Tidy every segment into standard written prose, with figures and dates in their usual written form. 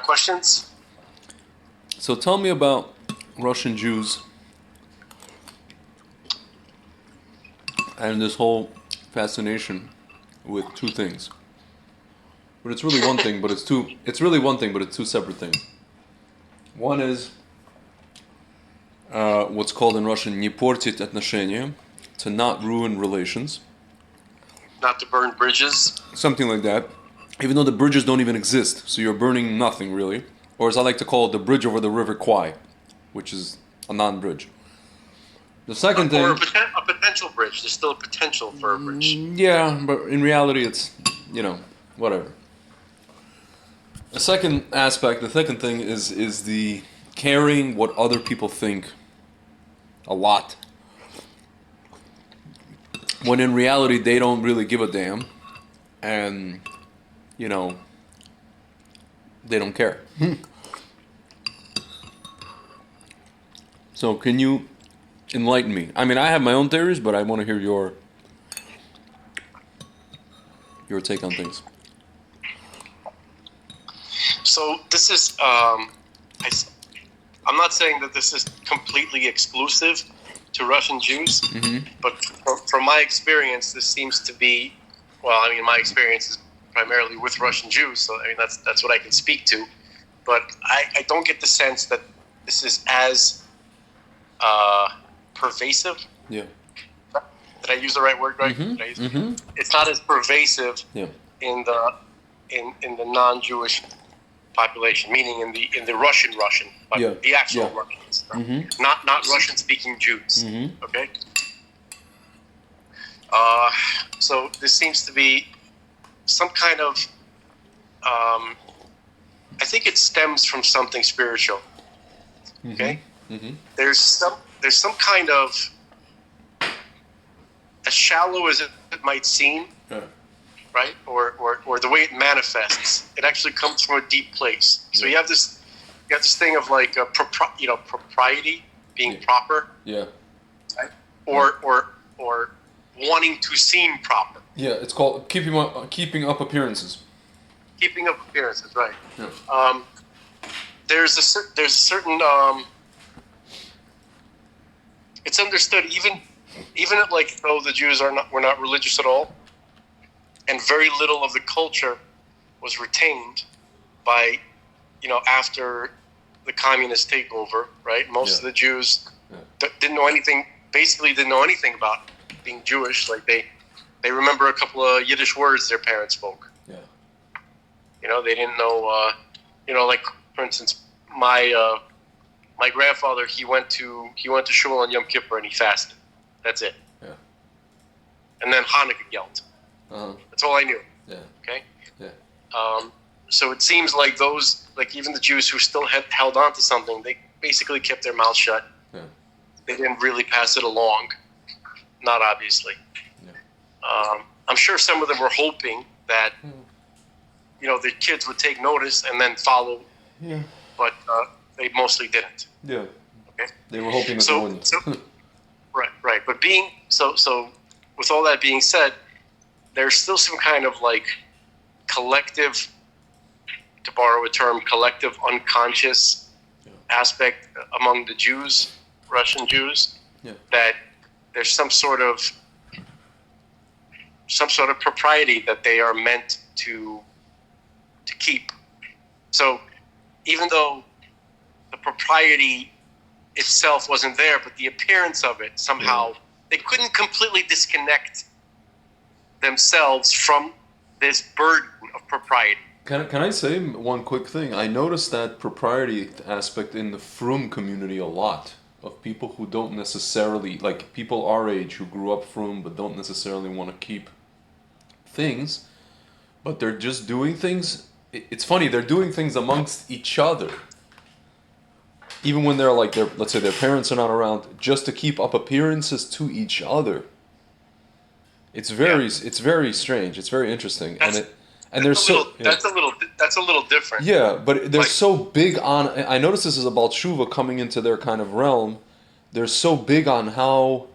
questions? So tell me about Russian Jews and this whole fascination with two things. But it's really one thing, but it's two. It's really one thing, but it's two separate things. One is what's called in Russian "не портить отношения," to not ruin relations, Not to burn bridges. something like that. Even though the bridges don't even exist, so you're burning nothing really, or as I like to call it, the bridge over the River Kwai, which is a non-bridge. The second thing, Or a potential bridge. There's still a potential for a bridge. yeah, but in reality, it's whatever. The second aspect, the second thing is the caring what other people think a lot. When in reality they don't really give a damn, and they don't care. So can you enlighten me? I mean, I have my own theories, but I want to hear your take on things. So this is, I'm not saying that this is completely exclusive to Russian Jews, but from my experience, this seems to be, well, I mean, my experience is primarily with Russian Jews, so I mean, that's what I can speak to. But I don't get the sense that this is as pervasive. Yeah. Did I use the right word? Right? It's not as pervasive in the non-Jewish population, meaning in the Russian, the actual Russians, not Russian-speaking Jews. Okay. So this seems to be some kind of. I think it stems from something spiritual. Okay. There's some kind of, as shallow as it might seem, right? Or the way it manifests, it actually comes from a deep place. So you have this thing of like propriety, being proper. Yeah. Right? Or wanting to seem proper. Yeah, it's called keeping up appearances. Keeping up appearances, right? Yeah. There's a certain. It's understood even like though the Jews were not religious at all, and very little of the culture was retained by, after the communist takeover, right? Most of the Jews didn't know anything. Basically, didn't know anything about being Jewish. Like they remember a couple of Yiddish words their parents spoke. Yeah. They didn't know. Like for instance, my grandfather, he went to shul on Yom Kippur and he fasted. That's it. Yeah. And then Hanukkah Gelt. That's all I knew. Yeah. Okay. Yeah. So it seems like those, like even the Jews who still had held on to something, they basically kept their mouths shut. Yeah. They didn't really pass it along. Not obviously. Yeah. I'm sure some of them were hoping that, their kids would take notice and then follow. Yeah. But they mostly didn't. Yeah. Okay. They were hoping that they wouldn't. Right. But so with all that being said, there's still some kind of like collective, to borrow a term, collective unconscious aspect among the Jews, Russian Jews, that there's some sort of propriety that they are meant to keep. So even though the propriety itself wasn't there, but the appearance of it somehow, they couldn't completely disconnect themselves from this burden of propriety. Can I say one quick thing? I noticed that propriety aspect in the frum community a lot, of people who don't necessarily, like people our age who grew up frum but don't necessarily want to keep things, but they're just doing things. It's funny, they're doing things amongst each other. Even when let's say their parents are not around, just to keep up appearances to each other. It's very strange. It's very interesting, that's a little different. Yeah, but they're so big on. I notice this is about Shuva coming into their kind of realm. They're so big on how,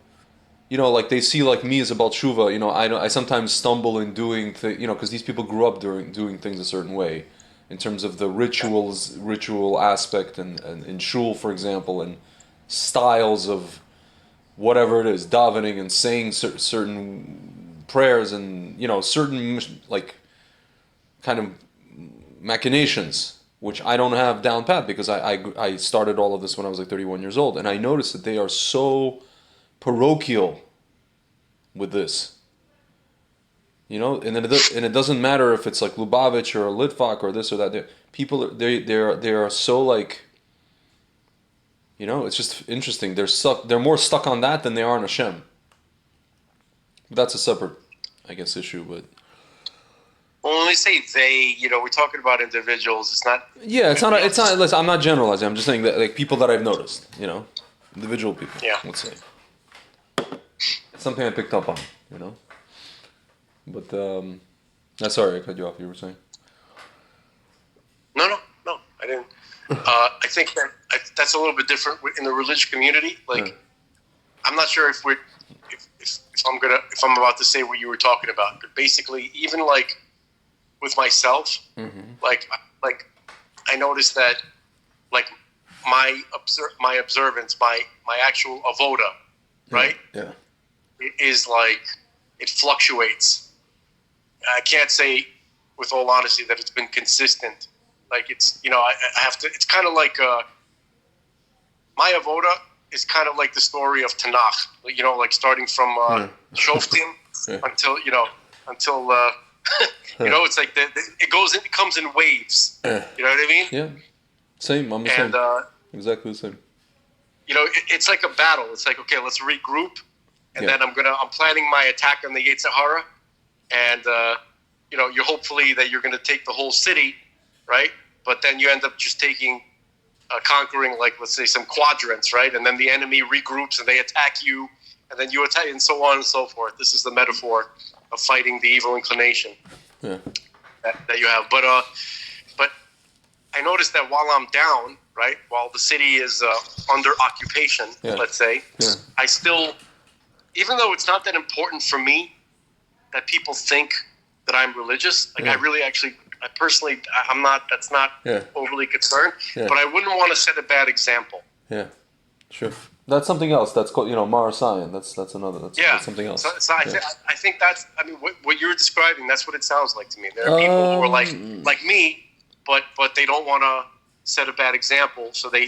like they see like me as about Shuva. I sometimes stumble in doing because these people grew up doing things a certain way, in terms of the ritual aspect, and in shul, for example, and styles of whatever it is, davening and saying certain prayers, and certain like kind of machinations, which I don't have down pat because I started all of this when I was like 31 years old, and I noticed that they are so parochial with this. And it doesn't matter if it's like Lubavitch or a Litvak or this or that. People, they are so like, it's just interesting. They're more stuck on that than they are on Hashem. But that's a separate, I guess, issue. But well, when we say they, we're talking about individuals. It's not. Yeah, it's not. Listen, I'm not generalizing. I'm just saying that like people that I've noticed. Individual people. Yeah. Let's say. It's something I picked up on. But sorry, I cut you off. You were saying. No, I didn't. I think that's a little bit different in the religious community. Like, yeah. I'm not sure if I'm about to say what you were talking about, but basically, even like with myself, like I noticed that like my observance, my actual avoda, right? Yeah. It is like it fluctuates. I can't say with all honesty that it's been consistent. Like it's, I have to, it's kind of like, my avoda is kind of like the story of Tanakh, like starting from, Shoftim until, it's like it comes in waves. You know what I mean? Yeah. Same. I'm the same. Exactly the same. It's like a battle. It's like, okay, let's regroup. And then I'm planning my attack on the Yetzer Hara. And, you're hopefully that you're going to take the whole city, right? But then you end up just conquering, like, let's say some quadrants, right? And then the enemy regroups and they attack you, and then you attack, and so on and so forth. This is the metaphor of fighting the evil inclination that you have. But I noticed that while I'm down, right, while the city is under occupation, let's say, I still, even though it's not that important for me that people think that I'm religious, like I really actually, I'm not, that's not overly concerned, but I wouldn't want to set a bad example. Yeah, sure. That's something else. That's called, Marasayan. That's another, that's something else. So I think that's, what you're describing, that's what it sounds like to me. There are people who are like me, but they don't want to set a bad example, so they,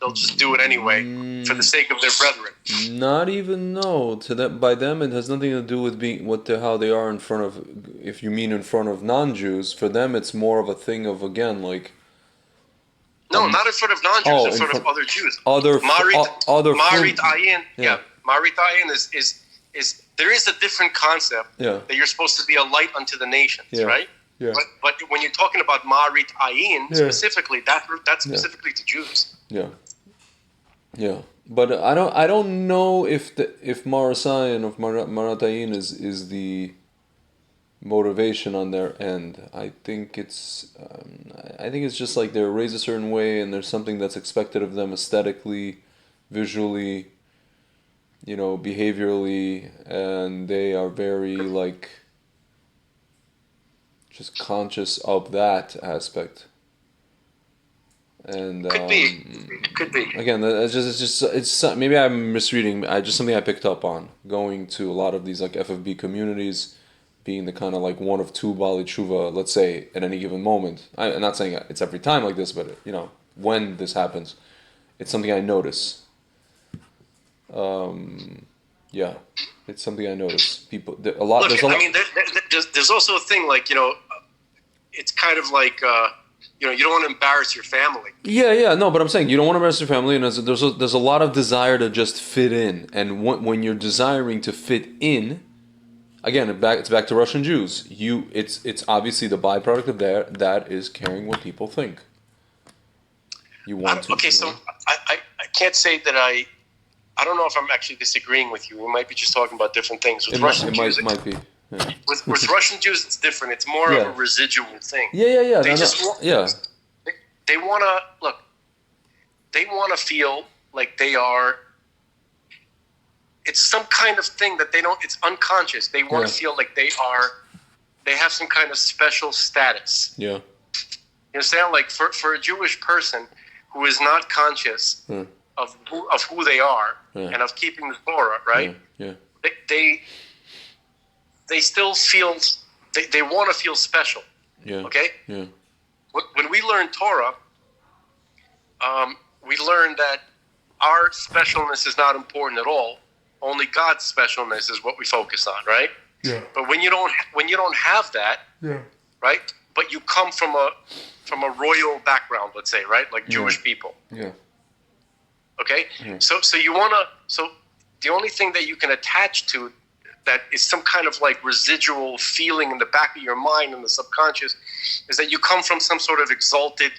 they'll just do it anyway for the sake of their brethren. Not even, no. To them, by them, it has nothing to do with how they are in front of. If you mean in front of non-Jews, for them it's more of a thing of, again, like. No, not in front of non-Jews. In front of other Jews. Marit Ayin. Yeah. Marit Ayin is there is a different concept that you're supposed to be a light unto the nations, right? Yeah. But when you're talking about Marit Ayin specifically, that's specifically to Jews. Yeah. Yeah, but I don't know if Marasayan of Marat Ayin is the motivation on their end. I think it's just like they're raised a certain way, and there's something that's expected of them aesthetically, visually, behaviorally, and they are very like just conscious of that aspect. And could be. Again, it's maybe I'm misreading. Just something I picked up on going to a lot of these like FFB communities, being the kind of like one of two Bali Tshuva, let's say, at any given moment. I'm not saying it's every time like this, but when this happens, it's something I notice. It's something I notice. People, a lot. Look, there's also a thing like it's kind of like. You don't want to embarrass your family. Yeah, no, but I'm saying you don't want to embarrass your family, and there's a lot of desire to just fit in, and when you're desiring to fit in, again, it's back to Russian Jews. It's obviously the byproduct of that is caring what people think. You want to. Okay, so I can't say that I don't know if I'm actually disagreeing with you. We might be just talking about different things with Russian Jews. It might be. Yeah. With Russian Jews, it's different. It's more of a residual thing. Yeah. They They want to look. They want to feel like they are. It's some kind of thing that they don't. It's unconscious. They want to feel like they are. They have some kind of special status. Yeah. You understand? Like for a Jewish person who is not conscious of who they are and of keeping the Torah, right? They still feel they want to feel special. Okay. When we learn Torah, we learn that our specialness is not important at all. Only God's specialness is what we focus on, right? Yeah. But when you don't have that, right? But you come from a royal background, let's say, right? Like Jewish people. Yeah. Okay? So you wanna the only thing that you can attach to that is some kind of like residual feeling in the back of your mind and the subconscious is that you come from some sort of exalted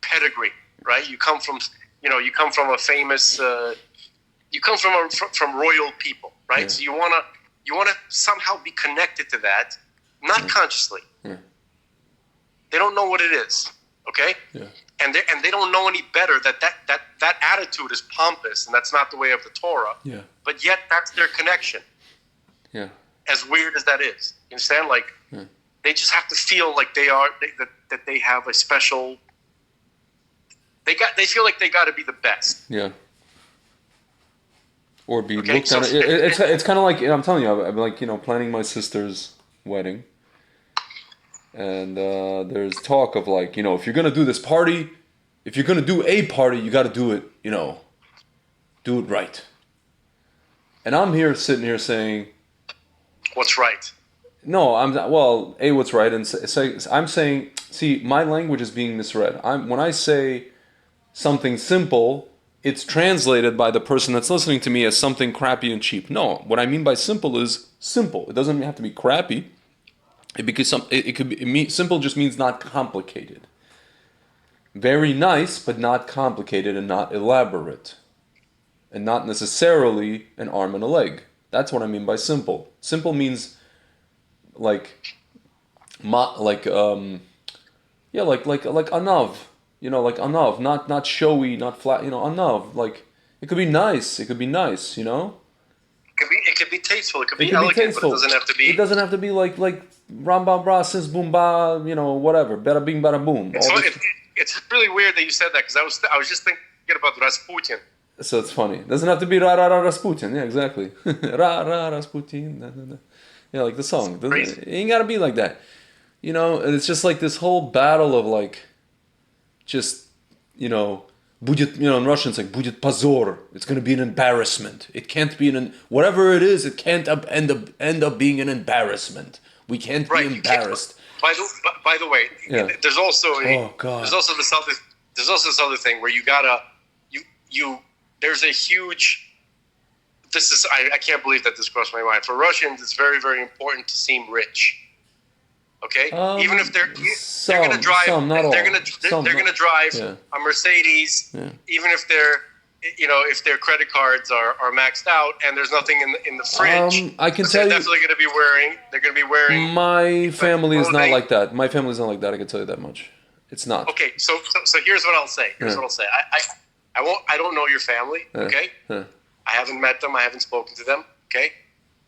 pedigree, right? You come from a famous you come from royal people, right? So you wanna somehow be connected to that, not consciously. They don't know what it is, okay? And they don't know any better that attitude is pompous and that's not the way of the Torah. But yet that's their connection. As weird as that is, you understand? Like they just have to feel like that they have a special. They feel like they got to be the best. Or be looked at. It's kind of like, I'm telling you, I'm like, planning my sister's wedding. And there's talk of like, if you're going to do this party, if you're going to do a party, you got to do it, do it right. And I'm sitting here saying, what's right? No, what's right? And I'm saying, see, my language is being misread. When I say something simple, it's translated by the person that's listening to me as something crappy and cheap. No, what I mean by simple is simple. It doesn't have to be crappy. Simple just means not complicated. Very nice, but not complicated and not elaborate. And not necessarily an arm and a leg. That's what I mean by simple. Simple means like anav. Like anav, not showy, not flat, anav. Like it could be nice. It could be nice, It could be tasteful. It could be elegant, but it doesn't have to be. It doesn't have to be like Rambam Bra Sis Boom Ba, whatever. Bada bing bada boom. It's really weird that you said that because I was just thinking about Rasputin. So it's funny. It doesn't have to be ra ra ra Rasputin. Yeah, exactly. Ra ra Rasputin. Da, da, da. Yeah, like the song. It ain't gotta be like that. And it's just like this whole battle of like, just, будет, in Russian it's like, будет позор. It's going to be an embarrassment. It can't be whatever it is, it can't end up being an embarrassment. We can't be embarrassed. By the way, there's also this other thing where you gotta, there's a huge, I can't believe that this crossed my mind. For Russians, it's very, very important to seem rich. Okay, even if they're going to drive, they're going to drive a Mercedes, even if if their credit cards are maxed out and there's nothing in the fridge. I can tell you, definitely going to be wearing. They're going to be wearing. My family is not like that. My family is not like that. I can tell you that much. It's not. Okay, so here's what I'll say. I don't know your family. Okay, I haven't met them. I haven't spoken to them. Okay,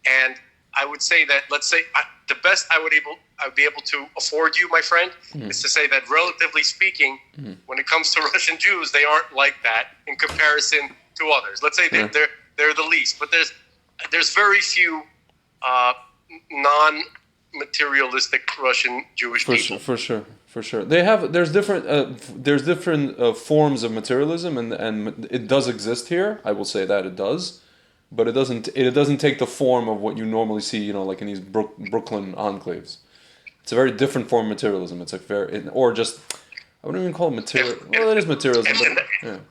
and I would say that, let's say, the best I would be able to afford you, my friend, is to say that relatively speaking, when it comes to Russian Jews, they aren't like that in comparison to others. Let's say they're the least, but there's very few non-materialistic Russian Jewish people. For sure. There's different forms of materialism, and it does exist here. I will say that it does. But it doesn't take the form of what you normally see, like in these Brooklyn enclaves. It's a very different form of materialism. It's like I wouldn't even call it material. Well, it is materialism. And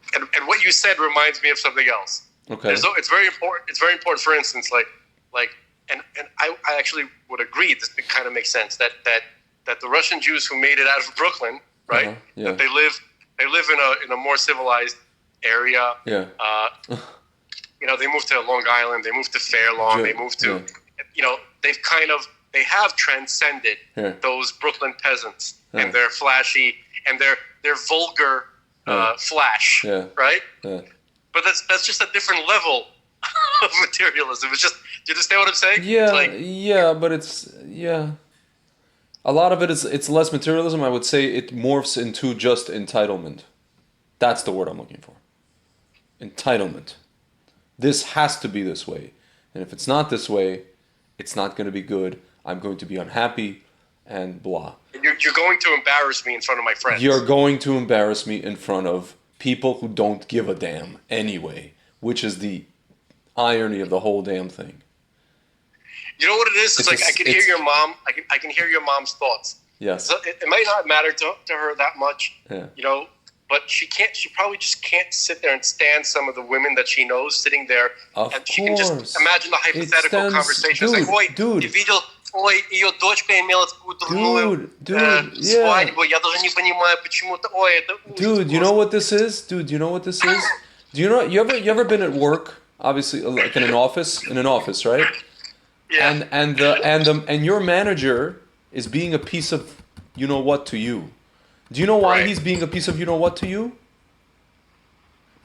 what you said reminds me of something else. Okay. It's very important. It's very important. For instance, and I actually would agree. This kind of makes sense that the Russian Jews who made it out of Brooklyn, right? That they live in a more civilized area. They moved to Long Island, they moved to Fair Lawn, they moved to, they have transcended those Brooklyn peasants and their flashy and their vulgar flash, right? But that's just a different level of materialism. It's just, do you understand what I'm saying? Yeah, but it's, A lot of it is it's less materialism. I would say it morphs into just entitlement. That's the word I'm looking for. Entitlement. This has to be this way. And if it's not this way, it's not going to be good. I'm going to be unhappy and blah. You're going to embarrass me in front of my friends. You're going to embarrass me in front of people who don't give a damn anyway, which is the irony of the whole damn thing. You know what it is? It's like I can hear your mom. I can hear your mom's thoughts. Yes. So it might not matter to her that much. Yeah. You know, but she can't. She probably just can't sit there and stand some of the women that she knows sitting there. Of and she course. can just imagine the hypothetical conversation. Dude, It's like, dude. Ты видел? Ой, ее дочка имела такую дурную свадьбу. Я даже не понимаю, почему-то. Ой, это ужас. Dude, you know what this is? Dude, you know what this is? Do you know? You ever been at work? Obviously, like in an office, right? Yeah. And your manager is being a piece of you know what to you. Do you know why Right. he's being a piece of you know what to you?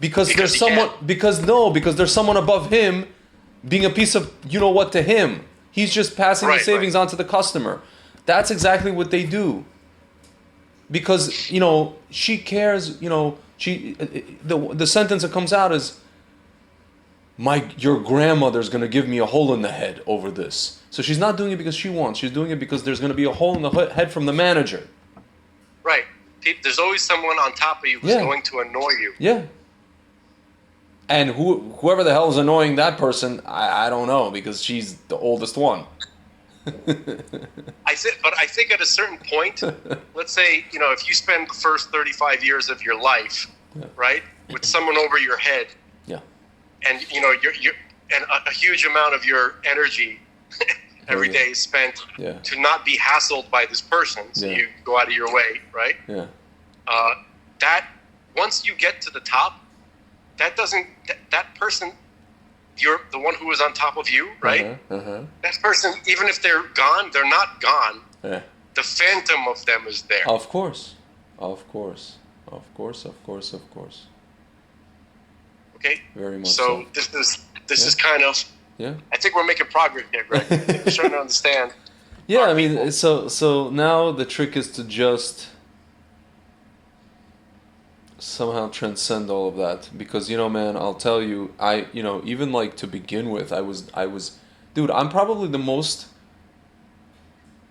Because there's he someone can. because there's someone above him being a piece of you know what to him. He's just passing the Right, savings on to the customer. That's exactly what they do. Because, you know, she cares, you know, the sentence that comes out is your grandmother's going to give me a hole in the head over this. So she's not doing it because she wants. She's doing it because there's going to be a hole in the head from the manager. Right. There's always someone on top of you who's going to annoy you. Yeah. And whoever the hell is annoying that person, I don't know, because she's the oldest one. I think at a certain point, let's say, you know, if you spend the first 35 years of your life, right, with someone over your head, Yeah. and you know, you're and a huge amount of your energy every day is spent to not be hassled by this person, so you go out of your way, right? Yeah. That once you get to the top, that doesn't that person, you're the one who is on top of you, right? That person, even if they're gone, they're not gone. Yeah. The phantom of them is there. Of course. Of course. Of course, of course, of course. Okay? Very much so. This is kind of, I think we're making progress here, Greg. We're starting to understand. Yeah, I mean, so now the trick is to just somehow transcend all of that, because, you know, man, I'll tell you, you know, even like to begin with, I was, dude, I'm probably the most,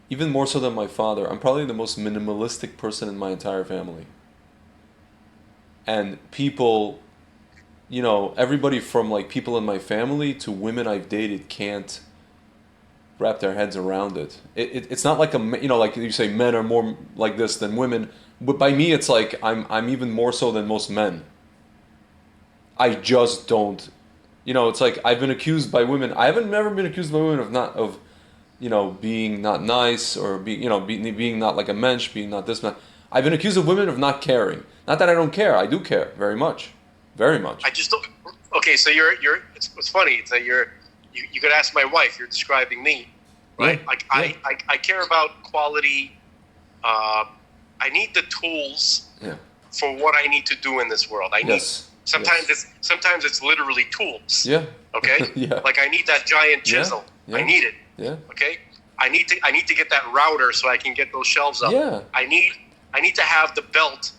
even more so than my father, I'm probably the most minimalistic person in my entire family. And people, you know, everybody from like people in my family to women I've dated can't wrap their heads around it. It's not like you know, like you say, men are more like this than women. But by me, it's like I'm even more so than most men. I just don't, you know. It's like I've been accused by women. I haven't never been accused by women of you know, being not nice or being, you know, being not like a mensch, being not this man. I've been accused of women of not caring. Not that I don't care. I do care very much, very much. I just don't. Okay, so it's funny. It's that you could ask my wife. You're describing me, right? Yeah, Like I care about quality. I need the tools for what I need to do in this world. I need sometimes it's literally tools. Yeah. Okay. Like I need that giant chisel. Yeah. I need it. Yeah. Okay. I need to get that router so I can get those shelves up. Yeah. I need to have the belt.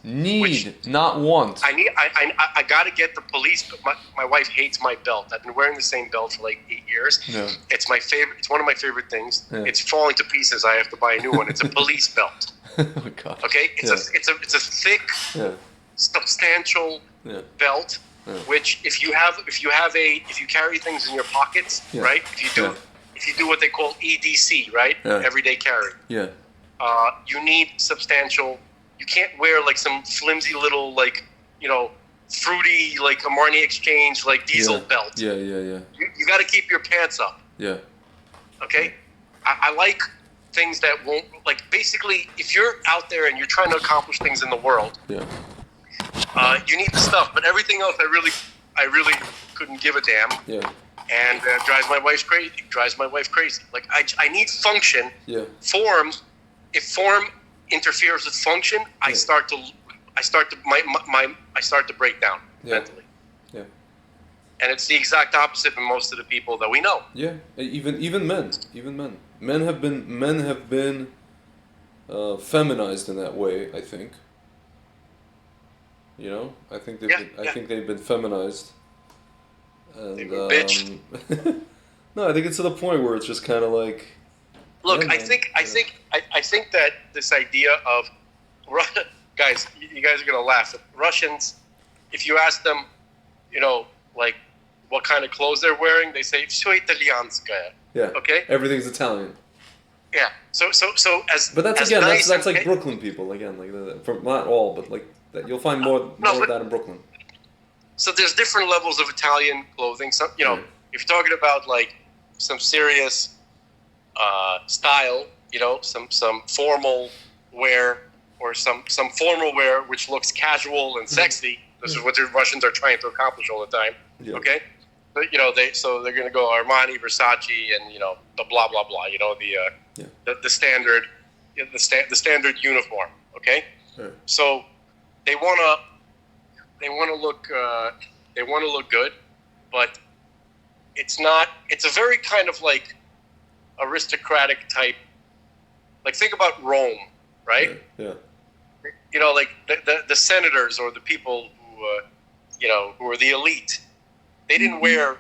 Not want. I got to get the police. My wife hates my belt. I've been wearing the same belt for like 8 years. Yeah. It's my favorite. It's one of my favorite things. Yeah. It's falling to pieces. I have to buy a new one. It's a police belt. Oh God. Okay. It's a thick, substantial belt. Yeah. Which if you carry things in your pockets, right? If you do what they call EDC, right? Everyday carry. Yeah. You need substantial. You can't wear like some flimsy little like, you know, fruity like a Marni Exchange like diesel belt. Yeah. You got to keep your pants up. Yeah. Okay. I like things that won't, like, basically if you're out there and you're trying to accomplish things in the world, you need the stuff. But everything else, I really couldn't give a damn. Yeah. And drives my wife crazy. Like I need function. Yeah. Form. If form interferes with function, I start to break down mentally. Yeah. And it's the exact opposite of most of the people that we know. Yeah. Even men. Men have been feminized in that way. I think. You know, I think they've Yeah, been, I yeah. think they've been feminized, They and were bitched. no, I think it's to the point where it's just kind of like, Look, yeah, I man, think I yeah, think I think that this idea of guys, you guys are gonna laugh. Russians, if you ask them, you know, like what kind of clothes they're wearing, they say "Всё итальянское." yeah, Okay, everything's Italian. yeah. So But that's as again, nice that's and like Brooklyn people again, like from not all, but like that you'll find more no, of but that in Brooklyn. so there's different levels of Italian clothing. Some, you know, Yeah. if you're talking about like some serious style, you know, some formal wear or some formal wear which looks casual and sexy. This is what the Russians are trying to accomplish all the time. Yeah. Okay, but you know they're going to go Armani, Versace, and you know the blah blah blah. You know the standard the standard uniform. Okay, Yeah. so they want to look good, but it's not. It's a very kind of like aristocratic type. Like think about Rome, right? Yeah. You know, like the senators or the people who you know who are the elite. They didn't wear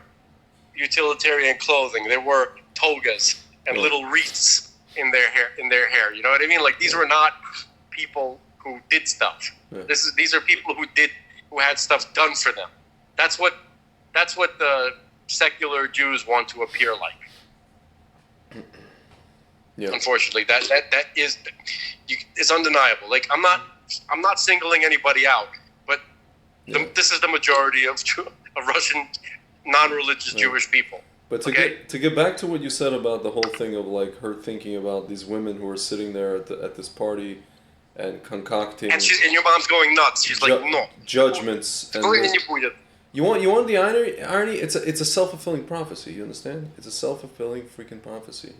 utilitarian clothing. They wore togas and Yeah. little wreaths in their hair. You know what I mean? Like these were not people who did stuff. Yeah. These are people who had stuff done for them. That's what the secular Jews want to appear like. Yeah. Unfortunately, that is it's undeniable. Like I'm not singling anybody out, but Yeah. this is the majority of Russian non-religious Yeah. Jewish people. But to get back to what you said about the whole thing of like her thinking about these women who are sitting there at this party and concocting And your mom's going nuts. She's like, no. judgments and Ой, this- не будет. you want the irony? It's a self-fulfilling prophecy. You understand? It's a self-fulfilling freaking prophecy.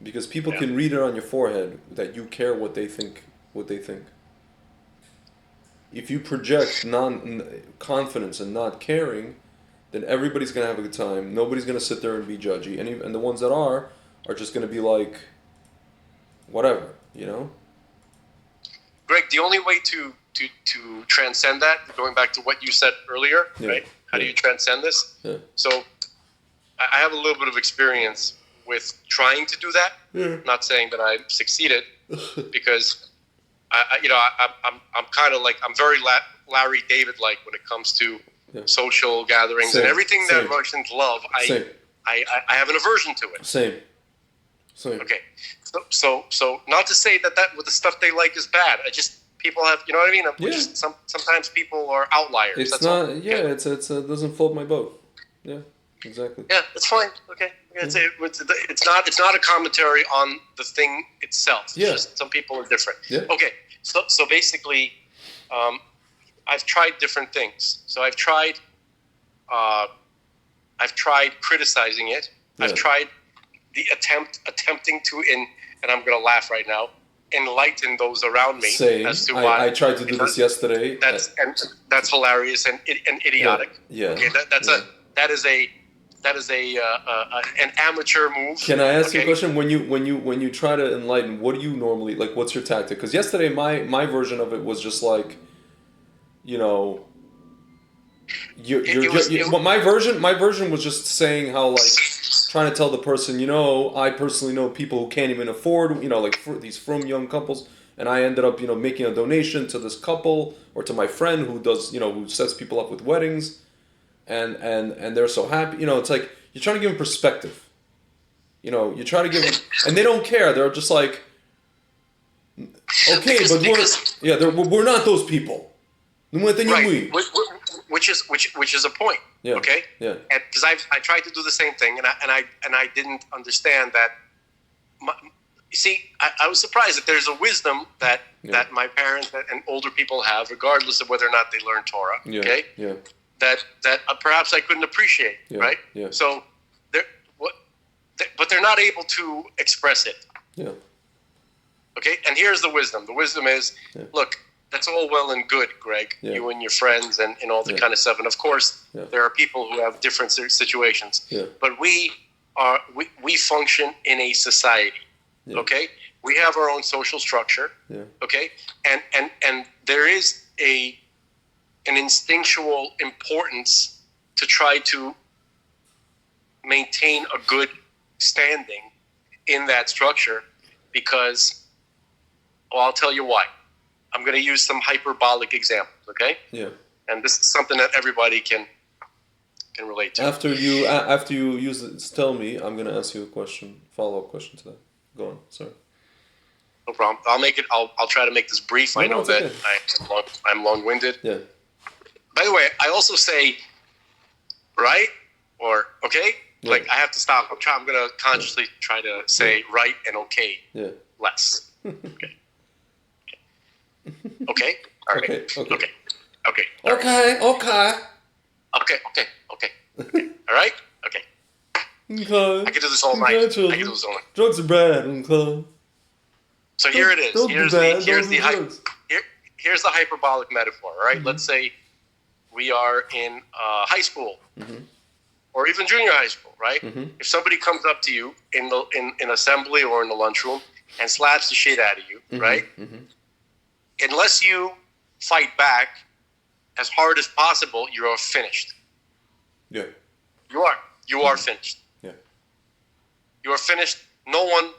Because people Yeah. can read it on your forehead that you care what they think. If you project confidence and not caring, then everybody's gonna have a good time. Nobody's gonna sit there and be judgy, and the ones that are just gonna be like, whatever, you know. Greg, the only way to transcend that, going back to what you said earlier, Yeah. right? How do Yeah. you transcend this? Yeah. So I have a little bit of experience with trying to do that. Yeah. Not saying that I succeeded, because I'm kind of like I'm very Larry David like when it comes to Yeah. social gatherings Same. and everything that Same. Russians love. Same. I have an aversion to it. Same. Okay, so not to say that with the stuff they like is bad. I just people have, you know what I mean. Yeah. Just sometimes people are outliers. It's That's not. all. Yeah. It's doesn't float my boat. Yeah. Exactly. Yeah, it's fine. Okay, it's not a commentary on the thing itself. It's Yeah. just some people are different. Yeah. Okay, so basically, I've tried different things. So I've tried criticizing it. Yeah. I've tried the attempting to and I'm gonna laugh right now, enlighten those around me Same. as to why I tried to do this yesterday. that's hilarious and idiotic. Yeah. Okay, that is an amateur move. Can I ask you a Okay? question? When you try to enlighten, what do you normally like? What's your tactic? Because yesterday my version of it was just like, you know, but my version was just saying how like trying to tell the person, you know, I personally know people who can't even afford, you know, like these frum young couples, and I ended up, you know, making a donation to this couple or to my friend who does, you know, who sets people up with weddings. And they're so happy. You know, it's like you're trying to give them perspective. You know, you try to give them, and they don't care. They're just like, okay, we're not those people. Right, which is a point. Yeah. Okay. Yeah. Because I tried to do the same thing, and I didn't understand that. You see, I was surprised that there's a wisdom that my parents and older people have, regardless of whether or not they learn Torah. Yeah. Okay. Yeah. That perhaps I couldn't appreciate, Yeah, right? yeah. So, but they're not able to express it. Yeah. Okay, and here's the wisdom. The wisdom is, look, that's all well and good, Greg. Yeah. You and your friends and all the kind of stuff. And of course, there are people who have different situations. Yeah. But we function in a society. Yeah. Okay, We have our own social structure. Yeah. Okay, and there is an instinctual importance to try to maintain a good standing in that structure, because, well, I'll tell you why. I'm going to use some hyperbolic examples, okay? Yeah. And this is something that everybody can relate to. After you use it, tell me. I'm gonna ask you a question, follow-up question to that. Go on. Sorry. No problem. I'll try to make this brief. I know it's that okay. I'm long-winded. Yeah. By the way, I also say right or okay. Yeah. Like, I have to stop. I'm gonna consciously try to say right and okay Yeah. less. Okay. Okay. All right. Okay. Okay. Okay. Okay. Okay. All right. Okay. Okay. I can do this all night. I can do this all night. Drugs are bad. Okay. So here it is. Don't Here's do bad. here's Don't the do drugs. here's the hyperbolic metaphor. All right. Let's say we are in high school, or even junior high school. Right. If somebody comes up to you in assembly or in the lunchroom and slaps the shit out of you, right? Unless you fight back as hard as possible, you are finished. Yeah. You are finished. Yeah. You are finished. No one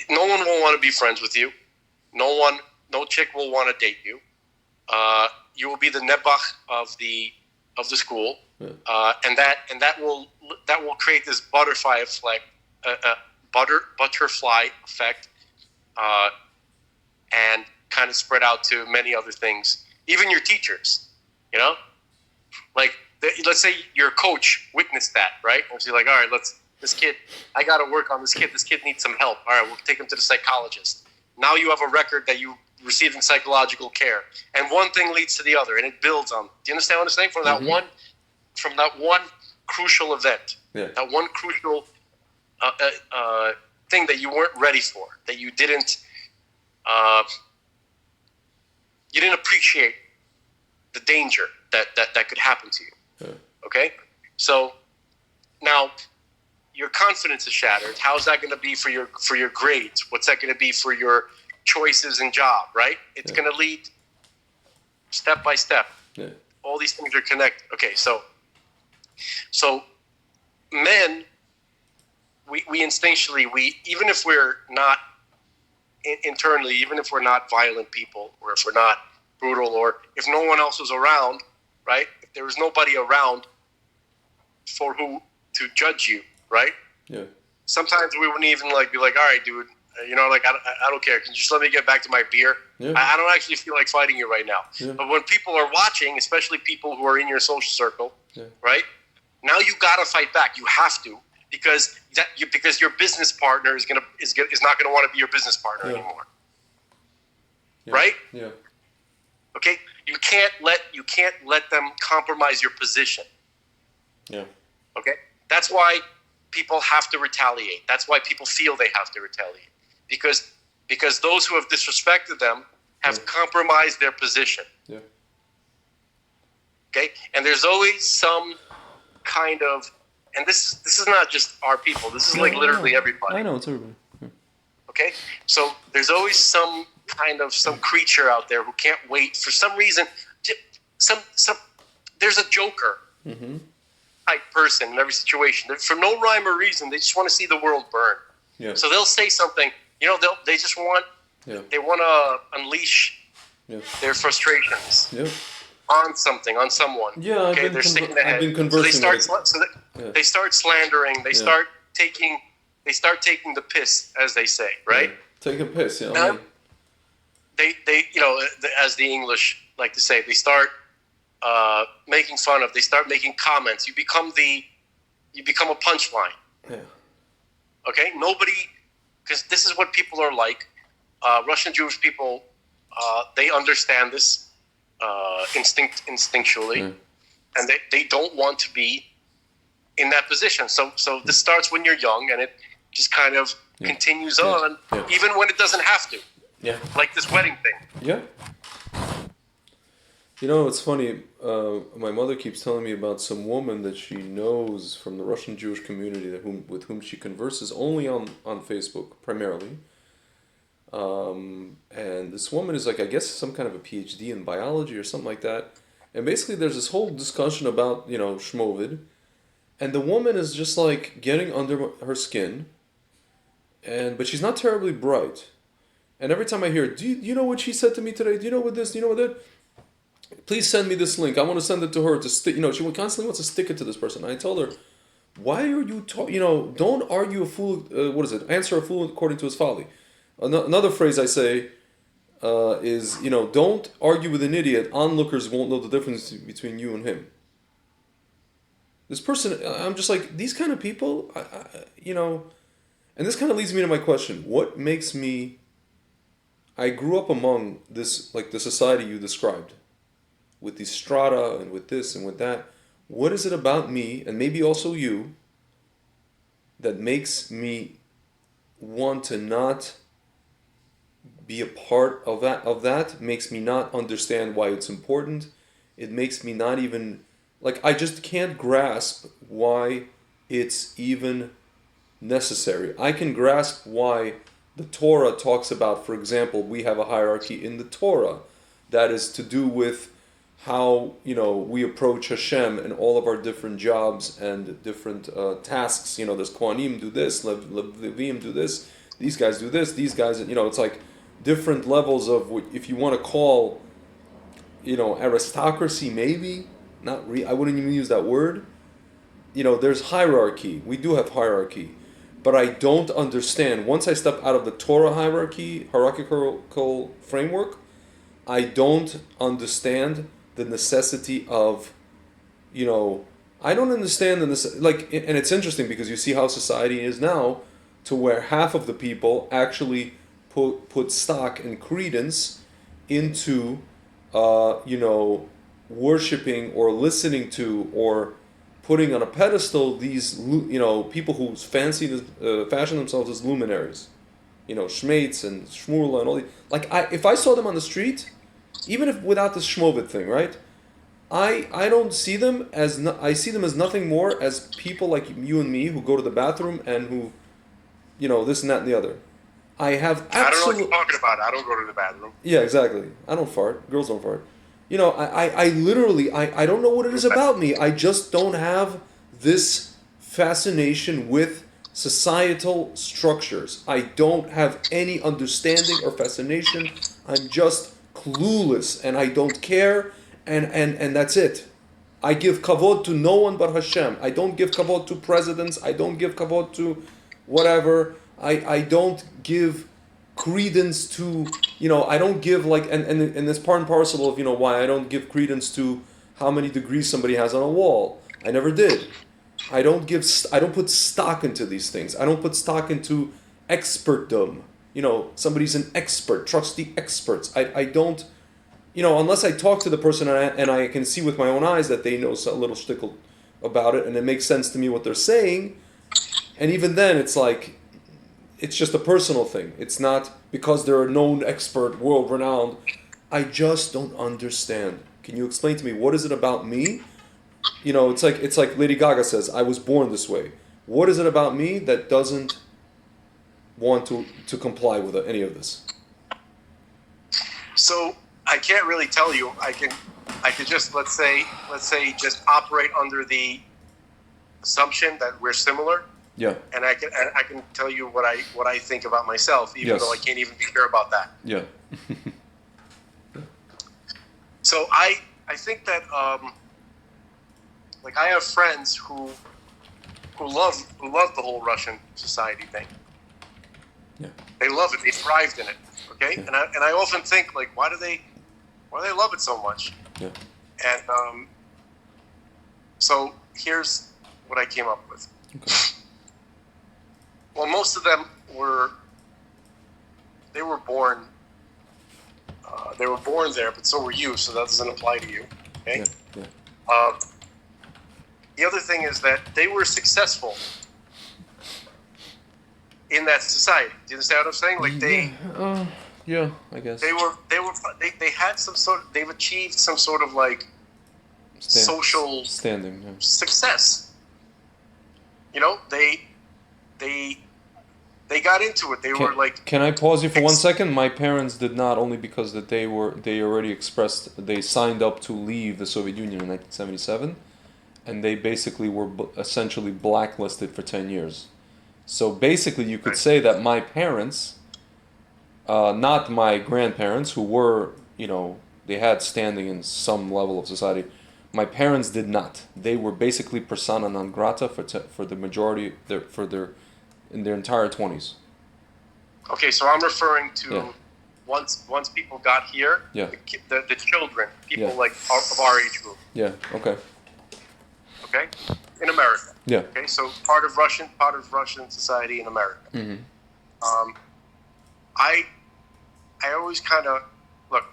will want to be friends with you. No chick will want to date you. You will be the nebuch of the school, and that will create this butterfly effect, and kind of spread out to many other things. Even your teachers, like, let's say your coach witnessed that, right? And she's like, all right, this kid, I got to work on this kid. This kid needs some help. All right, we'll take him to the psychologist. Now you have a record that you receiving psychological care, and one thing leads to the other, and it builds on. Do you understand what I'm saying? From that one crucial event, that one crucial thing that you weren't ready for, that you didn't appreciate the danger that could happen to you. Yeah. Okay, so now your confidence is shattered. How's that going to be for your grades? What's that going to be for your choices in job? Right? It's going to lead step by step. Yeah. All these things are connected. Okay, so men, we instinctually, even if we're not internally, even if we're not violent people, or if we're not brutal, or if no one else was around, right? If there was nobody around for who to judge you, right? Yeah. Sometimes we wouldn't even be like, all right, dude, I don't care. Can you just let me get back to my beer? Yeah. I don't actually feel like fighting you right now. Yeah. But when people are watching, especially people who are in your social circle, right? Now you gotta fight back. You have to, because your business partner is not gonna want to be your business partner anymore. Yeah. Right? Yeah. Okay? You can't let them compromise your position. Yeah. Okay? That's why people have to retaliate. That's why people feel they have to retaliate. Because those who have disrespected them have compromised their position. Yeah. Okay? And there's always some kind of, and this is not just our people. This is literally everybody. I know, it's everybody. Yeah. Okay? So there's always some creature out there who can't wait for some reason. There's a joker type person in every situation. For no rhyme or reason, they just want to see the world burn. Yeah. So they'll say something. They just want they want to unleash their frustrations on something, on someone. Yeah, okay, they're sticking their head. I've been conversing. So they start slandering. They start taking the piss, as they say, right? Yeah. Take a piss, yeah. They as the English like to say, they start making fun of. They start making comments. You become a punchline. Yeah. Okay, because this is what people are like. Russian Jewish people, they understand this instinctually, and they don't want to be in that position. So this starts when you're young, and it just kind of continues on, even when it doesn't have to. Yeah. Like this wedding thing. Yeah. It's funny. My mother keeps telling me about some woman that she knows from the Russian Jewish community with whom she converses only on Facebook primarily, And this woman is like, I guess, some kind of a PhD in biology or something like that. And basically, there's this whole discussion about, Shmovid. And the woman is just like getting under her skin, but she's not terribly bright. And every time I hear, do you know what she said to me today? Do you know what this? Do you know what that? Please send me this link. I want to send it to her to stick. She constantly wants to stick it to this person. And I told her, why are you talking? Don't argue a fool. What is it? Answer a fool according to his folly. Another phrase I say is, don't argue with an idiot. Onlookers won't know the difference between you and him. This person, I'm just like, these kind of people, and this kind of leads me to my question. What makes me, I grew up among this, like the society you described, with these strata and with this and with that. What is it about me, and maybe also you, that makes me want to not be a part of that, makes me not understand why it's important. It makes me not even, like, I just can't grasp why it's even necessary. I can grasp why the Torah talks about, for example, we have a hierarchy in the Torah that is to do with how, we approach Hashem and all of our different jobs and different tasks. There's Kohanim do this, Levim do this, these guys do this, these guys, it's like different levels of what, if you want to call, aristocracy, maybe, I wouldn't even use that word. There's hierarchy. We do have hierarchy. But I don't understand, once I step out of the Torah hierarchical framework, I don't understand the necessity of, I don't understand and it's interesting because you see how society is now, to where half of the people actually put stock and credence into, worshiping or listening to or putting on a pedestal these, people who fashion themselves as luminaries, Shmeitz and Shmurla and all these. Like, if I saw them on the street, even if without this Shmovid thing, right? I don't see them as I see them as nothing more as people like you and me who go to the bathroom and who, this and that and the other. I have absolute. I don't know what you're talking about. I don't go to the bathroom. Yeah, exactly. I don't fart. Girls don't fart. I literally, I don't know what it is about me. I just don't have this fascination with societal structures. I don't have any understanding or fascination. I'm just clueless and I don't care and that's it. I give kavod to no one but Hashem. I don't give kavod to presidents. I don't give kavod to whatever. I don't give credence to, I don't give and this part and parcel of, why I don't give credence to how many degrees somebody has on a wall. I never did. I don't put stock into these things. I don't put stock into expertdom. Somebody's an expert, trust the experts. I don't, unless I talk to the person and I can see with my own eyes that they know a little shtickle about it and it makes sense to me what they're saying. And even then, it's like, it's just a personal thing. It's not because they're a known expert, world-renowned. I just don't understand. Can you explain to me, what is it about me? It's like Lady Gaga says, I was born this way. What is it about me that doesn't want to comply with any of this? So I can't really tell you. I can just let's say just operate under the assumption that we're similar. Yeah. And I can tell you what I think about myself, even though I can't even be sure about that. Yeah. So I think that I have friends who love the whole Russian society thing. Yeah. They love it. They thrived in it. Okay. Yeah. And I often think, like, why do they love it so much? Yeah. And so here's what I came up with. Okay. Well, most of them were born. They were born there, but so were you. So that doesn't apply to you. Okay. Yeah. Yeah. The other thing is that they were successful in that society. Do you understand what I'm saying? Like they. Yeah, I guess. They had some sort. They've achieved some sort of like social standing. Yeah. Success. They they got into it. They were like, Can I pause you for 1 second? My parents did not, only because that they already expressed, they signed up to leave the Soviet Union in 1977, and they basically were essentially blacklisted for 10 years. So basically, you could say that my parents, not my grandparents, who were, they had standing in some level of society. My parents did not. They were basically persona non grata for the majority, in their entire 20s. okay, so I'm referring to Yeah. once people got here, Yeah. the children, people Yeah. like of our age group, Yeah. Okay. okay, in America. Yeah. Okay, so part of Russian society in America. Mm-hmm. I always kind of look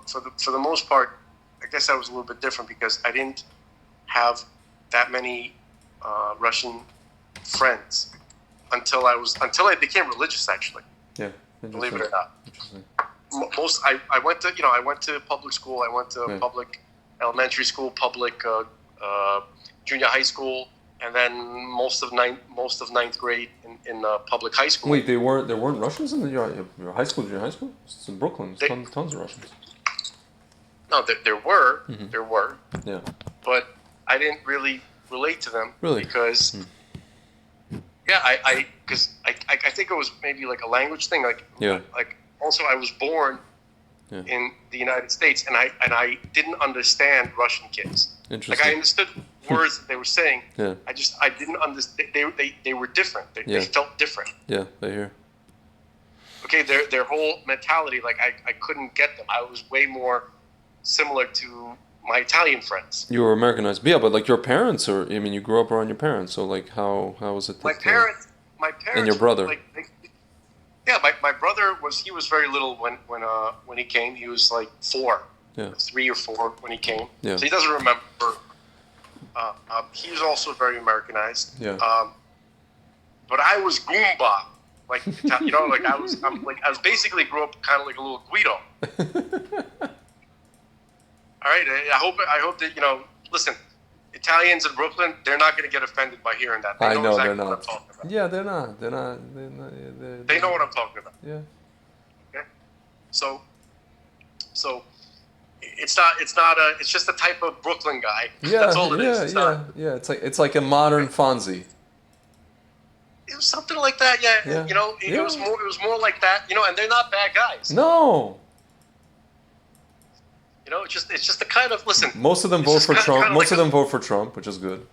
for the most part. I guess I was a little bit different because I didn't have that many Russian friends until I became religious. Actually, Yeah. believe it or not, Interesting. I went to public school. I went to Yeah. public elementary school, public junior high school, and then most of ninth grade in public high school. Wait, there weren't Russians in your high school, junior high school? It's in Brooklyn. There's tons of Russians. No, there were, Yeah. but I didn't really relate to them. Really? Because, yeah, because I think it was maybe like a language thing. Yeah. Like also I was born Yeah. in the United States, and I didn't understand Russian kids. Like Interesting. I understood words that they were saying. Yeah. I didn't understand. They were different. They Yeah. felt different. Yeah, I hear. Okay, their whole mentality, like I couldn't get them. I was way more similar to my Italian friends. You were Americanized. But yeah, but like your parents, you grew up around your parents. So like, how was it? My that, parents, and your brother. My brother he was very little when he came. He was like 4, Yeah. 3 or 4 when he came. Yeah. So he doesn't remember. He was also very Americanized. Yeah. But I was Goomba, like I was basically grew up kind of like a little Guido. All right, I hope that listen, Italians in Brooklyn, they're not going to get offended by hearing that. They I know exactly they're what I'm not. talking about. Yeah, they're not. They know what I'm talking about. Yeah. Okay, so it's just a type of Brooklyn guy. Yeah. That's all it is. It's not, Yeah. It's like a modern Fonzie. it was something like that. Yeah. Yeah. It was more like that. And they're not bad guys. No. It's just the kind of listen. Most of them It's vote just for kinda Trump. like Most of a- them vote for Trump, which is good.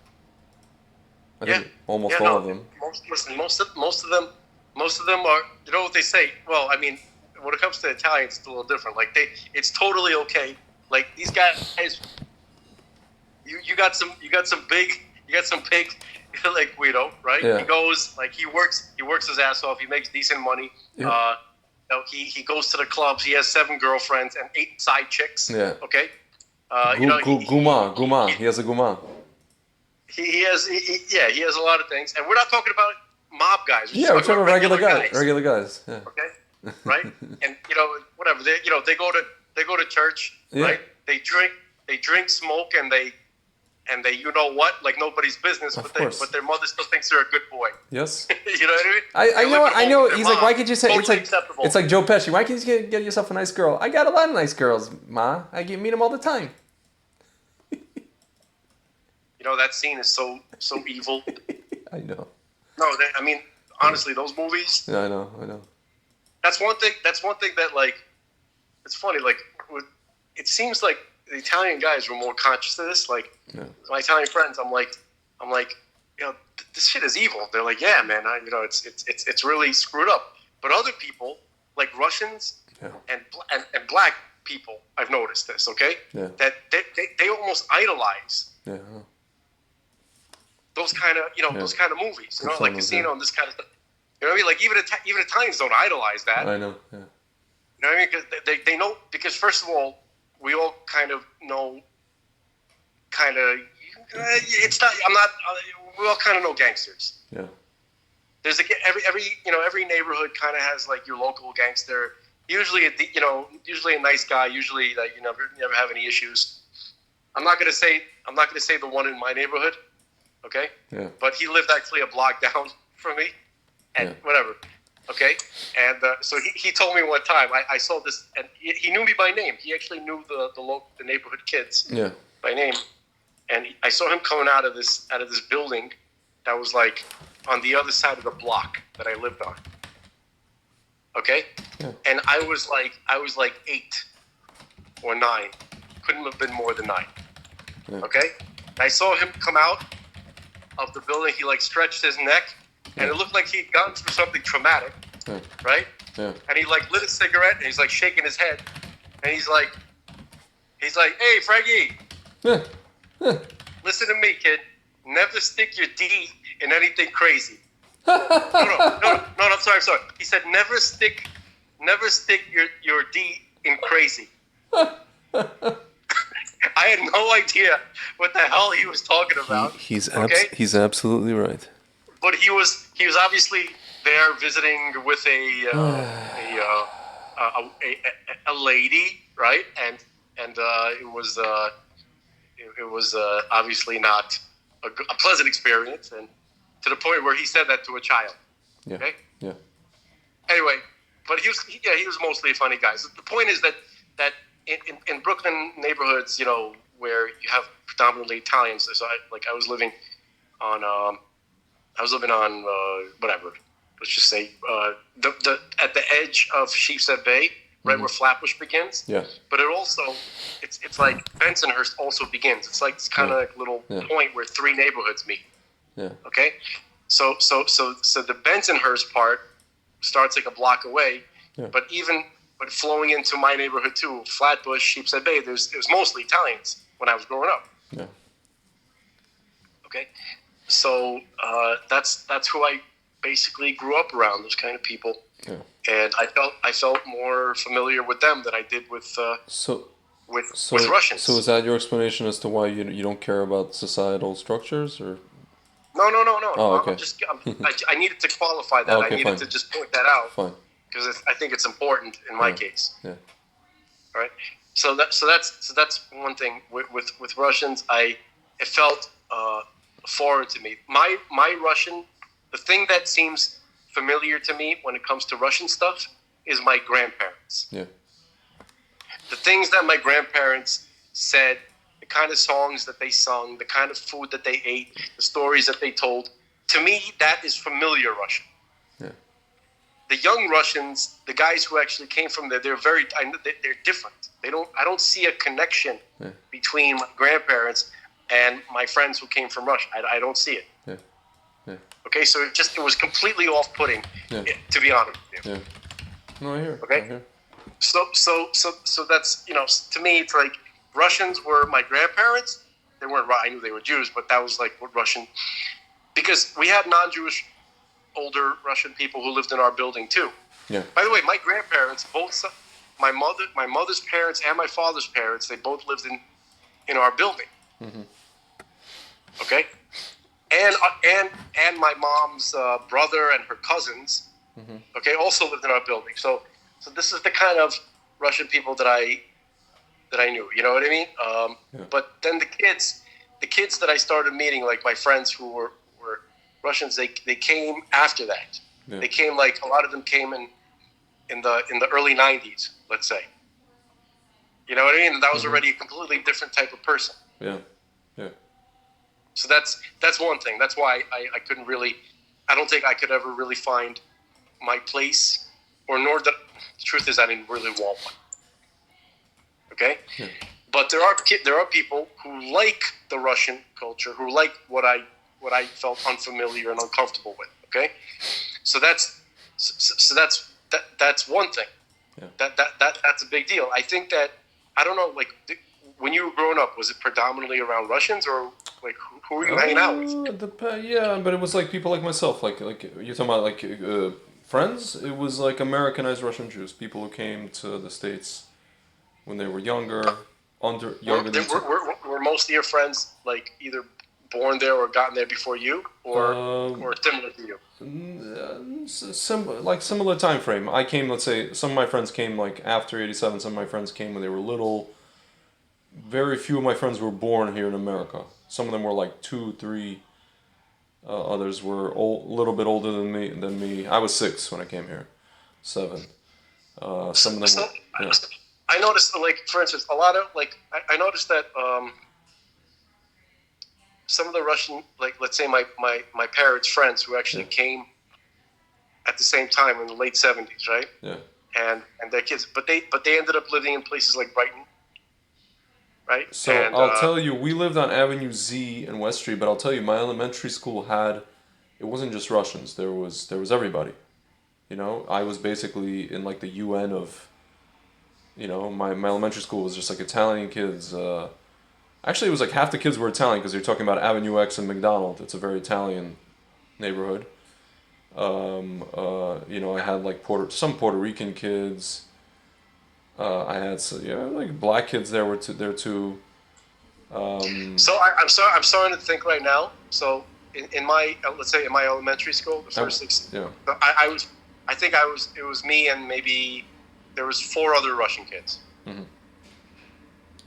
I think almost all of them. Most of them are. You know what they say? Well, I mean, when it comes to Italians, it's a little different. Like it's totally okay. Like these guys, you got some big like Guido, right? Yeah. He goes he works his ass off. He makes decent money. Yeah. He goes to the clubs. He has 7 girlfriends and 8 side chicks. Yeah. Okay. Guma. He has a Guma. He has a lot of things, and we're not talking about mob guys. Yeah, we're talking about regular guys. Yeah. Okay, right? And whatever they go to church, Yeah. right? They drink, smoke, and they like nobody's business. Of But course. but their mother still thinks they're a good boy. Yes. You know what I mean? I They live at know. home with their He's like, mom. why could you say Totally acceptable. it's like Joe Pesci? Why can't you get yourself a nice girl? I got a lot of nice girls, Ma. I meet them all the time. That scene is so evil. I know. No, I mean honestly, those movies. Yeah, I know. That's one thing that like, it's funny. Like, it seems like the Italian guys were more conscious of this. Like, Yeah. my Italian friends, I'm like, this shit is evil. They're like, yeah, man, it's really screwed up. But other people, like Russians Yeah. and black people, I've noticed this. Okay, Yeah. that they almost idolize Yeah. I know. those kind of movies. Which Like one was Casino that? and this kind of stuff. You know what I mean? Like even Italians don't idolize that. I know. Yeah. You know what I mean? Because they know, because first of all, we all kind of know, it's not, I'm not, we all kind of know gangsters. Yeah. There's every neighborhood kind of has like your local gangster. Usually a nice guy. Usually that you never have any issues. I'm not gonna say the one in my neighborhood, okay? Yeah. But he lived actually a block down from me, and Yeah. whatever. Okay, and so he told me one time I saw this, and he knew me by name. He actually knew the neighborhood kids Yeah. by name, and I saw him coming out of this building that was like on the other side of the block that I lived on. Okay, Yeah. and I was like 8 or 9, couldn't have been more than 9. Yeah. Okay, and I saw him come out of the building. He like stretched his neck, and it looked like he'd gone through something traumatic, Yeah. right? Yeah. And he like lit a cigarette, and he's like shaking his head, and he's like, "Hey, Frankie, Yeah. Yeah. listen to me, kid. Never stick your D in anything crazy." No, I'm sorry. He said, never stick your D in crazy. I had no idea what the hell he was talking about. He's okay? absolutely right. But he was obviously there visiting with a lady, right? And it was obviously not a pleasant experience, and to the point where he said that to a child. Yeah. Okay. Yeah. Anyway, but he was mostly a funny guy. So the point is that in Brooklyn neighborhoods, where you have predominantly Italians. So I was living on whatever. Let's just say the at the edge of Sheepshead Bay, right where Flatbush begins. Yeah. But it's like Bensonhurst also begins. It's like this kind of like little point where 3 neighborhoods meet. Yeah. Okay. So the Bensonhurst part starts like a block away, but flowing into my neighborhood too, Flatbush, Sheepshead Bay. It was mostly Italians when I was growing up. Yeah. Okay, so that's who I basically grew up around, those kind of people. Yeah. And I felt more familiar with them than I did with Russians. So is that your explanation as to why you don't care about societal structures, or? No. Oh, okay. I needed to qualify that. Okay, I needed to just point that out. Fine. Because I think it's important in my case. Yeah. All right. So that's one thing with Russians. It felt foreign to me. My Russian, the thing that seems familiar to me when it comes to Russian stuff is my grandparents. Yeah. The things that my grandparents said, the kind of songs that they sung, the kind of food that they ate, the stories that they told. To me, that is familiar Russian. Yeah. The young Russians, the guys who actually came from there, they're different. I don't see a connection between my grandparents and my friends who came from Russia. I don't see it. Yeah. Yeah. Okay, so it was completely off-putting, to be honest with you. Yeah. No, I hear. Okay. I hear. So that's, to me, it's like Russians were my grandparents. They weren't. I knew they were Jews, but that was like what Russian, because we had non-Jewish older Russian people who lived in our building too. Yeah. By the way, my grandparents, both my mother's parents and my father's parents, they both lived in our building. Mm-hmm. Okay, and my mom's brother and her cousins, okay, also lived in our building. So this is the kind of Russian people that I knew. You know what I mean? But then the kids that I started meeting, like my friends who were Russians, they came after that. Yeah. They came, like, a lot of them came in the early 90s, let's say. You know what I mean? And that was already a completely different type of person. Yeah. Yeah. So that's one thing. That's why I couldn't really, I don't think I could ever really find my place, nor that, the truth is I didn't really want one. Okay? Yeah. But there are people who like the Russian culture, who like what I felt unfamiliar and uncomfortable with. Okay, so that's one thing. Yeah. That's a big deal. I think that, I don't know, like, when you were growing up, was it predominantly around Russians, or like who were you hanging out with? Yeah, but it was like people like myself, like you're talking about, like friends. It was like Americanized Russian Jews, people who came to the States when they were younger. Were most of your friends like either born there or gotten there before you, or similar to you? Similar time frame. I came, let's say, some of my friends came like after '87. Some of my friends came when they were little. Very few of my friends were born here in America. Some of them were like 2, 3, Others were a little bit older than me. I was 6 when I came here, 7. Some of them So, were, yeah, I noticed, like, for instance, a lot of, like, I noticed that some of the Russian, like, let's say my parents' friends who actually Yeah. came at the same time in the late 70s, right? yeah. And their kids, but they ended up living in places like Brighton, right? So And I'll tell you, we lived on Avenue Z in West Street, but I'll tell you, my elementary school had, it wasn't just Russians. There was everybody. You know, I was basically in like the UN of, my elementary school was just like Italian kids. Actually, it was like half the kids were Italian because you're talking about Avenue X and McDonald. It's a very Italian neighborhood. I had like some Puerto Rican kids. I had like black kids there too. so I'm starting to think right now. So in my let's say in my elementary school, the first 6, Yeah. I think it was me and maybe there was 4 other Russian kids. Hmm.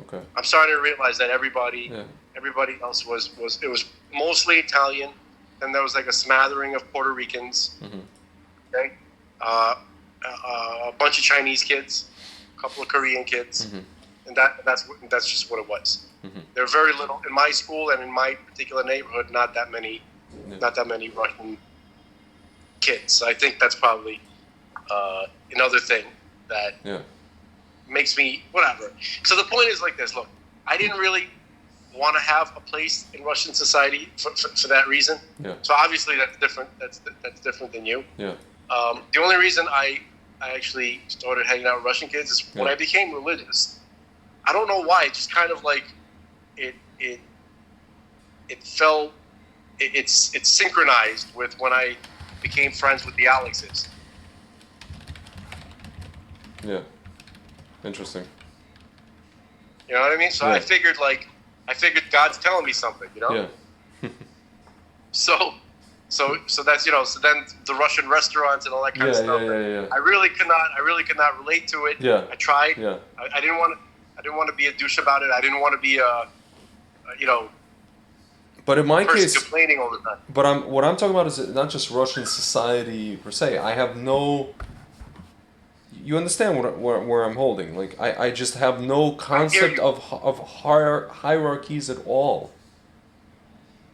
Okay. I'm starting to realize that Yeah. everybody else was it was mostly Italian. Then there was like a smattering of Puerto Ricans. Hmm. Okay, a bunch of Chinese kids, a couple of Korean kids, Hmm. and that's just what it was. Hmm. There were very little in my school and in my particular neighborhood. Not that many Russian kids. I think that's probably another thing that Yeah. makes me whatever. So the point is like this. Look, I didn't really want to have a place in Russian society for that reason. Yeah. So obviously that's different. That's different than you. Yeah. The only reason I actually started hanging out with Russian kids is when Yeah. I became religious. I don't know why. It just kind of like it fell. It's synchronized with when I became friends with the Alexes. Yeah. Interesting. You know what I mean? So Yeah. I figured God's telling me something. You know. Yeah. So that's so then the Russian restaurants and all that kind of Yeah. stuff. Yeah. I really could not relate to it. Yeah. I tried. Yeah. I didn't want to be a douche about it. I didn't want to be a But in my person case, complaining all the time. but what I'm talking about is not just Russian society per se. I have no. You understand where I'm holding? Like I just have no concept you. of hierarchies at all.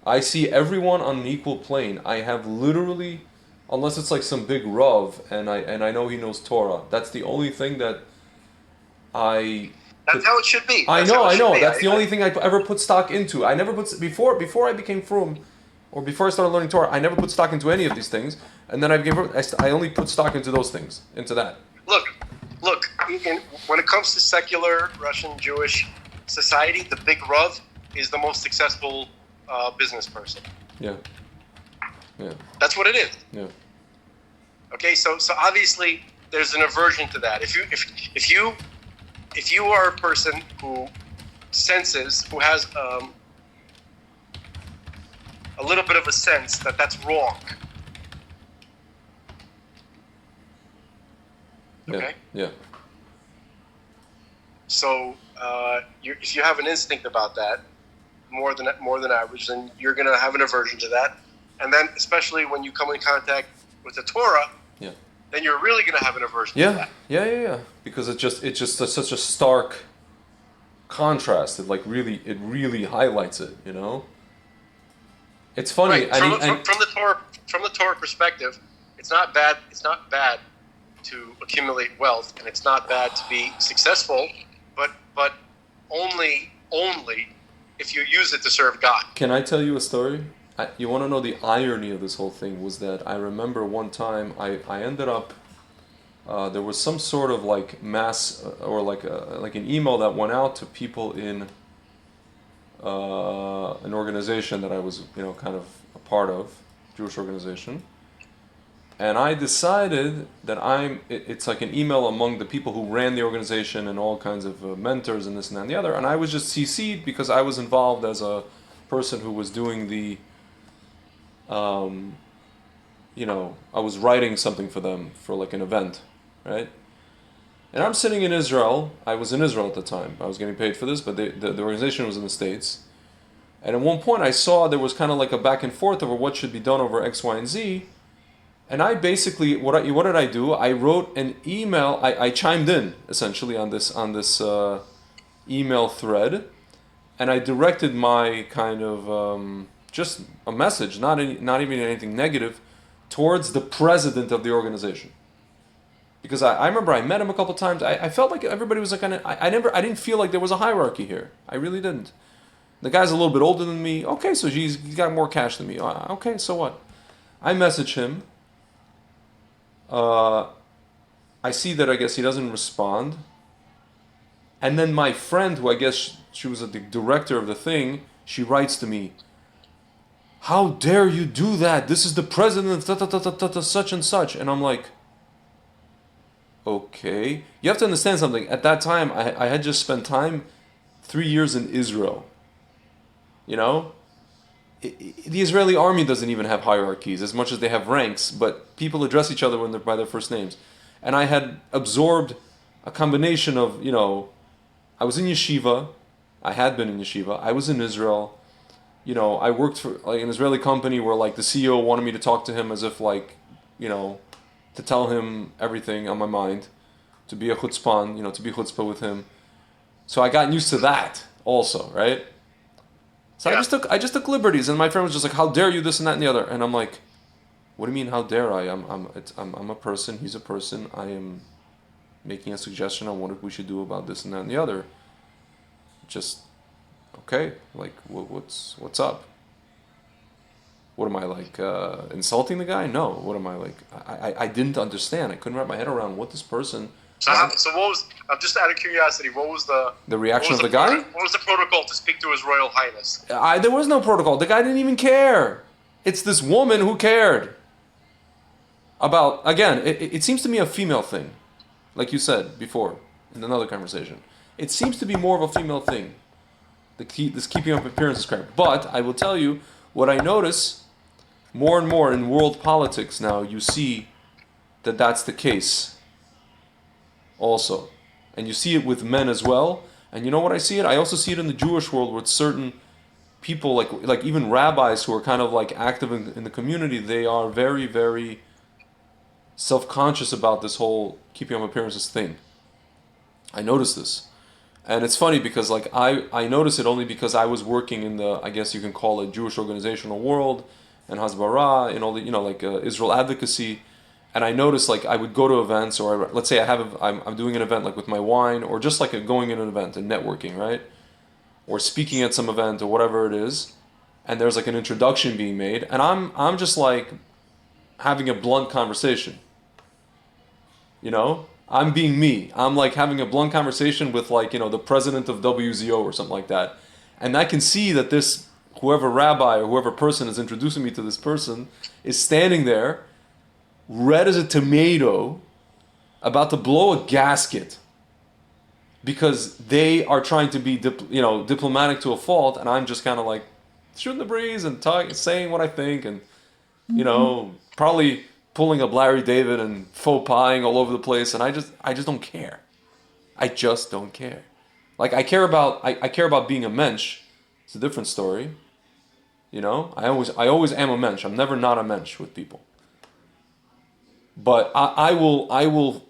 I see everyone on an equal plane. I have literally, unless it's like some big Rav, and I know he knows Torah. That's the only thing that I. That's how it should be. I That's how it know. should be. That's the only thing I ever put stock into. I never put before I became frum, or before I started learning Torah. I never put stock into any of these things, and then I became frum. I only put stock into those things, into that. Look. When it comes to secular Russian Jewish society, the big Rav is the most successful business person. Yeah. Yeah. That's what it is. Yeah. Okay, so obviously there's an aversion to that. If you are a person who has a little bit of a sense that that's wrong. Okay. Yeah. So if you have an instinct about that, more than average, then you're going to have an aversion to that. And then, especially when you come in contact with the Torah, Yeah. then you're really going to have an aversion to that. Yeah. Because it's just such a stark contrast. It really highlights it. You know. It's funny. Right. From the Torah perspective, it's not bad. It's not bad to accumulate wealth, and it's not bad to be successful, but only if you use it to serve God. Can I tell you a story? You want to know the irony of this whole thing was that I remember one time I ended up there was some sort of like mass or like an email that went out to people in an organization that I was kind of a part of, Jewish organization. And I decided that it's like an email among the people who ran the organization and all kinds of mentors and this and that and the other. And I was just CC'd because I was involved as a person who was doing the, I was writing something for them for like an event, right? And I'm sitting in Israel. I was in Israel at the time. I was getting paid for this, but the organization was in the States. And at one point I saw there was kind of like a back and forth over what should be done over X, Y, and Z. And I basically, what did I do? I wrote an email. I chimed in essentially on this email thread, and I directed my kind of just a message, not even anything negative, towards the president of the organization. Because I remember I met him a couple times. I felt like everybody was like I didn't feel like there was a hierarchy here. I really didn't. The guy's a little bit older than me. Okay, so he's got more cash than me. Okay, so what? I message him. I see that I guess he doesn't respond. And then my friend, who I guess she was the director of the thing, she writes to me, "How dare you do that? This is the president, such and such." And I'm like, okay. You have to understand something. At that time, I had just spent 3 years in Israel. You know? The Israeli army doesn't even have hierarchies as much as they have ranks, but people address each other when they're by their first names. And I had absorbed a combination of, I was in yeshiva. I had been in yeshiva. I was in Israel. I worked for like an Israeli company where like the CEO wanted me to talk to him as if like, to tell him everything on my mind, to be a chutzpan, to be chutzpah with him. So I got used to that also, right? So yeah. I just took liberties, and my friend was just like, "How dare you, this and that and the other?" And I'm like, "What do you mean, how dare I? I'm a person. He's a person. I am making a suggestion on what we should do about this and that and the other. Just okay. Like, what's up? What am I like insulting the guy? No. What am I like? I didn't understand. I couldn't wrap my head around what this person." So what was? Just out of curiosity, what was the reaction of the guy? What was the protocol to speak to His Royal Highness? There was no protocol. The guy didn't even care. It's this woman who cared. About again, it seems to me a female thing, like you said before in another conversation. It seems to be more of a female thing. This keeping up appearances crap. But I will tell you what I notice more and more in world politics now. You see that that's the case. Also, and you see it with men as well. And you know what I see it? I also see it in the Jewish world with certain people, like even rabbis who are kind of like active in the community. They are very, very self-conscious about this whole keeping up appearances thing. I notice this, and it's funny because like I notice it only because I was working in the, I guess you can call it, Jewish organizational world and Hasbara and all the Israel advocacy. And I noticed, like, I would go to events, or let's say I'm doing an event, like, with my wine, or just, like, going in an event and networking, right? Or speaking at some event, or whatever it is, and there's, like, an introduction being made, and I'm just, like, having a blunt conversation. I'm being me. I'm, like, having a blunt conversation with, like, the president of WZO or something like that. And I can see that this, whoever rabbi or whoever person is introducing me to this person is standing there, red as a tomato, about to blow a gasket because they are trying to be diplomatic to a fault, and I'm just kind of like shooting the breeze and saying what I think, and probably pulling up Larry David and faux pasing all over the place, and I just don't care. I just don't care. Like I care about being a mensch. It's a different story. I always am a mensch. I'm never not a mensch with people. But I will,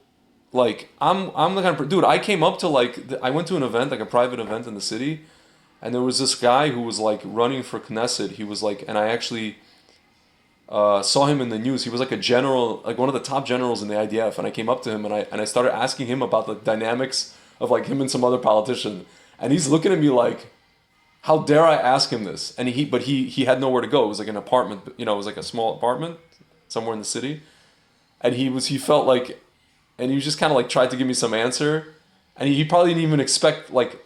like, I'm the kind of dude. I came up to I went to an event, like a private event in the city, and there was this guy who was like running for Knesset. He was like, and I actually saw him in the news. He was like a general, like one of the top generals in the IDF. And I came up to him and I started asking him about the dynamics of like him and some other politician. And he's looking at me like, how dare I ask him this? And he had nowhere to go. It was like an apartment, it was like a small apartment somewhere in the city. And he felt like, and he just kind of like tried to give me some answer, and he probably didn't even expect, like,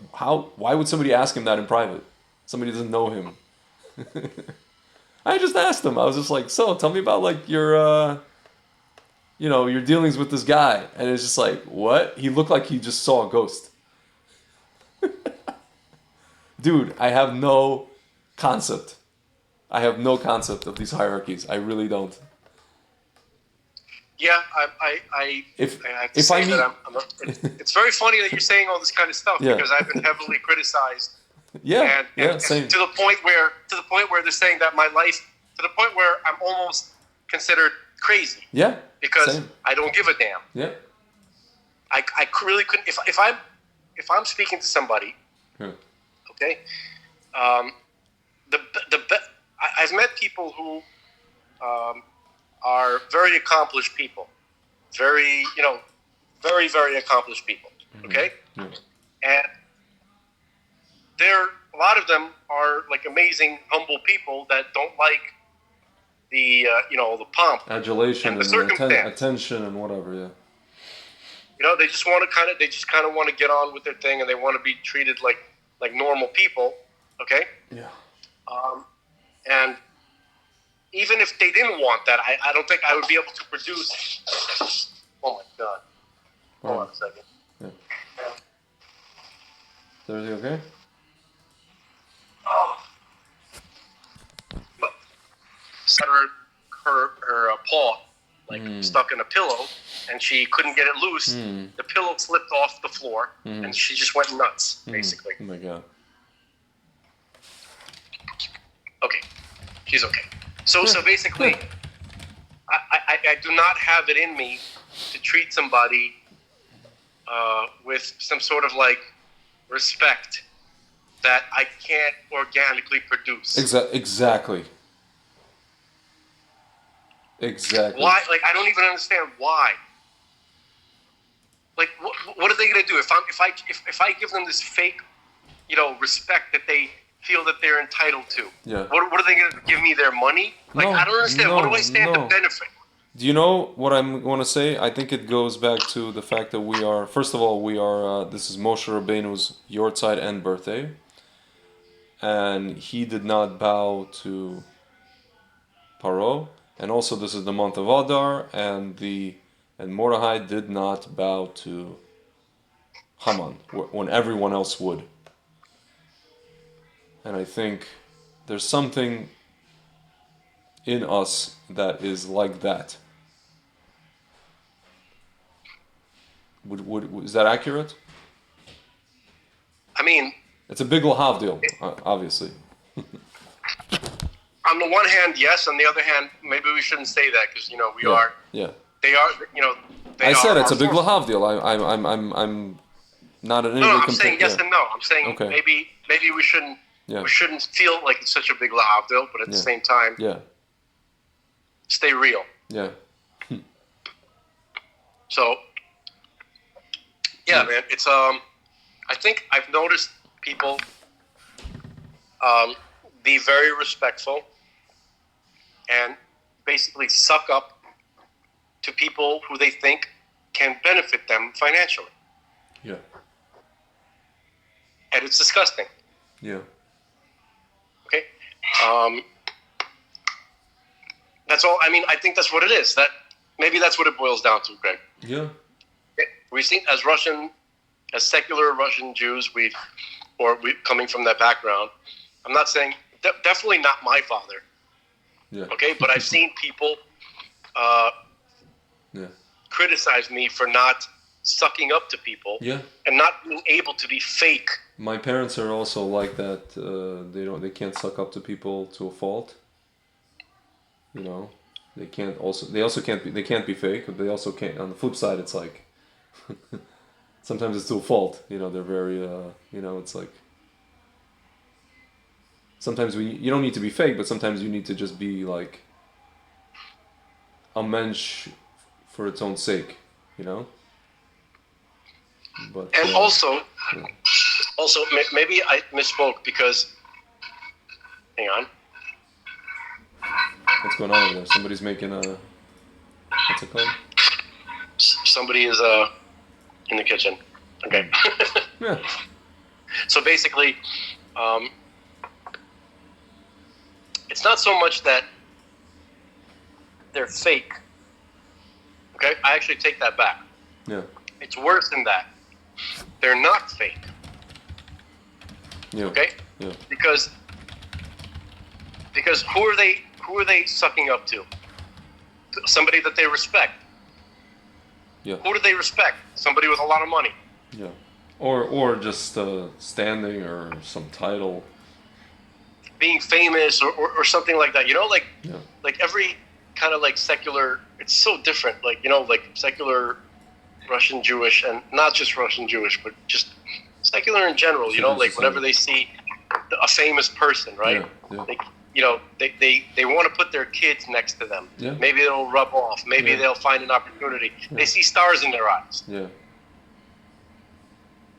why would somebody ask him that in private? Somebody doesn't know him. I just asked him. I was just like, so tell me about like your your dealings with this guy. And it's just like, what? He looked like he just saw a ghost. Dude, I have no concept. I have no concept of these hierarchies. I really don't. Yeah, it's very funny that you're saying all this kind of stuff, because I've been heavily criticized Yeah, yeah, and same. to the point where they're saying that my life, to the point where I'm almost considered crazy Yeah, because same. I don't give a damn. Yeah. I really couldn't if I'm speaking to somebody, Yeah. okay, I've met people who are very accomplished people, very very accomplished people, okay, Yeah. and a lot of them are like amazing humble people that don't like the the pomp Adulation and the and circumstance. attention and whatever. Yeah. They just want to kind of want to get on with their thing, and they want to be treated like normal people, okay? Yeah. And even if they didn't want that, I don't think I would be able to produce. Oh my God! Hold on a second. Yeah. Is everything okay? Oh. Her paw stuck in a pillow, and she couldn't get it loose. The pillow slipped off the floor, and she just went nuts, basically. Oh my God. Okay, she's okay. So basically, I do not have it in me to treat somebody with some sort of respect that I can't organically produce. Exactly. Why? I don't even understand why. What are they gonna do if I give them this fake, respect that they feel that they're entitled to? Yeah. What are they gonna give me? Their money? I don't understand. What do I stand to benefit? Do you know what I'm going to say? I think it goes back to the fact that we are, first of all, this is Moshe Rabbeinu's Yortzeit and birthday. And he did not bow to Paro. And also this is the month of Adar, and Mordechai did not bow to Haman when everyone else would. And I think there's something in us that is like that. Is that accurate? I mean, it's a big lahavdil, obviously. On the one hand, yes. On the other hand, maybe we shouldn't say that because we are. Yeah. They are. I said it's a big lahavdil. I'm not an. No, I'm saying yes and no. I'm saying maybe we shouldn't. Yeah. We shouldn't feel like it's such a big lahavdil, but at the same time, stay real. Yeah. So, man, it's I think I've noticed people be very respectful and basically suck up to people who they think can benefit them financially. Yeah. And it's disgusting. Yeah. Okay. That's all. I mean, I think that's what it is. Maybe that's what it boils down to, Greg. Yeah. We think as secular Russian Jews, we coming from that background. I'm not saying definitely not my father. Yeah. Okay, but I've seen people criticize me for not sucking up to people. Yeah. And not being able to be fake. My parents are also like that. They can't suck up to people to a fault. They can't be fake, but they also can't. On the flip side, it's like sometimes it's to a fault. They're very. It's like sometimes you don't need to be fake, but sometimes you need to just be like a mensch for its own sake. But also maybe I misspoke because. Hang on. What's going on over there? Somebody's making a. What's it called? Somebody is in the kitchen. Okay. Yeah. So basically, it's not so much that they're fake. Okay, I actually take that back. Yeah. It's worse than that. They're not fake. Yeah. Okay. Yeah. Because who are they sucking up to? Somebody that they respect. Yeah. Who do they respect? Somebody with a lot of money. Yeah. or just standing or some title. being famous or something like that. You know, Yeah. like every kind of like secular. It's so different. Like, you know, like secular Russian Jewish, and not just Russian Jewish, but just secular in general. You know, like whenever they see a famous person, right? Yeah. Yeah. They, you know, they want to put their kids next to them. Yeah. Maybe it'll rub off. Maybe Yeah. they'll find an opportunity. Yeah. They see stars in their eyes, Yeah.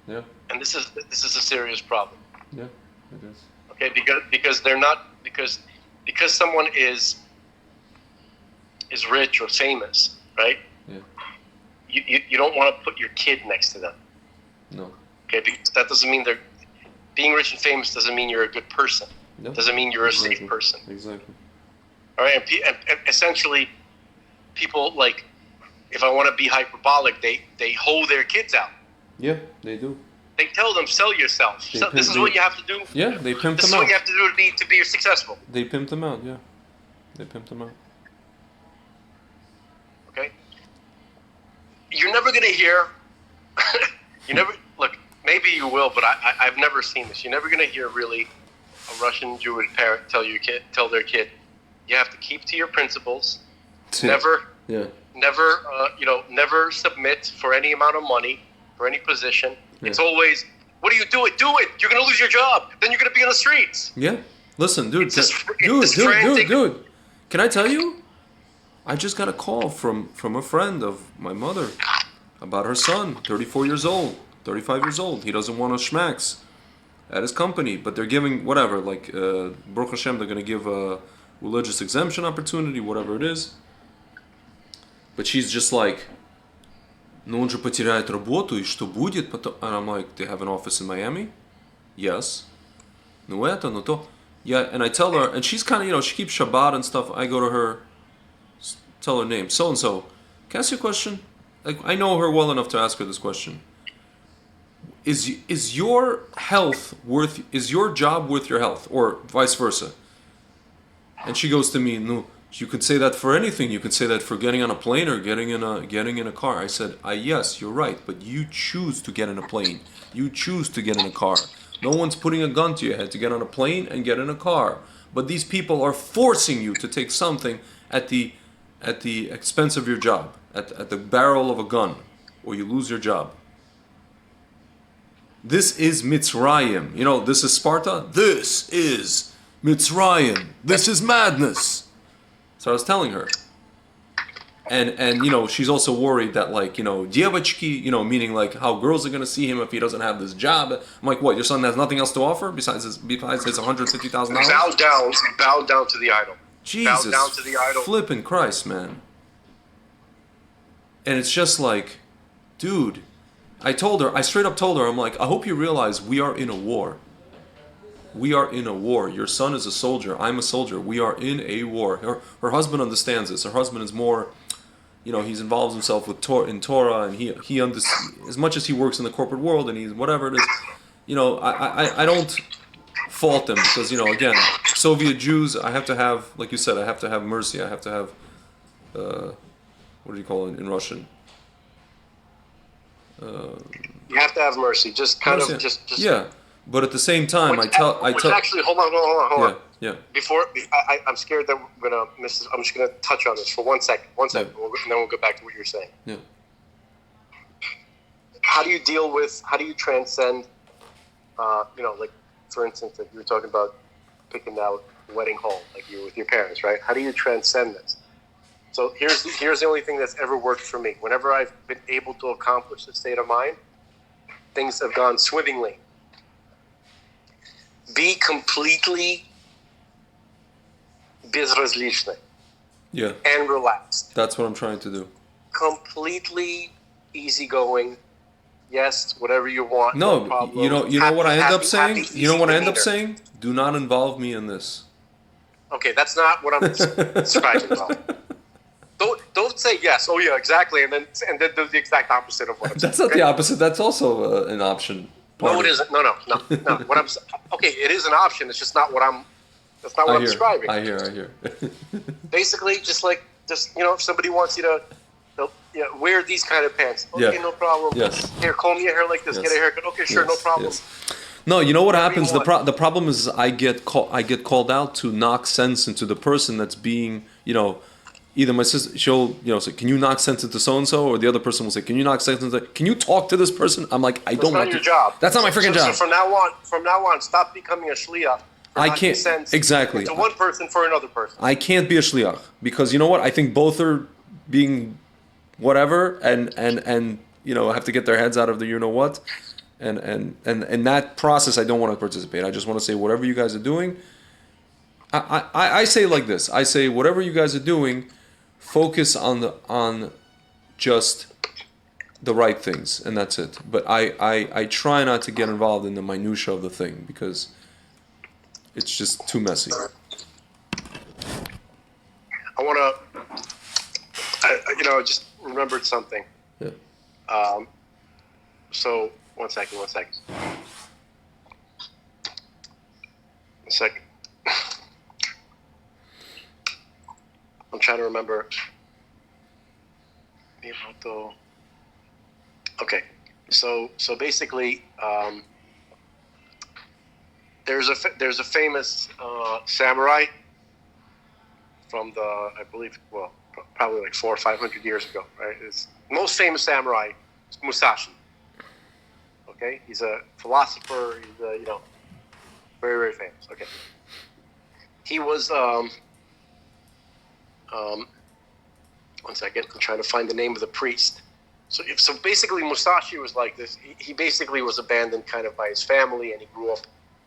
Yeah. and this is a serious problem. Yeah. It is. Okay, because they're not because someone is rich or famous, right? Yeah. You don't want to put your kid next to them. No. Okay, because that doesn't mean they're being rich and famous doesn't mean you're a good person. No. Doesn't mean you're a Exactly. safe person. Exactly. All right, and essentially, people like, if I want to be hyperbolic, they hold their kids out. Yeah, they do. They tell them, sell yourself. They This is pimp- what you have to do. Yeah, they pimp This is them what you out. have to do to be successful. They pimped them out. Yeah. They pimped them out. Okay, you're never gonna hear. You never look. Maybe you will, but I've never seen this. You're never gonna hear really a Russian Jewish parent tell their kid, you have to keep to your principles. Never, Yeah. never submit for any amount of money for any position. Yeah. It's always, what do you do it? Do it. You're gonna lose your job. Then you're gonna be on the streets. Yeah. Listen, dude. It's just- Dude. it's frantic. Dude. Can I tell you? I just got a call from a friend of my mother about her son, 34 years old, 35 years old. He doesn't want to schmacks at his company, but they're giving whatever, like Baruch Hashem, they're going to give a religious exemption opportunity, whatever it is. But she's just like, ну он же потеряет работу, и что будет потом? And I'm like, they have an office in Miami? Yes. Ну это, ну то. Yeah, and I tell her, and she's kind of, she keeps Shabbat and stuff. I go to her, tell her name, so and so. Can I ask you a question? Like, I know her well enough to ask her this question. Is your health worth? Is your job worth your health, or vice versa? And she goes to me, no. You could say that for anything. You could say that for getting on a plane or getting in a car. I said, yes, you're right, but you choose to get in a plane. You choose to get in a car. No one's putting a gun to your head to get on a plane and get in a car. But these people are forcing you to take something at the expense of your job, at the barrel of a gun, or you lose your job. This is Mitzrayim. This is Sparta. This is Mitzrayim. This is madness. So I was telling her. And she's also worried that, like, девочки, meaning like how girls are going to see him if he doesn't have this job. I'm like, what, your son has nothing else to offer besides his $150,000? Bow down to the idol. Jesus bow down to the idol. Flippin' Christ, man. And it's just like, dude, I straight up told her, I'm like, I hope you realize we are in a war. We are in a war. Your son is a soldier. I'm a soldier. We are in a war. Her husband understands this. Her husband is more, he's involves himself with in Torah, and he as much as he works in the corporate world, and he's whatever it is. I don't fault them because, again, Soviet Jews, I have to have, like you said, I have to have mercy. I have to have, what do you call it in Russian? You have to have mercy. Just kind mercy. of just yeah. But at the same time, actually, hold on. Yeah. Before, I'm scared that we're gonna miss this. I'm just gonna touch on this for 1 second. 1 second, and then we'll go back to what you're saying. Yeah. How do you transcend? Like, for instance, like you were talking about picking out the wedding hall, like you were with your parents, right? How do you transcend this? So here's the only thing that's ever worked for me. Whenever I've been able to accomplish this state of mind, things have gone swimmingly. Be completely безразличный. Yeah. And relaxed. That's what I'm trying to do. Completely easygoing. Yes, whatever you want. No, problem. you know what I end up saying? Happy, You know what I end up demeanor. saying? Do not involve me in this. Okay, that's not what I'm describing. Don't say yes. Oh yeah, exactly, and then do the exact opposite of what I'm saying. That's not the opposite. That's also an option. No, it isn't. No. What I'm okay, it is an option. It's just not what I'm. That's not what I'm describing. I hear. Basically, just if somebody wants you to wear these kind of pants. Okay, Yeah. no problem. Yes. Here, comb your hair like this. Yes. Get a haircut. Okay, sure, no Yes, problem. yes. No, you know what Whatever you happens? want. The problem is I get called out to knock sense into the person that's being, either my sister, she'll, say, can you knock sense into so and so, or the other person will say, can you knock sense into, can you talk to this person? I'm like, I That's don't not want your to. job. That's not my freaking job. So from now on, stop becoming a shliach. I can't exactly. To one person for another person. I can't be a shliach because you know what? I think both are being whatever, and have to get their heads out of the what. And in that process, I don't want to participate. I just want to say whatever you guys are doing. I say like this. I say whatever you guys are doing, focus on just the right things, and that's it. But I try not to get involved in the minutia of the thing because it's just too messy. I want to, just remembered something. Yeah. So. One second. One second. I'm trying to remember. Okay, so basically, there's a famous samurai from I believe, probably like 400 or 500 years ago, right? It's most famous samurai, Musashi. Okay, he's a philosopher. He's very, very famous. Okay, he was. One second, I'm trying to find the name of the priest. So basically, Musashi was like this. He basically was abandoned kind of by his family, and he grew up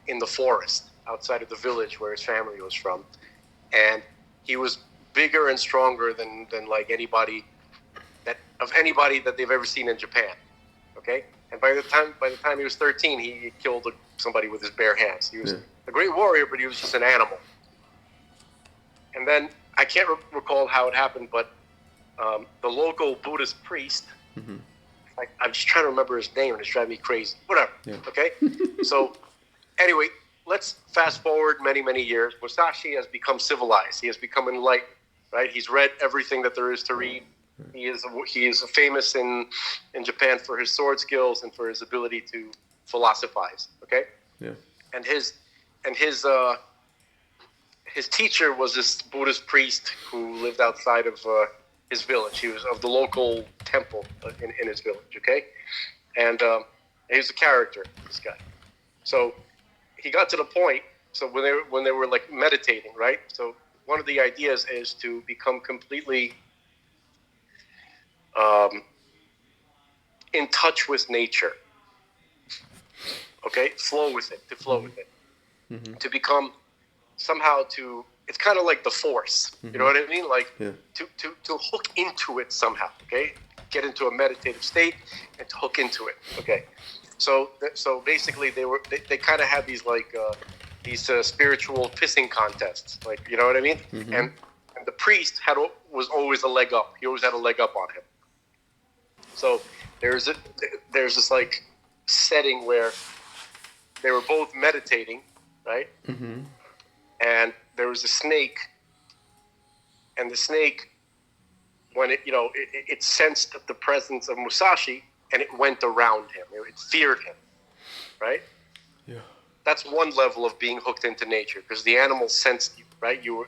in the forest outside of the village where his family was from, and he was bigger and stronger than like anybody that they've ever seen in Japan. Okay. And by the time he was 13, he killed somebody with his bare hands. He was a great warrior, but he was just an animal. And then I can't recall how it happened, but the local Buddhist priest, I'm just trying to remember his name, and it's driving me crazy. Whatever. Yeah. Okay. So anyway, let's fast forward many, many years. Musashi has become civilized. He has become enlightened. Right. He's read everything that there is to read. He is famous in Japan for his sword skills and for his ability to philosophize. Okay. Yeah. And his teacher was this Buddhist priest who lived outside of his village. He was of the local temple in his village. Okay. And he was a character, this guy. So he got to the point. So when they were like meditating, right? So one of the ideas is to become completely in touch with nature. Okay, flow with it. To become somehow it's kind of like the force. You know what I mean? Like to hook into it somehow. Okay, get into a meditative state and to hook into it. Okay, so basically they kind of had these like these spiritual pissing contests. Like, you know what I mean? And the priest was always a leg up. He always had a leg up on him. So there's this like setting where they were both meditating, right? And there was a snake, and the snake, when it sensed the presence of Musashi, and it went around him. It feared him, right? Yeah. That's one level of being hooked into nature, because the animal sensed you, right? You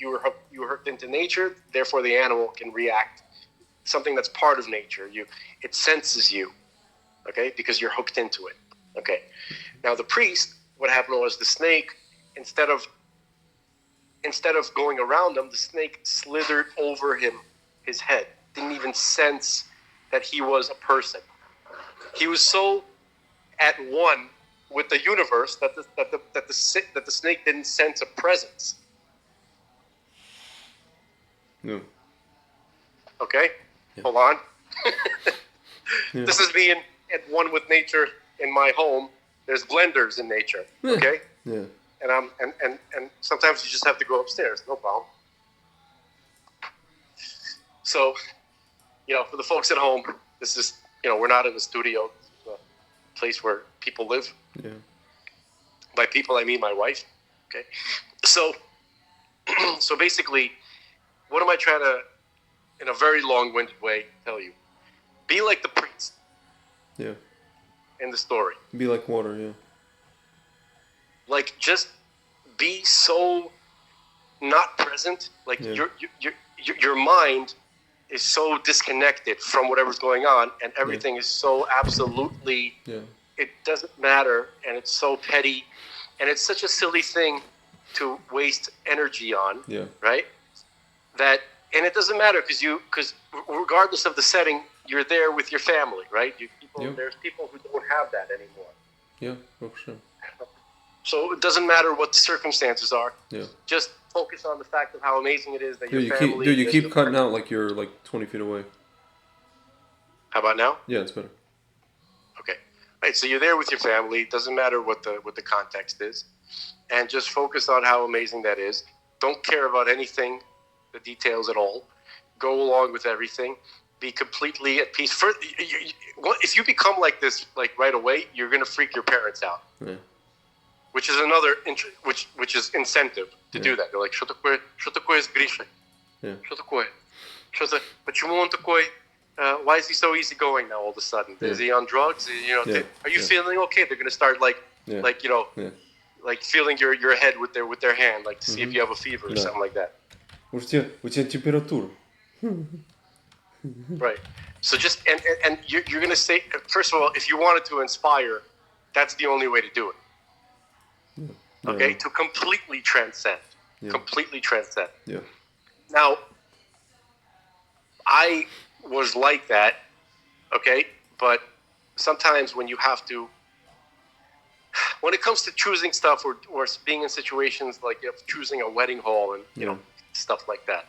were hooked into nature, therefore the animal can react. Something that's part of nature. It senses you, okay, because you're hooked into it. Okay. Now the priest, what happened was the snake, instead of going around him, the snake slithered over his head. Didn't even sense that he was a person. He was so at one with the universe that the snake didn't sense a presence. No. Okay? Yeah. Hold on. Yeah. This is being at one with nature in my home. There's blenders in nature. Okay? Yeah. And sometimes you just have to go upstairs. No problem. So, for the folks at home, this is, we're not in the studio. It's a place where people live. Yeah. By people, I mean my wife. Okay? So basically, what am I trying to in a very long-winded way, tell you, be like the priest Yeah. in the story. Be like water. Yeah. Like, just be so not present. Like, Yeah. your mind is so disconnected from whatever's going on, and everything is so absolutely, Yeah. it doesn't matter, and it's so petty, and it's such a silly thing to waste energy on, Yeah. right? And it doesn't matter because regardless of the setting, you're there with your family, right? There's people who don't have that anymore. Yeah. For sure. So it doesn't matter what the circumstances are. Yeah. Just focus on the fact of how amazing it is that Dude, your family. you keep cutting out like you're like 20 feet away. How about now? Yeah, it's better. Okay. Right. So you're there with your family. It doesn't matter what the context is, and just focus on how amazing that is. Don't care about anything, the details at all. Go along with everything. Be completely at peace. If you become like this, like right away, you're gonna freak your parents out. Yeah. Which is another which is incentive to do that. They're like, что такое с Гришей? Yeah. Что такое? Почему он такой? Why is he so easygoing now all of a sudden? Is he on drugs? Are you feeling okay? They're gonna start like feeling your head with their hand, like to see if you have a fever or something like that. У тебя температура. Right. So just and you're gonna say, first of all, if you wanted to inspire, that's the only way to do it. Yeah. Okay, to completely transcend. Yeah. Completely transcend. Yeah. Now, I was like that, okay? But sometimes when it comes to choosing stuff or being in situations like choosing a wedding hall and, stuff like that.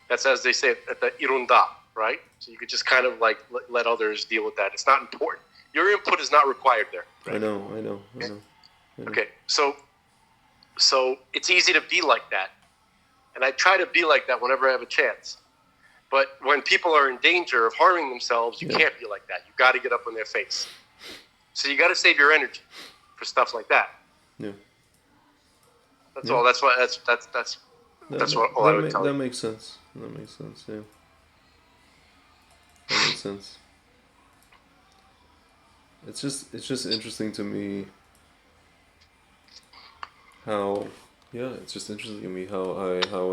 That's, as they say, at the irunda, right? So you could just kind of like let others deal with that. It's not important. Your input is not required there. Right? I know. Okay, so it's easy to be like that. And I try to be like that whenever I have a chance. But when people are in danger of harming themselves, you can't be like that. You got to get up in their face. So you got to save your energy for stuff like that. Yeah. That's all. That's what I would tell you. That makes sense. Yeah. That makes sense. It's just interesting to me how I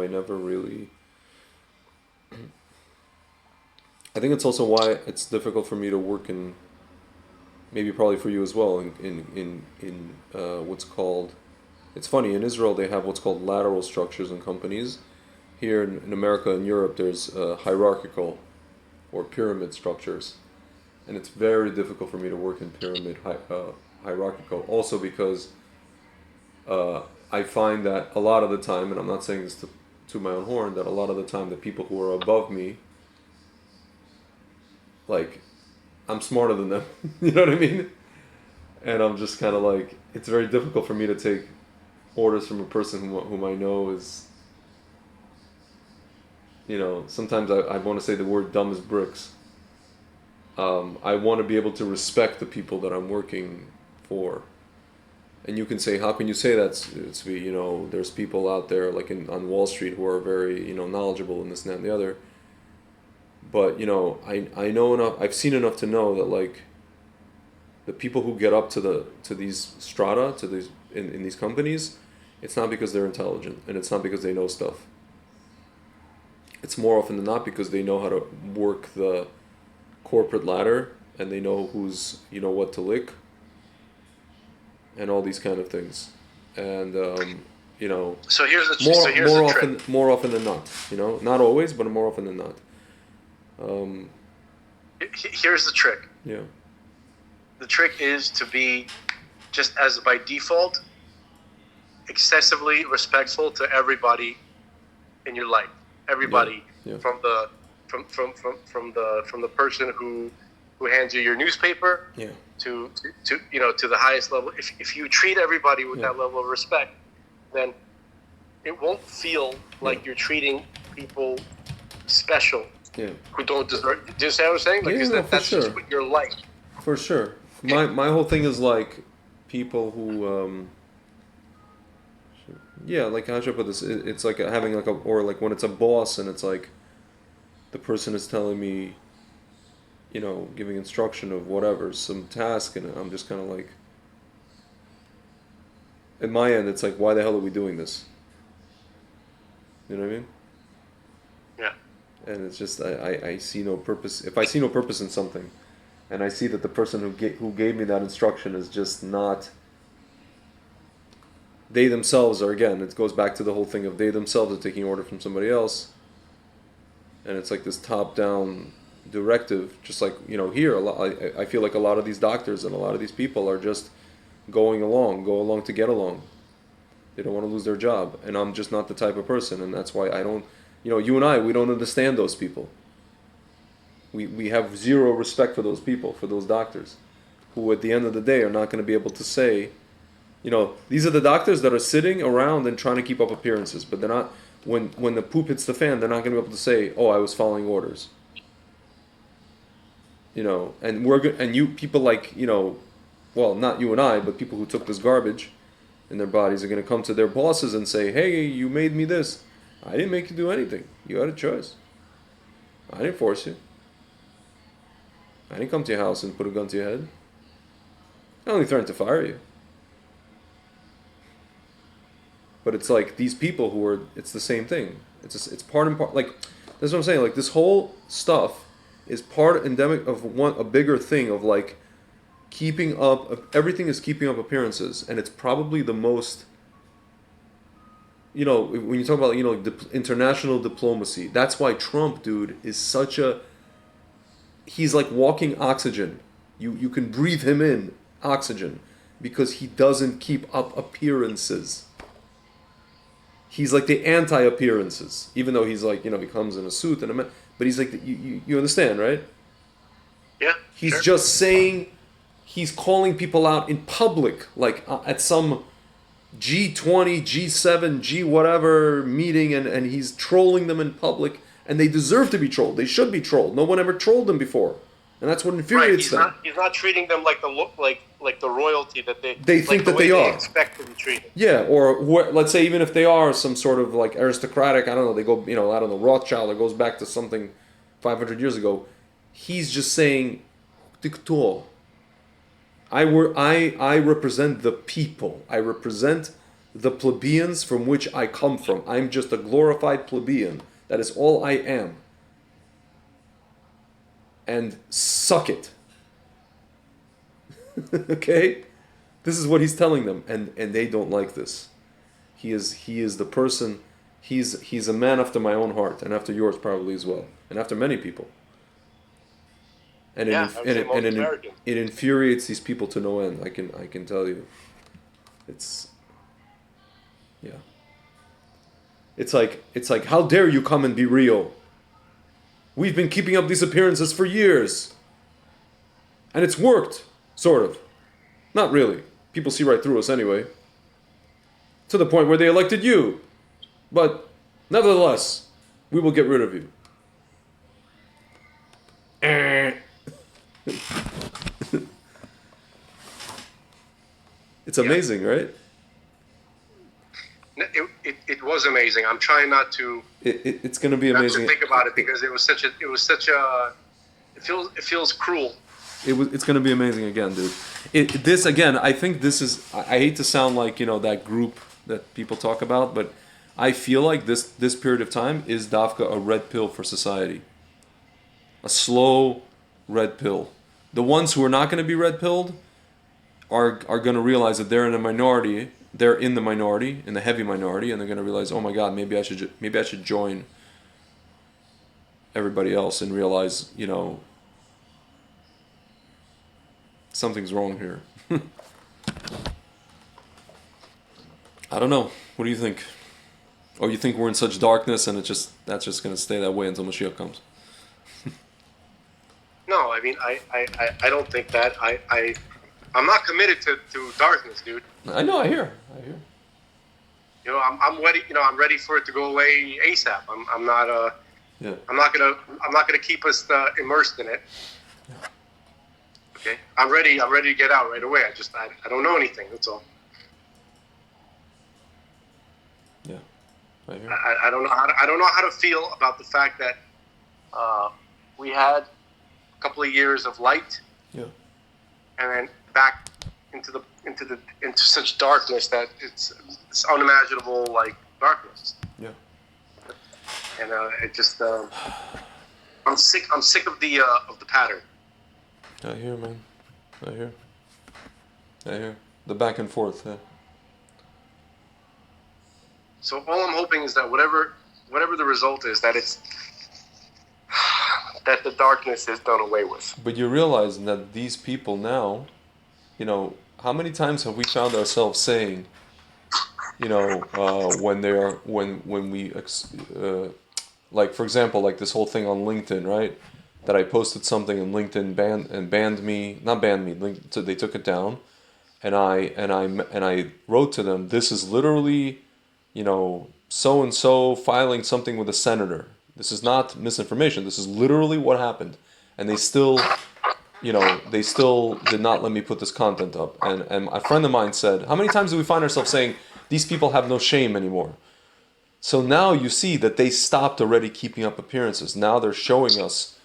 never really. I think it's also why it's difficult for me to work in, maybe probably for you as well, in what's called, it's funny, in Israel they have what's called lateral structures in companies. Here in America and Europe there's hierarchical or pyramid structures. And it's very difficult for me to work in pyramid hierarchical, also because I find that a lot of the time, and I'm not saying this to my own horn, that a lot of the time the people who are above me, like, I'm smarter than them, you know what I mean? And I'm just kind of like, it's very difficult for me to take orders from a person whom I know is, sometimes I want to say the word dumb as bricks. I want to be able to respect the people that I'm working for. And you can say, how can you say that? There's people out there like on Wall Street who are very, knowledgeable in this and that and the other. But, I know enough, I've seen enough to know that like the people who get up to these strata, in these companies, it's not because they're intelligent and it's not because they know stuff. It's more often than not because they know how to work the corporate ladder and they know who's, what to lick and all these kind of things. And, So here's the trick. More often than not, not always, but more often than not. Here's the trick. Yeah. The trick is to be, just as by default, excessively respectful to everybody in your life. Everybody, from the person who hands you your newspaper, to the highest level. If you treat everybody with that level of respect, then it won't feel like you're treating people special. Yeah. Who don't deserve. Do you understand what I'm saying? Like, that's sure. just what you're like. For sure. My whole thing is like people who like how should I put this? It's like having like or like when it's a boss and it's like the person is telling me, giving instruction of whatever, some task, and I'm just kind of like, in my end, it's like, why the hell are we doing this? You know what I mean? Yeah. And it's just, I see no purpose. If I see no purpose in something, and I see that the person who gave me that instruction is just not, they themselves are, again, it goes back to the whole thing of they themselves are taking order from somebody else, and it's like this top-down directive, just like, here, I feel like a lot of these doctors and a lot of these people are just go along to get along. They don't want to lose their job, and I'm just not the type of person, and that's why I don't, you and I, we don't understand those people. We have zero respect for those people, for those doctors, who at the end of the day are not going to be able to say, these are the doctors that are sitting around and trying to keep up appearances, but they're not, when the poop hits the fan, they're not going to be able to say, oh, I was following orders. And and you, people like, well, not you and I, but people who took this garbage in their bodies are going to come to their bosses and say, hey, you made me this. I didn't make you do anything. You had a choice. I didn't force you. I didn't come to your house and put a gun to your head. I only threatened to fire you. But it's like these people who are, it's the same thing. It's part and part, like, that's what I'm saying, like this whole stuff is part endemic of a bigger thing of like keeping up, everything is keeping up appearances, and it's probably the most, when you talk about, international diplomacy, that's why Trump, dude, is such a, he's like walking oxygen. You can breathe him in, oxygen, because he doesn't keep up appearances. He's like the anti-appearances, even though he's like, he comes in a suit and but he's like, you understand, right? Yeah. He's sure. just saying, he's calling people out in public, like at some G20, G7, G whatever meeting, and he's trolling them in public, and they deserve to be trolled. They should be trolled. No one ever trolled them before, and that's what infuriates them. He's not treating them like the royalty that they think that they are. Expect to be treated. Yeah, or let's say even if they are some sort of like aristocratic, I don't know, they go, I don't know, Rothschild, it goes back to something 500 years ago. He's just saying, dictator. I represent the people. I represent the plebeians from which I come from. I'm just a glorified plebeian. That is all I am. And suck it. Okay? This is what he's telling them, and they don't like this. He is the person, he's a man after my own heart, and after yours probably as well, and after many people. And it infuriates these people to no end. I can tell you. It's like how dare you come and be real? We've been keeping up these appearances for years. And it's worked, sort of. Not really. People see right through us anyway. To the point where they elected you. But nevertheless, we will get rid of you. It's amazing, right? It was amazing. I'm trying not to. It's going to be amazing. Not to think about it because it was such a. It feels cruel. It's going to be amazing again, dude. This again, I think this is. I hate to sound like that group that people talk about, but I feel like this period of time is Dafka a red pill for society. A slow red pill. The ones who are not going to be red pilled are going to realize that they're in a minority. They're in the minority, in the heavy minority, and they're going to realize, oh my God, maybe I should join everybody else and realize, something's wrong here. I don't know. What do you think? Or you think we're in such darkness and that's just going to stay that way until Mashiach comes? No, I mean, I don't think that. I'm not committed to darkness, dude. I know. I hear. I'm ready. I'm ready for it to go away ASAP. I'm not. Yeah. I'm not gonna keep us immersed in it. Yeah. Okay. I'm ready to get out right away. I don't know anything. That's all. Yeah. I hear. I don't know how to feel about the fact that we had a couple of years of light, Yeah. and then back into such darkness that it's unimaginable, like darkness. Yeah. And it just I'm sick of the pattern. I hear, man. I hear. The back and forth. Yeah. So all I'm hoping is that whatever the result is, that it's that the darkness is done away with. But you realize that these people now, how many times have we found ourselves saying, when they're when we like, for example, like this whole thing on LinkedIn, right? That I posted something and LinkedIn banned me, not banned me. So they took it down, and I wrote to them. This is literally, so and so filing something with a senator. This is not misinformation. This is literally what happened, and they still did not let me put this content up. And a friend of mine said, how many times do we find ourselves saying these people have no shame anymore? So now you see that they stopped already keeping up appearances. Now they're showing us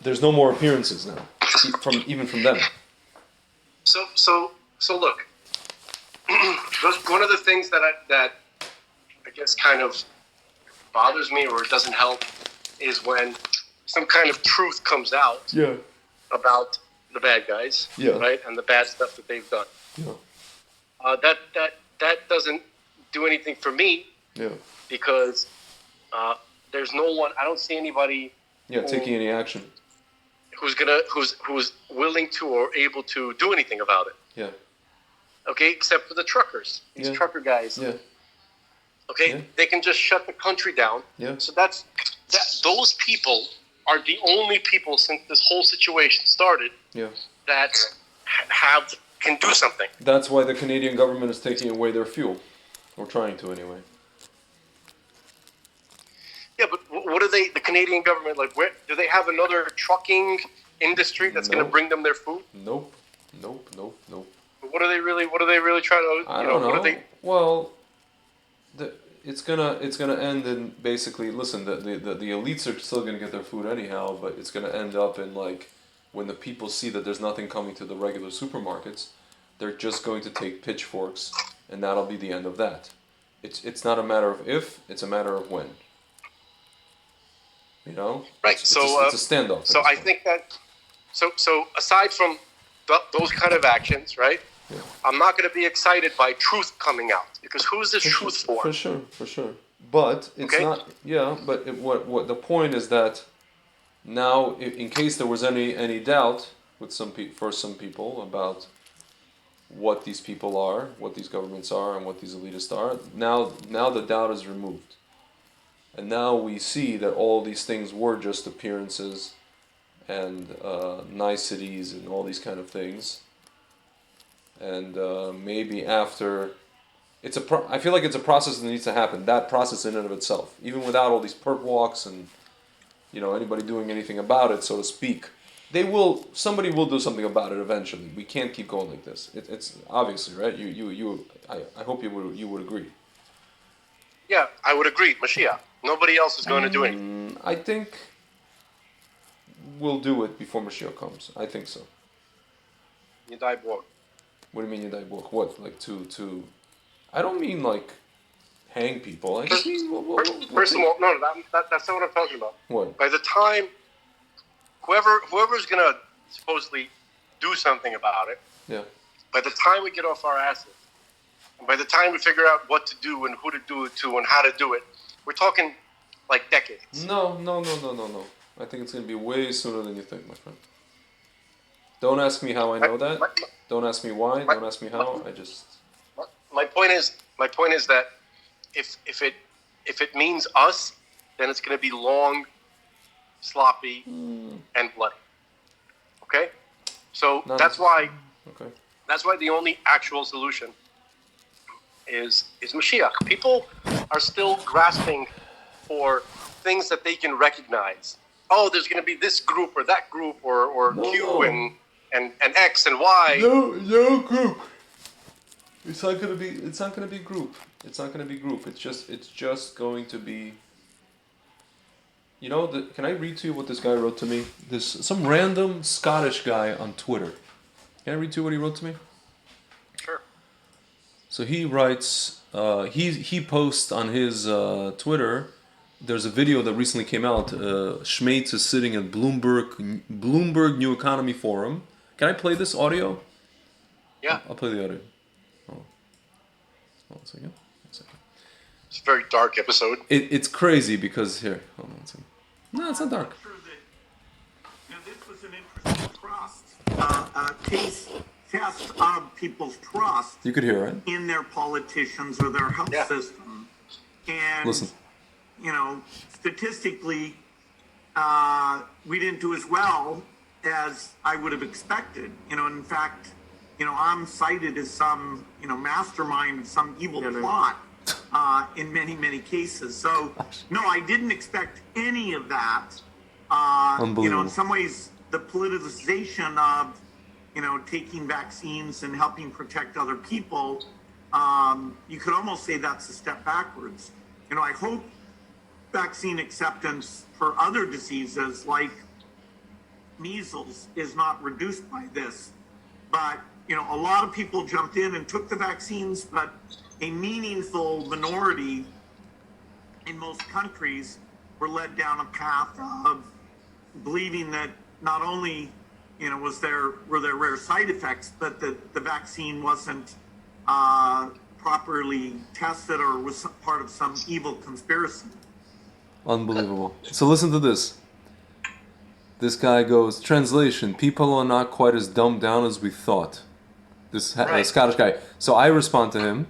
there's no more appearances now, even from them. So look, one of the things that I guess kind of bothers me, or it doesn't help, is when some kind of truth comes out. Yeah. About the bad guys, yeah. Right, and the bad stuff that they've done. Yeah. That doesn't do anything for me. Yeah. Because there's no one. I don't see anybody. Yeah, taking any action. Who's willing to or able to do anything about it. Yeah. Okay, except for the truckers. These trucker guys. Yeah. Okay, yeah. They can just shut the country down. Yeah. So those people are the only people since this whole situation started. Yeah. That can do something. That's why the Canadian government is taking away their fuel, or trying to anyway. Yeah, but what are they? The Canadian government, like, where do they have another trucking industry that's going to bring them their food? Nope. What are they really trying to? I don't know. What are they? Well, it's gonna end in basically. Listen, the elites are still gonna get their food anyhow, but it's gonna end up in, like, when the people see that there's nothing coming to the regular supermarkets, they're just going to take pitchforks, and that'll be the end of that. It's not a matter of if; it's a matter of when. Right. It's a standoff. So I think that. So aside from those kind of actions, right? Yeah. I'm not going to be excited by truth coming out, because who's this truth for? For sure. But it's not. Yeah. But what the point is that now, in case there was any doubt with for some people about what these people are, what these governments are, and what these elitists are, now the doubt is removed. And now we see that all these things were just appearances and niceties and all these kind of things. And maybe after, I feel like it's a process that needs to happen. That process in and of itself, even without all these perp walks and anybody doing anything about it, so to speak, somebody will do something about it eventually. We can't keep going like this. It's obviously, right. I hope you would agree. Yeah, I would agree. Mashiach. Nobody else is going to do anything. I think we'll do it before Mashiach comes. I think so. Yedai Borg. What do you mean Yedai Borg? What, like to? I don't mean like hang people. I just mean first of all, no, that's not what I'm talking about. What? By the time whoever's going to supposedly do something about it. Yeah. By the time we get off our asses, and by the time we figure out what to do and who to do it to and how to do it, we're talking like decades. No. I think it's going to be way sooner than you think, my friend. Don't ask me how I know that. Don't ask me why. Don't ask me how. I just. My point is that if it means us, then it's going to be long, sloppy, and bloody. Okay, so that's why. Okay. That's why the only actual solution is Mashiach. People are still grasping for things that they can recognize. Oh, there's going to be this group or that group or Q and X and Y. No group. It's not going to be group. It's not going to be group. It's just going to be You know, can I read to you what this guy wrote to me? This some random Scottish guy on Twitter. Can I read to you what he wrote to me? Sure. So he writes, he posts on his Twitter. There's a video that recently came out. Schmates is sitting at Bloomberg New Economy Forum. Can I play this audio? Yeah. I'll play the audio. Hold on a second. It's a very dark episode. It's crazy because here. Hold on a second. No, it's not dark. This was an interesting test of people's trust You could hear, right? in their politicians or their health system. And, Listen. Statistically, we didn't do as well as I would have expected. In fact, I'm cited as some, mastermind of some evil plot in many, many cases. So, no, I didn't expect any of that. Unbelievable. In some ways, the politicization of, taking vaccines and helping protect other people, you could almost say that's a step backwards. I hope vaccine acceptance for other diseases like measles is not reduced by this. But, a lot of people jumped in and took the vaccines, but a meaningful minority in most countries were led down a path of believing that not only, were there rare side effects, but that the vaccine wasn't properly tested or was part of some evil conspiracy. Unbelievable. So listen to this. This guy goes, translation, people are not quite as dumbed down as we thought. This Scottish guy. So I respond to him,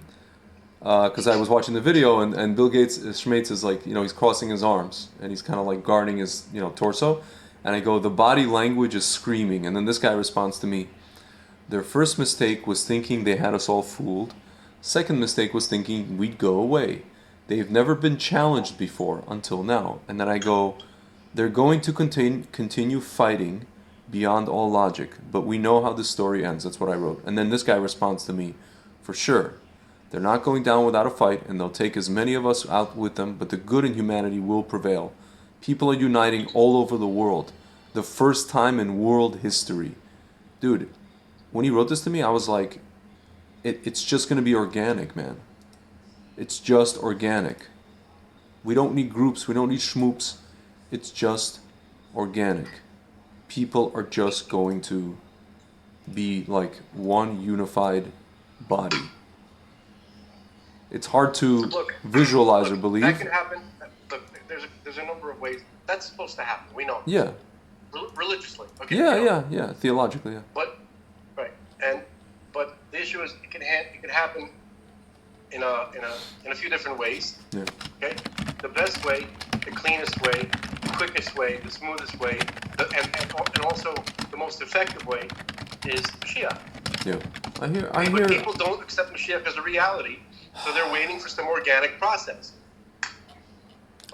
because I was watching the video, and Bill Gates, Schmates is like, he's crossing his arms, and he's kind of like guarding his, torso. And I go, the body language is screaming. And then this guy responds to me, their first mistake was thinking they had us all fooled. Second mistake was thinking we'd go away. They've never been challenged before until now. And then I go, they're going to continue fighting beyond all logic, but we know how this story ends. That's what I wrote. And then this guy responds to me, for sure. They're not going down without a fight, and they'll take as many of us out with them, but the good in humanity will prevail. People are uniting all over the world. The first time in world history. Dude, when he wrote this to me, I was like, it's just going to be organic, man. It's just organic. We don't need groups. We don't need schmoops. It's just organic. People are just going to be like one unified body. It's hard to visualize or believe. That can happen. Look, there's a number of ways that's supposed to happen. We know. Yeah. Religiously. Okay. Yeah. Theologically, yeah. But the issue is it can happen in a few different ways. Yeah. Okay. The best way, the cleanest way, the quickest way, the smoothest way, and also the most effective way is Mashiach. Yeah. I hear. But people don't accept Mashiach as a reality, so they're waiting for some organic process.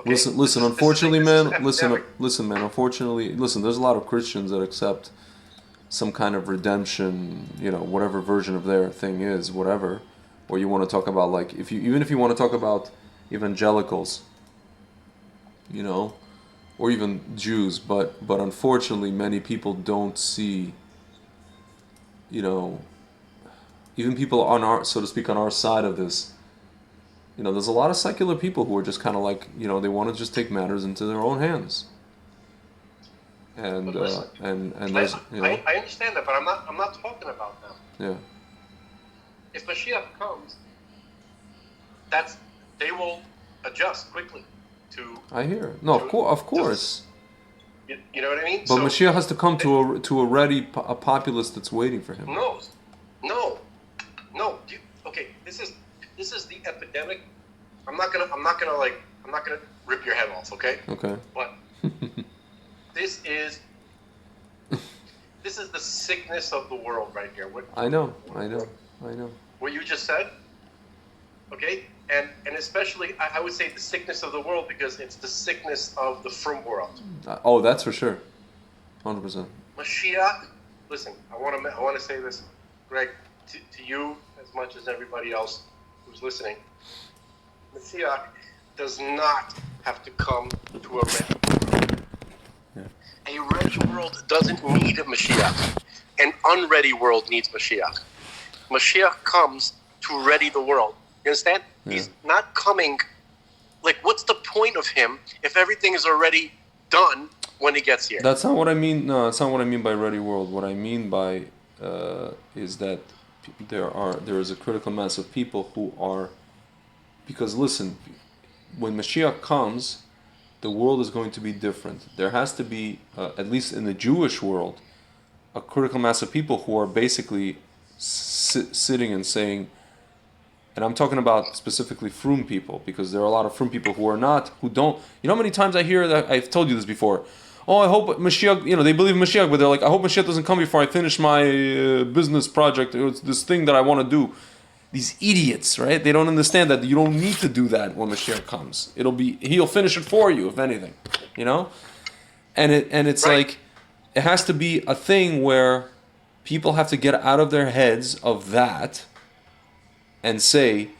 Okay? Listen. Unfortunately, man. Listen, man. Unfortunately, there's a lot of Christians that accept some kind of redemption, whatever version of their thing is, whatever. Or you want to talk about, like, if you want to talk about evangelicals, or even Jews, but unfortunately, many people don't see, even people on our, so to speak, on our side of this. There's a lot of secular people who are just kind of like, they want to just take matters into their own hands. And listen, and there's, I understand that, but I'm not talking about them. Yeah. If Mashiach comes, they will adjust quickly to. I hear. No, of course. You know what I mean? But Mashiach has to come to a populace that's waiting for him. No. Okay, this is the epidemic. I'm not gonna rip your head off. Okay. Okay. But this is the sickness of the world right here. I know. What you just said, okay, and especially I would say the sickness of the world because it's the sickness of the frum world. Oh, that's for sure, 100%. Mashiach, listen, I want to say this, Greg, to you as much as everybody else who's listening. Mashiach does not have to come to a A ready world doesn't need a Mashiach. An unready world needs Mashiach. Mashiach comes to ready the world. You understand? Yeah. He's not coming. Like, what's the point of him if everything is already done when he gets here? That's not what I mean. No, that's not what I mean by ready world. What I mean by is that there is a critical mass of people who are, because listen, when Mashiach comes, the world is going to be different. There has to be, at least in the Jewish world, a critical mass of people who are basically sitting and saying, and I'm talking about specifically Frum people, because there are a lot of Frum people who don't, you know how many times I hear that, I've told you this before, oh, I hope Mashiach, they believe in Mashiach, but they're like, I hope Mashiach doesn't come before I finish my business project, it's this thing that I want to do. These idiots, right? They don't understand that you don't need to do that when Mashiach comes. He'll finish it for you, if anything, And it's right. like, it has to be a thing where people have to get out of their heads of that and say,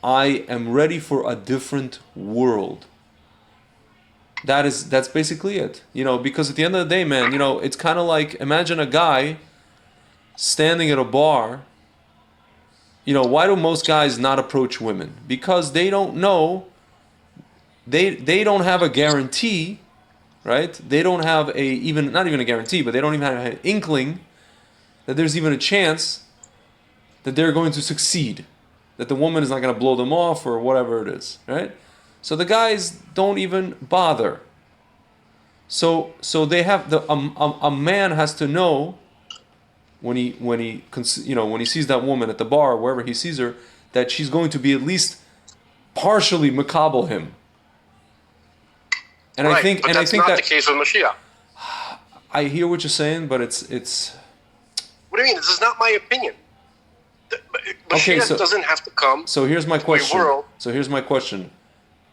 I am ready for a different world. That's basically it. Because at the end of the day, man, it's kind of like, imagine a guy standing at a bar. Why do most guys not approach women? Because they don't know, they don't have a guarantee, right? They don't have not even a guarantee, but they don't even have an inkling that there's even a chance that they're going to succeed, that the woman is not going to blow them off or whatever it is, right? So the guys don't even bother. So they have a man has to know when he sees that woman at the bar, wherever he sees her, that she's going to be at least partially makabel him. And right, I think, but and that's I think not that the case with Mashiach. I hear what you're saying, but it's. What do you mean? This is not my opinion. Mashiach Okay, so doesn't have to come. So here's my question. World.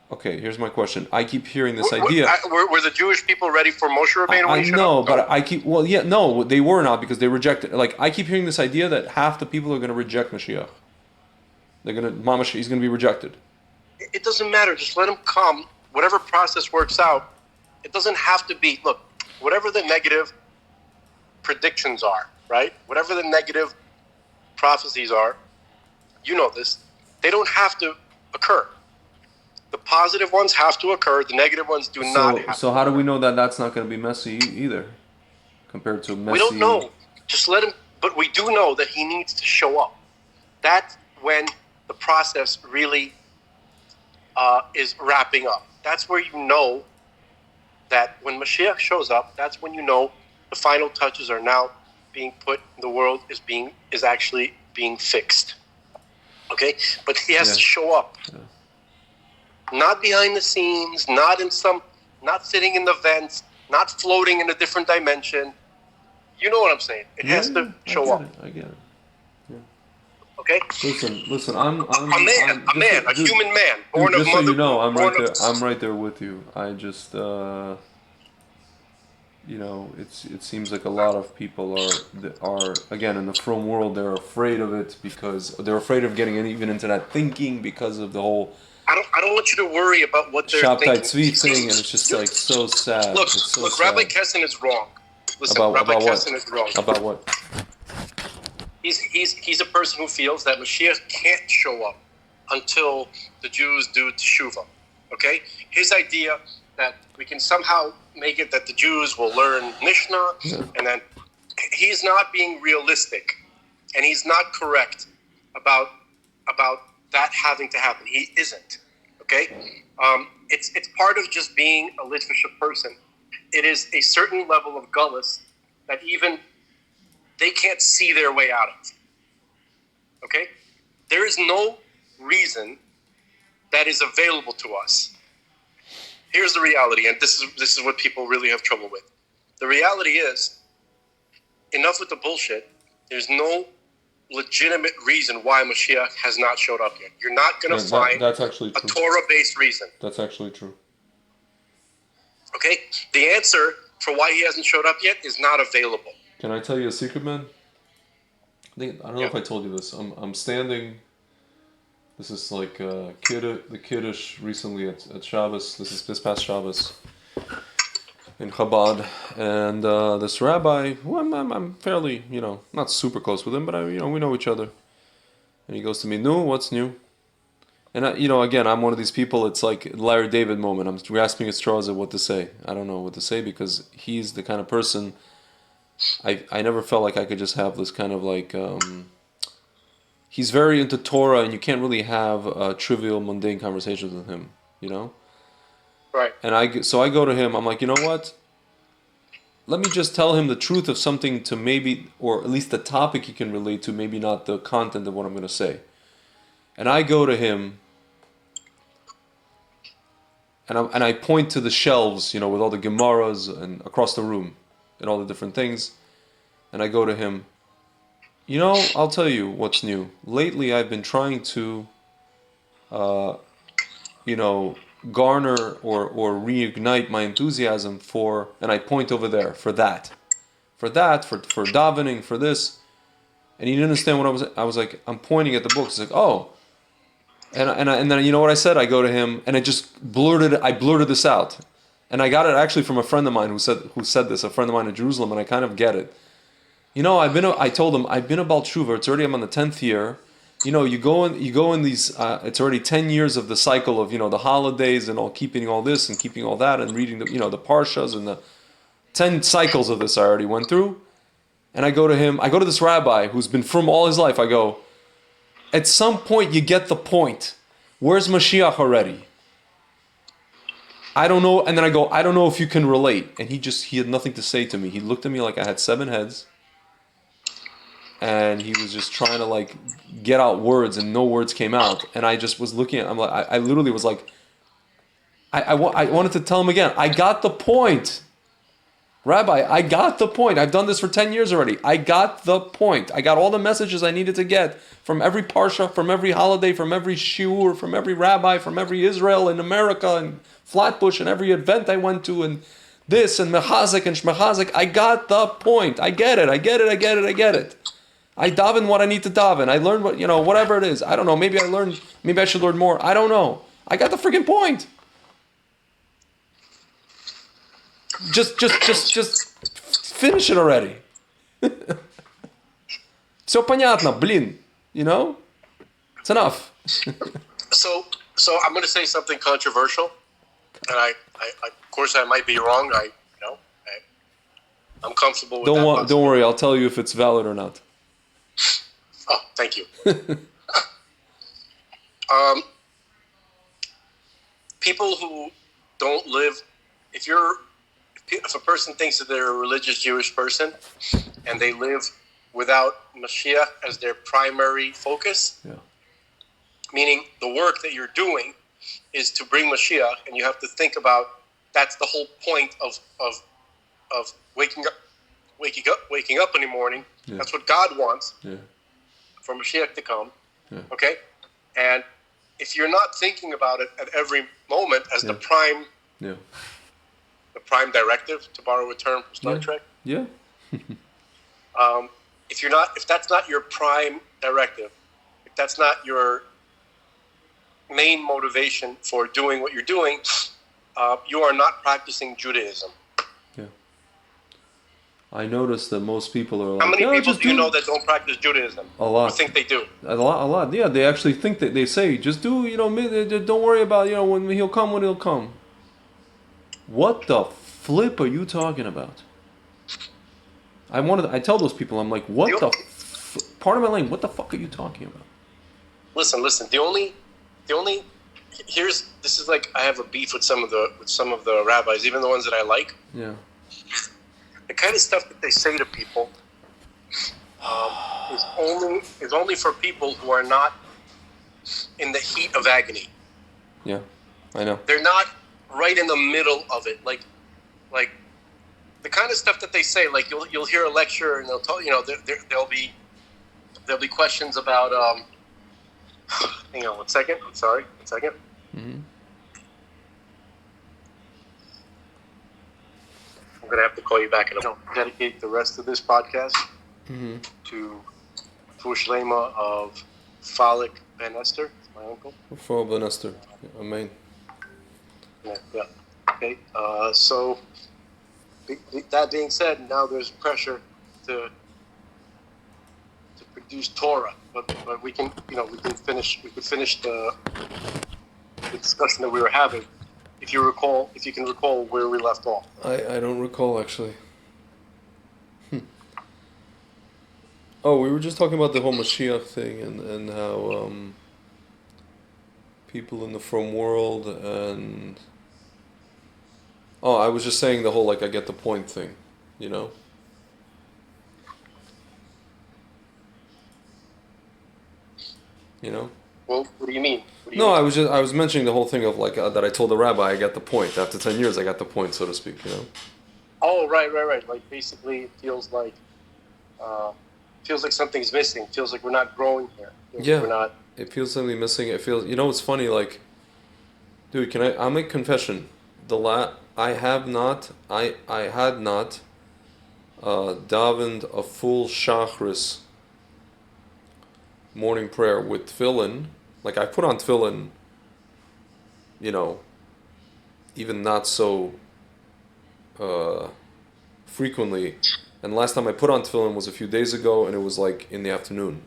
Okay, here's my question. I keep hearing this idea. Were the Jewish people ready for Moshe Rabbeinu when he showed know, up? but I keep. Well, yeah, no, they were not, because they rejected. Like, I keep hearing this idea that half the people are going to reject Mashiach. He's going to be rejected. It doesn't matter. Just let him come. Whatever process works out. It doesn't have to be. Look, whatever the negative predictions are, right? Whatever the negative prophecies are, you know this. They don't have to occur. The positive ones have to occur. The negative ones do not have So how do we know that that's not going to be messy either, compared to messy? We don't know. Just let him. But we do know that he needs to show up. That's when the process really is wrapping up. That's where you know that when Mashiach shows up, that's when you know the final touches are now being put. The world is actually being fixed. Okay, but he has to show up. Yeah. Not behind the scenes, not sitting in the vents, not floating in a different dimension. You know what I'm saying? It has to show up. I get it. Yeah. Okay? Listen. I'm a human man, born of just mother. So you know, I'm born right there. of, I'm right there with you. I just, it seems like a lot of people are again in the Frum world. They're afraid of it because they're afraid of getting even into that thinking because of the whole. I don't want you to worry about what they're Shabtai thinking. Tzvi thing, and it's just like so sad. Look, sad. Rabbi Kessin is wrong. Listen, about Rabbi what? Kessin is wrong. About what? He's a person who feels that Mashiach can't show up until the Jews do teshuvah. Okay? His idea that we can somehow make it that the Jews will learn Mishnah, and then he's not being realistic, and he's not correct about that having to happen. He isn't. Okay? It's part of just being a Litvisha person. It is a certain level of gullus that even they can't see their way out of. Okay? There is no reason that is available to us. Here's the reality, and this is what people really have trouble with. The reality is, enough with the bullshit. There's no legitimate reason why Mashiach has not showed up yet. You're not going to find that's actually true. A Torah-based reason. That's actually true. Okay? The answer for why he hasn't showed up yet is not available. Can I tell you a secret, man? I don't know if I told you this. I'm standing. This is like the Kiddush recently at Shabbos. This past Shabbos. in Chabad, and this rabbi, who I'm fairly, not super close with him, but we know each other. And he goes to me, "No, what's new?" And again, I'm one of these people. It's like Larry David moment. I'm grasping at straws at what to say. I don't know what to say because he's the kind of person. I never felt like I could just have this kind of like. He's very into Torah, and you can't really have trivial, mundane conversations with him. Right. And so I go to him. I'm like, you know what? Let me just tell him the truth of something to maybe, or at least the topic he can relate to, maybe not the content of what I'm going to say. And I go to him. And I point to the shelves, with all the Gemaras and across the room and all the different things. And I go to him, I'll tell you what's new. Lately I've been trying to, garner or reignite my enthusiasm for, and I point over there, for davening, for this. And he didn't understand what I was like, I'm pointing at the books. He's like, oh. And then you know what I said? I go to him and I blurted this out. And I got it actually from a friend of mine who said this, a friend of mine in Jerusalem, and I kind of get it. I told him, I've been a Baal Tshuva, I'm on the 10th year. You go in these, it's already 10 years of the cycle of, the holidays and all, keeping all this and keeping all that and reading the Parshas and the 10 cycles of this I already went through. And I go to this rabbi who's been from all his life. I go, at some point you get the point. Where's Mashiach already? I don't know. And then I go, I don't know if you can relate. And he had nothing to say to me. He looked at me like I had 7 heads. And he was just trying to get out words and no words came out. And I just was looking at him. I literally was like, I wanted to tell him again, I got the point. Rabbi, I got the point. I've done this for 10 years already. I got the point. I got all the messages I needed to get from every parsha, from every holiday, from every shiur, from every rabbi, from every Israel in America and Flatbush and every event I went to and this and Mechazek and Shmechazek. I got the point. I get it. I daven what I need to daven. I learned whatever it is. I don't know. Maybe I should learn more. I don't know. I got the freaking point. Just finish it already. Все понятно, блин. It's enough. So I'm going to say something controversial, and I of course I might be wrong. I'm comfortable with that. Don't worry. I'll tell you if it's valid or not. Oh, thank you. People who don't live, if a person thinks that they're a religious Jewish person and they live without Mashiach as their primary focus, meaning the work that you're doing is to bring Mashiach, and you have to think about that's the whole point of waking up in the morning. Yeah. That's what God wants for Mashiach to come. Yeah. Okay, and if you're not thinking about it at every moment as the prime. Yeah. The prime directive, to borrow a term from Star Trek. Yeah. If that's not your prime directive, if that's not your main motivation for doing what you're doing, you are not practicing Judaism. Yeah. I noticed that most people are like, how many people do you know that don't practice Judaism? A lot. Or think they do? A lot. Yeah, they actually think that they say, just do, don't worry about, when he'll come. What the flip are you talking about? I tell those people, I'm like, pardon my language, what the fuck are you talking about? Listen. This is like I have a beef with some of the rabbis, even the ones that I like. Yeah. The kind of stuff that they say to people is only for people who are not in the heat of agony. Yeah, I know. They're not right in the middle of it, like the kind of stuff that they say. Like you'll hear a lecture and they'll tell there'll be questions about hang on one second. I'm sorry, 1 second. Mm-hmm. I'm gonna have to call you back and I'll dedicate the rest of this podcast to Shlema of Falik Ben Esther, my uncle. Falik Ben Esther, amen. Yeah. Okay. So That being said, now there's pressure to produce Torah, but we can finish the discussion that we were having. If you can recall where we left off. I don't recall actually. Oh, we were just talking about the whole Mashiach thing and how people in the frum world and I was just saying the whole like I get the point thing, you know. You know. Well, what do you mean? No, I was mentioning the whole thing of like that I told the rabbi I got the point. After 10 years, I got the point, so to speak. You know. Oh, right. Like basically, it feels like something's missing. Feels like we're not growing here. Yeah. We're not. It feels something missing. It feels. You know, it's funny. Like, dude, I'll make confession. I had not davened a full Shachris morning prayer with tefillin. Like, I put on tefillin, you know, even not so frequently. And last time I put on tefillin was a few days ago, and it was like in the afternoon.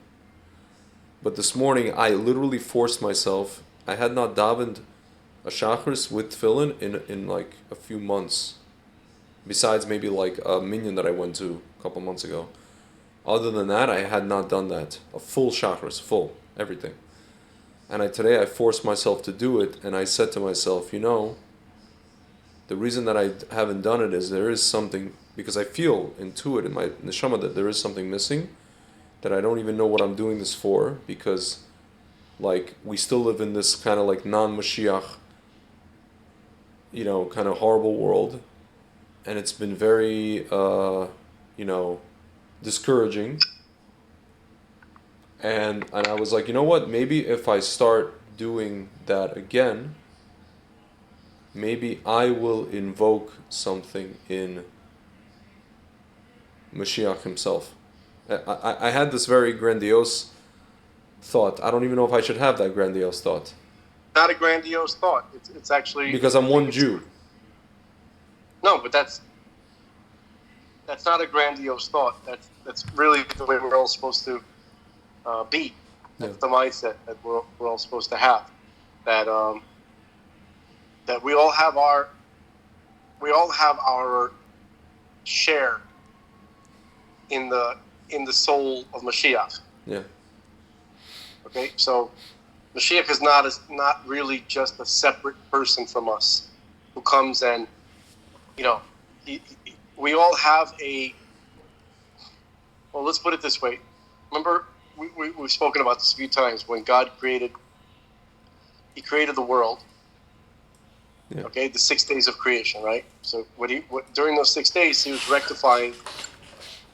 But this morning, I literally forced myself. I had not davened a Shachris with tefillin in like a few months. Besides maybe like a minyan that I went to a couple months ago. Other than that, I had not done that. A full Shachris, full, everything. And today I forced myself to do it, and I said to myself, you know, the reason that I haven't done it is there is something, because I feel, intuit in my neshama that there is something missing, that I don't even know what I'm doing this for, because like we still live in this kind of like non-Mashiach, you know, kind of horrible world, and it's been very, you know, discouraging. And I was like, you know what, maybe if I start doing that again, maybe I will invoke something in Mashiach himself. I had this very grandiose thought. I don't even know if I should have that grandiose thought. Not a grandiose thought. It's actually... Because I'm one Jew. No, but that's not a grandiose thought. That's really the way we're all supposed to be. That's the mindset that we're all supposed to have. That we all have our share in the soul of Mashiach. Yeah. Okay, so Mashiach is not really just a separate person from us who comes and, you know, we all have well, let's put it this way. Remember, we've spoken about this a few times. When God He created the world. Yeah. Okay, the 6 days of creation, right? So during those 6 days, He was rectifying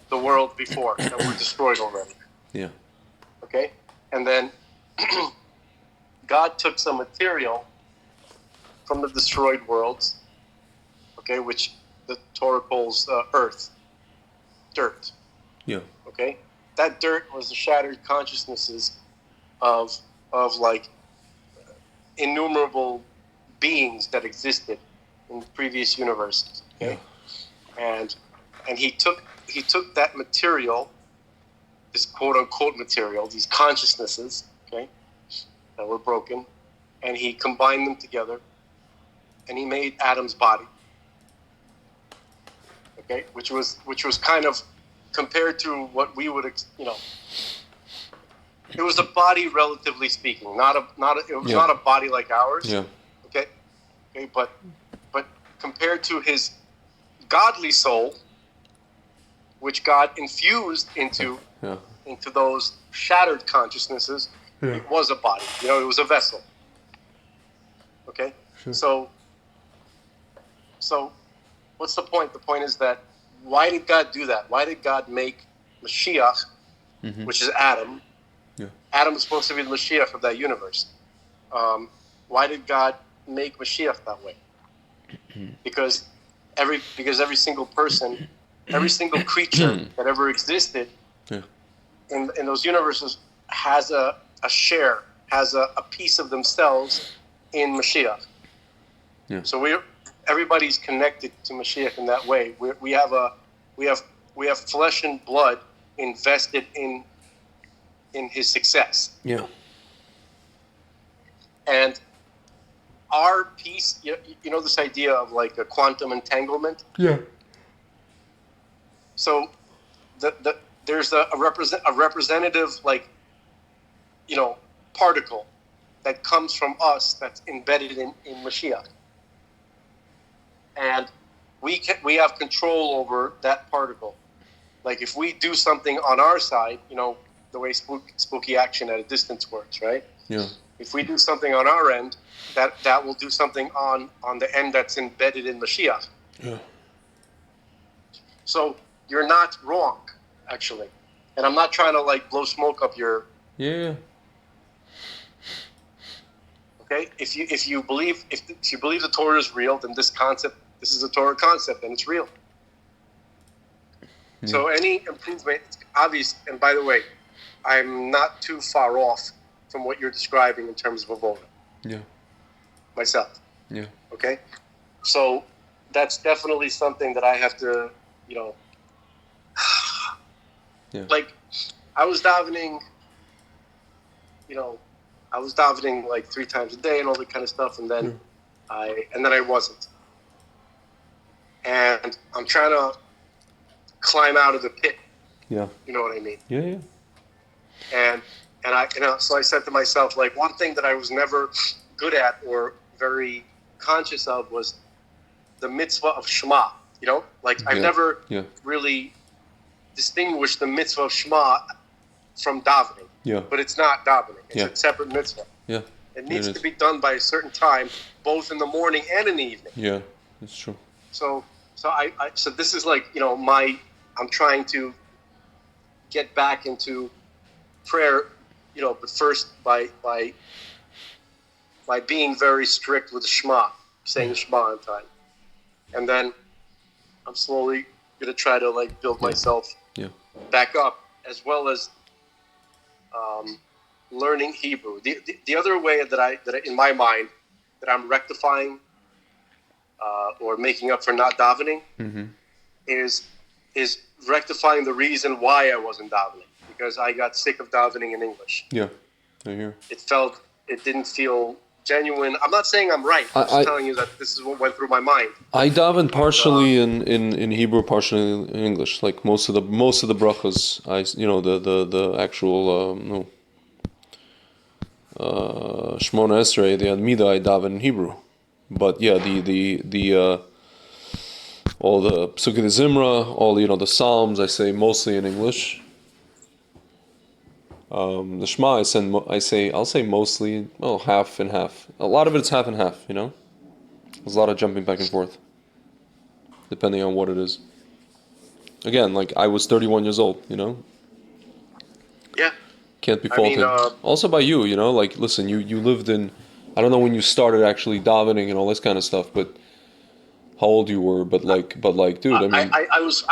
the world before that were destroyed already. Yeah. Okay, and then God took some material from the destroyed worlds, okay, which the Torah calls earth, dirt. Yeah. Okay, that dirt was the shattered consciousnesses of like innumerable beings that existed in the previous universes. Okay, yeah. And he took that material, this quote unquote material, these consciousnesses, okay, that were broken, and he combined them together, and he made Adam's body. Okay, which was kind of compared to what we would, you know, it was a body relatively speaking, it was not a body like ours. Yeah. Okay, but compared to his godly soul, which God infused into those shattered consciousnesses, it was a body. You know, it was a vessel. Okay, sure. So, what's the point? The point is that why did God do that? Why did God make Mashiach, which is Adam? Yeah. Adam is supposed to be the Mashiach of that universe. Why did God make Mashiach that way? Because every single person, every single creature that ever existed in those universes has a share, has a piece of themselves in Mashiach. Yeah. So everybody's connected to Mashiach in that way. We have flesh and blood invested in his success. Yeah. And our piece, you know this idea of like a quantum entanglement? Yeah. So there's a representative, like, particle that comes from us that's embedded in Mashiach. And we have control over that particle. Like if we do something on our side, the way spooky action at a distance works, right? Yeah. If we do something on our end, that will do something on the end that's embedded in Mashiach. Yeah. So you're not wrong, actually. And I'm not trying to like blow smoke up your. Yeah. Okay, if you believe the Torah is real, then this is a Torah concept, and it's real. Yeah. So any improvement, it's obvious. And by the way, I'm not too far off from what you're describing in terms of avoda. Yeah. Myself. Yeah. Okay, so that's definitely something that I have to, Yeah. Like I was davening, like 3 times a day and all that kind of stuff, and then I wasn't. And I'm trying to climb out of the pit. Yeah. You know what I mean? Yeah. Yeah. And so I said to myself, like, one thing that I was never good at or very conscious of was the mitzvah of Shema. I've never really distinguished the mitzvah of Shema from davening. Yeah. But it's not davening. It's Yeah. a separate mitzvah. Yeah. It needs to be done by a certain time, both in the morning and in the evening. Yeah. That's true. So this is like, I'm trying to get back into prayer, but first by being very strict with the Shema, saying the Shema on time. And then I'm slowly going to try to like build myself back up, as well as learning Hebrew. The other way that I in my mind that I'm rectifying or making up for not davening is rectifying the reason why I wasn't davening, because I got sick of davening in English. Yeah, I hear. It didn't feel genuine. I'm not saying I'm right. I'm just telling you that this is what went through my mind. I daven partially in Hebrew, partially in English. Like most of the brachas, the actual Shmona Esrei, the Admida, I daven in Hebrew. But yeah, the all the Psukei de Zimra, all the Psalms, I say mostly in English. The Shema, I'll say mostly, half and half. A lot of it's half and half. There's a lot of jumping back and forth, depending on what it is. Again, like I was 31 years old. Yeah. Can't be faulted. Also by you, like listen, you lived in. I don't know when you started actually davening and all this kind of stuff, but how old you were, but like, dude, I mean, I was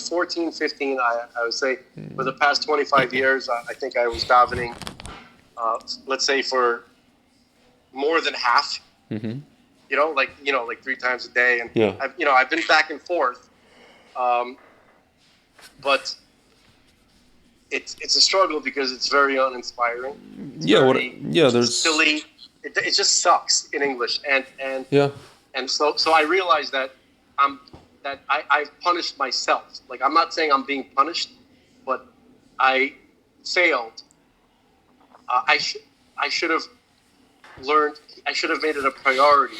14, 15. I would say for the past 25 years, I think I was davening, let's say for more than half. Mm-hmm. Like 3 times a day, and yeah. I've been back and forth, but it's a struggle because it's very uninspiring. There's silly. It just sucks in English, and yeah. And so I realized that I've punished myself. Like, I'm not saying I'm being punished, but I failed. I should have learned. I should have made it a priority.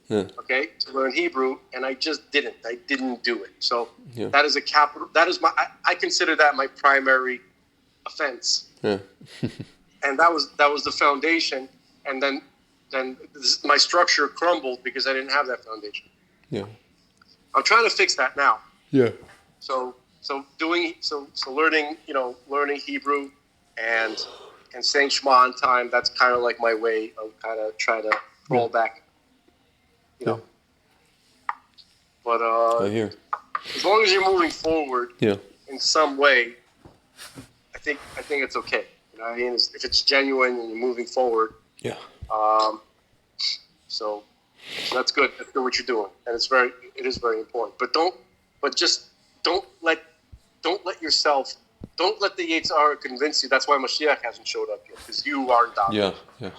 Yeah. Okay, to learn Hebrew, and I just didn't. I didn't do it. So that is a capital. That is I consider that my primary offense. Yeah. And that was the foundation, and then my structure crumbled because I didn't have that foundation. Yeah. I'm trying to fix that now. Yeah. So learning Hebrew and saying Shema on time, that's kind of like my way of kind of trying to roll back. But I hear. As long as you're moving forward in some way, I think it's okay. I mean, if it's genuine and you're moving forward. Yeah. So So that's good. That's good what you're doing, and it is very important. But just don't let yourself, don't let the Yetzirah convince you. That's why Mashiach hasn't showed up yet, because you aren't out. Yeah, yeah.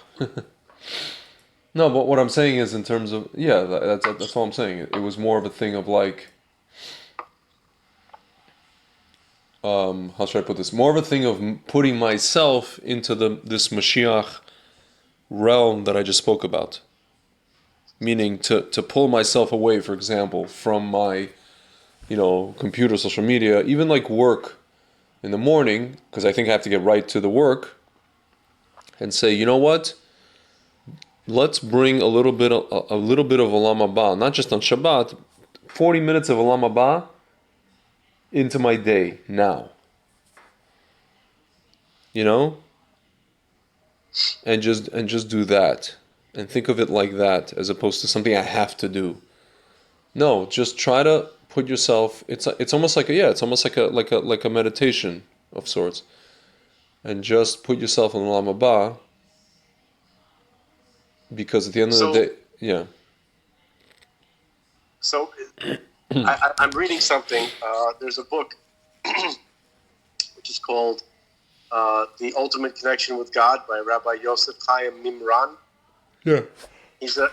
No, but what I'm saying is in terms of, yeah, that's all I'm saying. It was more of a thing of like, how should I put this? More of a thing of putting myself into this Mashiach realm that I just spoke about. Meaning to pull myself away, for example, from my, computer, social media, even like work in the morning, because I think I have to get right to the work, and say, you know what? Let's bring a little bit of Olam Haba, not just on Shabbat, 40 minutes of Olam Haba into my day now. And just do that. And think of it like that, as opposed to something I have to do. No, just try to put yourself. It's almost like a meditation of sorts, and just put yourself in Olam Haba. Because at the end of the day, yeah. So I'm reading something. There's a book which is called "The Ultimate Connection with God" by Rabbi Yosef Chaim Mimran. Yeah. He's a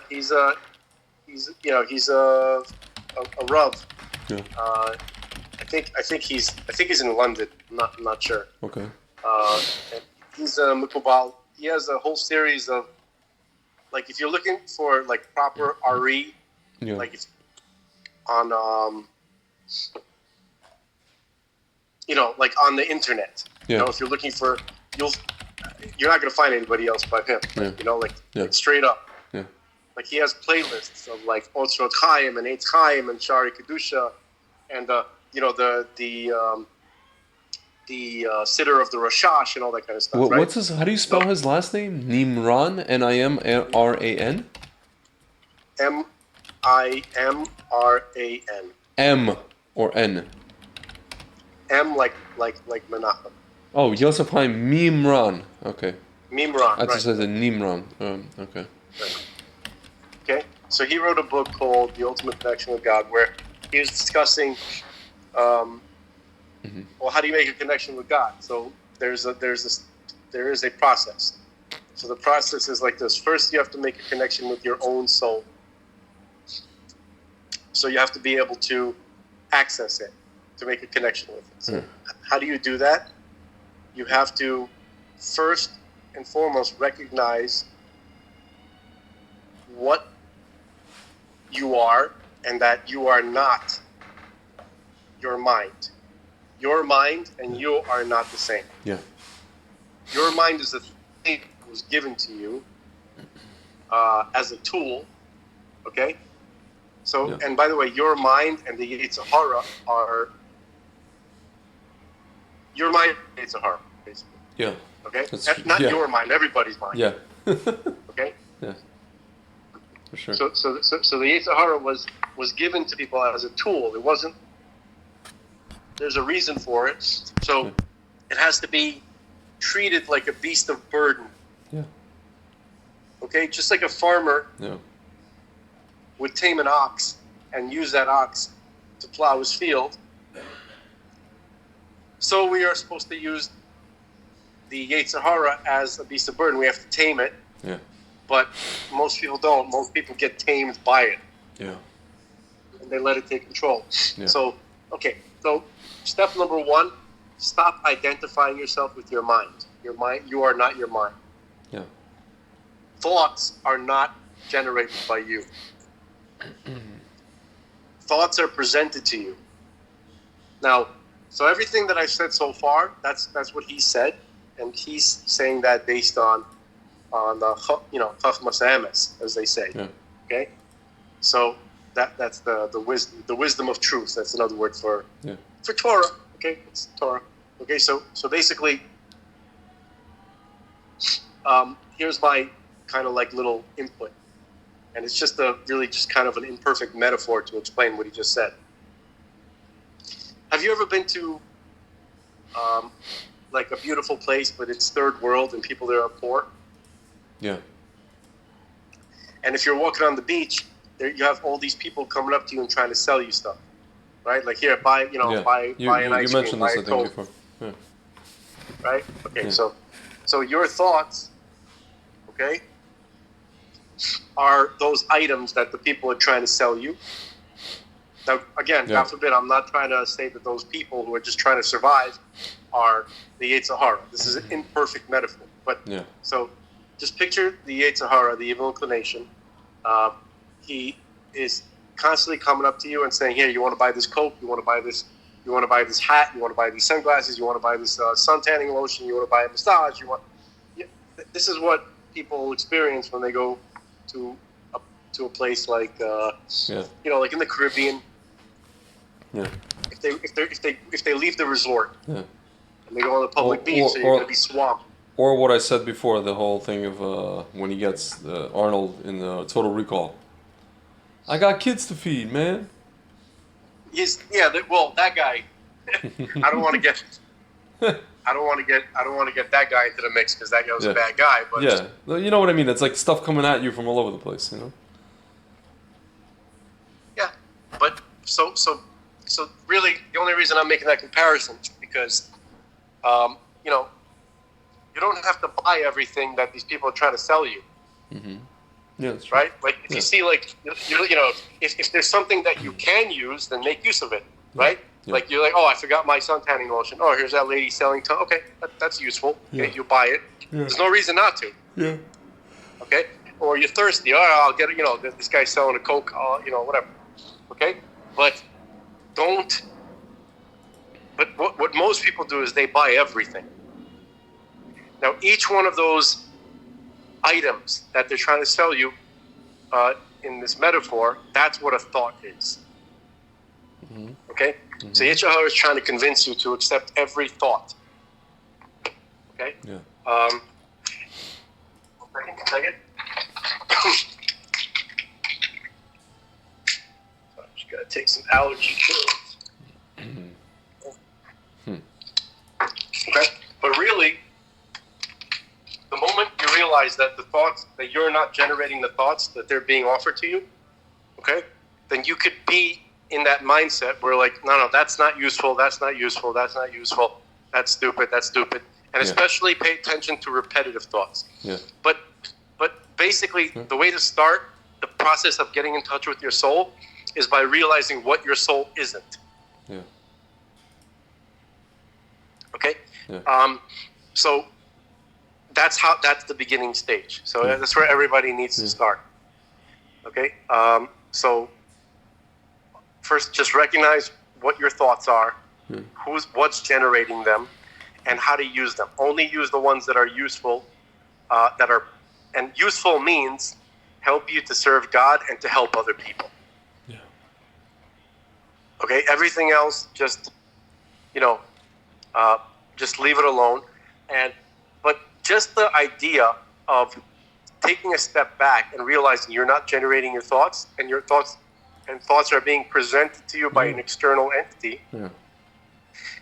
Rav. Yeah. I think he's in London. I'm not sure. Okay. And he's a Mikubal. He has a whole series of, like, if you're looking for like proper RE, Yeah. like it's on like on the internet. Yeah. If you're looking for, you're not gonna find anybody else but him. Yeah. Like Yeah. straight up. Yeah. Like he has playlists of like Otzrot Chaim and Eitz Chaim and Shari Kedusha, and the sitter of the Rashash and all that kind of stuff. Right? What's his? How do you spell his last name? Nimran. Nimran. Mimran. M or N. M like Menachem. Oh, Yosef Chaim Mimran. Okay. Mimran. I just Right. said Nimran. Okay. Right. Okay. So he wrote a book called The Ultimate Connection with God, where he was discussing, well, how do you make a connection with God? So there is a process. So the process is like this. First, you have to make a connection with your own soul. So you have to be able to access it, to make a connection with it. So how do you do that? You have to first and foremost recognize what you are, and that you are not your mind. Your mind and you are not the same. Yeah. Your mind is a thing that was given to you as a tool. Okay? So, Yeah. and by the way, your mind and the Yetzirah are your mind and Yetzirah, basically. Yeah. Okay? That's- Not yeah. your mind, everybody's mind. Yeah. Okay? Yeah. For sure. So the Yetzirah was given to people as a tool. It wasn't. There's a reason for it. So it has to be treated like a beast of burden. Yeah. Okay, just like a farmer Yeah. would tame an ox and use that ox to plow his field. So we are supposed to use the Yetzirah as a beast of burden. We have to tame it. Yeah. But most people don't. Most people get tamed by it. Yeah. And they let it take control. Yeah. So step number one, stop identifying yourself with your mind. Your mind, you are not your mind. Yeah. Thoughts are not generated by you. Thoughts are presented to you. Now, so everything that I've said so far, that's what he said, and he's saying that based on the Chachmas Emes, as they say. Yeah. Okay, so that's the wisdom of truth. That's another word for Torah. Okay, it's Torah. Okay, so basically, here's my kind of like little input, and it's just just kind of an imperfect metaphor to explain what he just said. Have you ever been to like a beautiful place, but it's third world and people there are poor? Yeah. And if you're walking on the beach, there you have all these people coming up to you and trying to sell you stuff, right? Like here, buy Yeah. buy You, buy an you, ice you cream, mentioned buy this, a I think, Coke, before. Yeah. right? Okay, Yeah. so your thoughts, okay, are those items that the people are trying to sell you. Now, again, Yeah. God forbid, I'm not trying to say that those people who are just trying to survive are the Yetzer Hara. This is an imperfect metaphor. But Yeah. so just picture the Yetzer Hara, the evil inclination. He is constantly coming up to you and saying, "Here, you want to buy this Coke? You want to buy this? You want to buy this hat? You want to buy these sunglasses? You want to buy this sun tanning lotion? You want to buy a massage? You want?" Yeah, this is what people experience when they go to a place like Yeah. like in the Caribbean. Yeah. If they leave the resort Yeah. and they go on the public Or- beach, or- so you're or- gonna be swamped. Or what I said before, the whole thing of when he gets Arnold in Total Recall. I got kids to feed, man. That guy. I don't want to get. I don't want to get that guy into the mix because that guy was Yeah. a bad guy. But Yeah, you know what I mean. It's like stuff coming at you from all over the place, you know. yeah, but so really, the only reason I'm making that comparison is because, you don't have to buy everything that these people are trying to sell you. Yeah, that's true. Right? Like if you see, like if there's something that you can use, then make use of it. Right? Yeah. Like you're like, oh, I forgot my sun tanning lotion. Oh, here's that lady selling. Okay, that's useful. Yeah. Okay, you buy it. Yeah. There's no reason not to. Yeah. Okay? Or you're thirsty. Oh, I'll get it. This guy's selling a Coke. Whatever. Okay? But don't. But what most people do is they buy everything. Now, each one of those items that they're trying to sell you in this metaphor, that's what a thought is. Okay? So Yetzer Hara is trying to convince you to accept every thought. Okay? Yeah. Second. So I'm just going to take some allergy pills. Okay? But really, the moment you realize that the thoughts, that you're not generating the thoughts, that they're being offered to you, okay, then you could be in that mindset where like, no, that's not useful, that's not useful, that's not useful, that's stupid. And especially pay attention to repetitive thoughts. Yeah. But basically, the way to start the process of getting in touch with your soul is by realizing what your soul isn't. Yeah. Okay? Yeah. So that's the beginning stage. So that's where everybody needs to start. Okay? So first, just recognize what your thoughts are, what's generating them, and how to use them. Only use the ones that are useful, and useful means help you to serve God and to help other people. Yeah. Okay? Everything else, just leave it alone. But just the idea of taking a step back and realizing you're not generating your thoughts, and your thoughts are being presented to you by an external entity,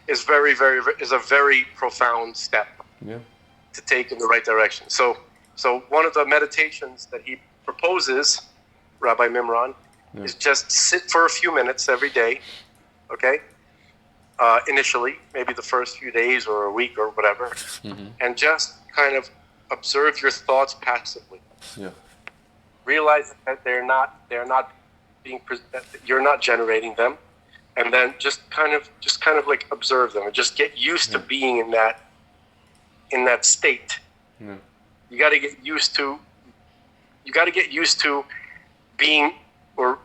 is a very profound step to take in the right direction. So one of the meditations that he proposes, Rabbi Mimran, is just sit for a few minutes every day, okay? Initially, maybe the first few days or a week or whatever, and just kind of observe your thoughts passively. Yeah. Realize that they're not being that you're not generating them, and then just kind of like observe them and just get used to being in that state. Yeah. You got to get used to being or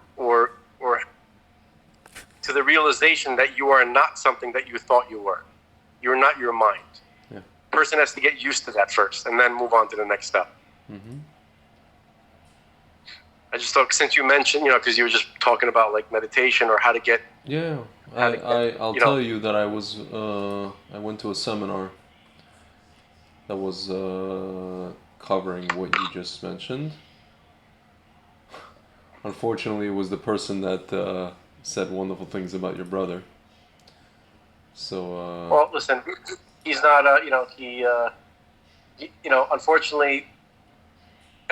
to the realization that you are not something that you thought you were. You're not your mind. Yeah. Person has to get used to that first and then move on to the next step. I just thought, since you mentioned, because you were just talking about like meditation or how to get. Yeah, I'll tell you that I went to a seminar that was covering what you just mentioned. Unfortunately, it was the person that said wonderful things about your brother. So. Well, listen, he's not. Unfortunately,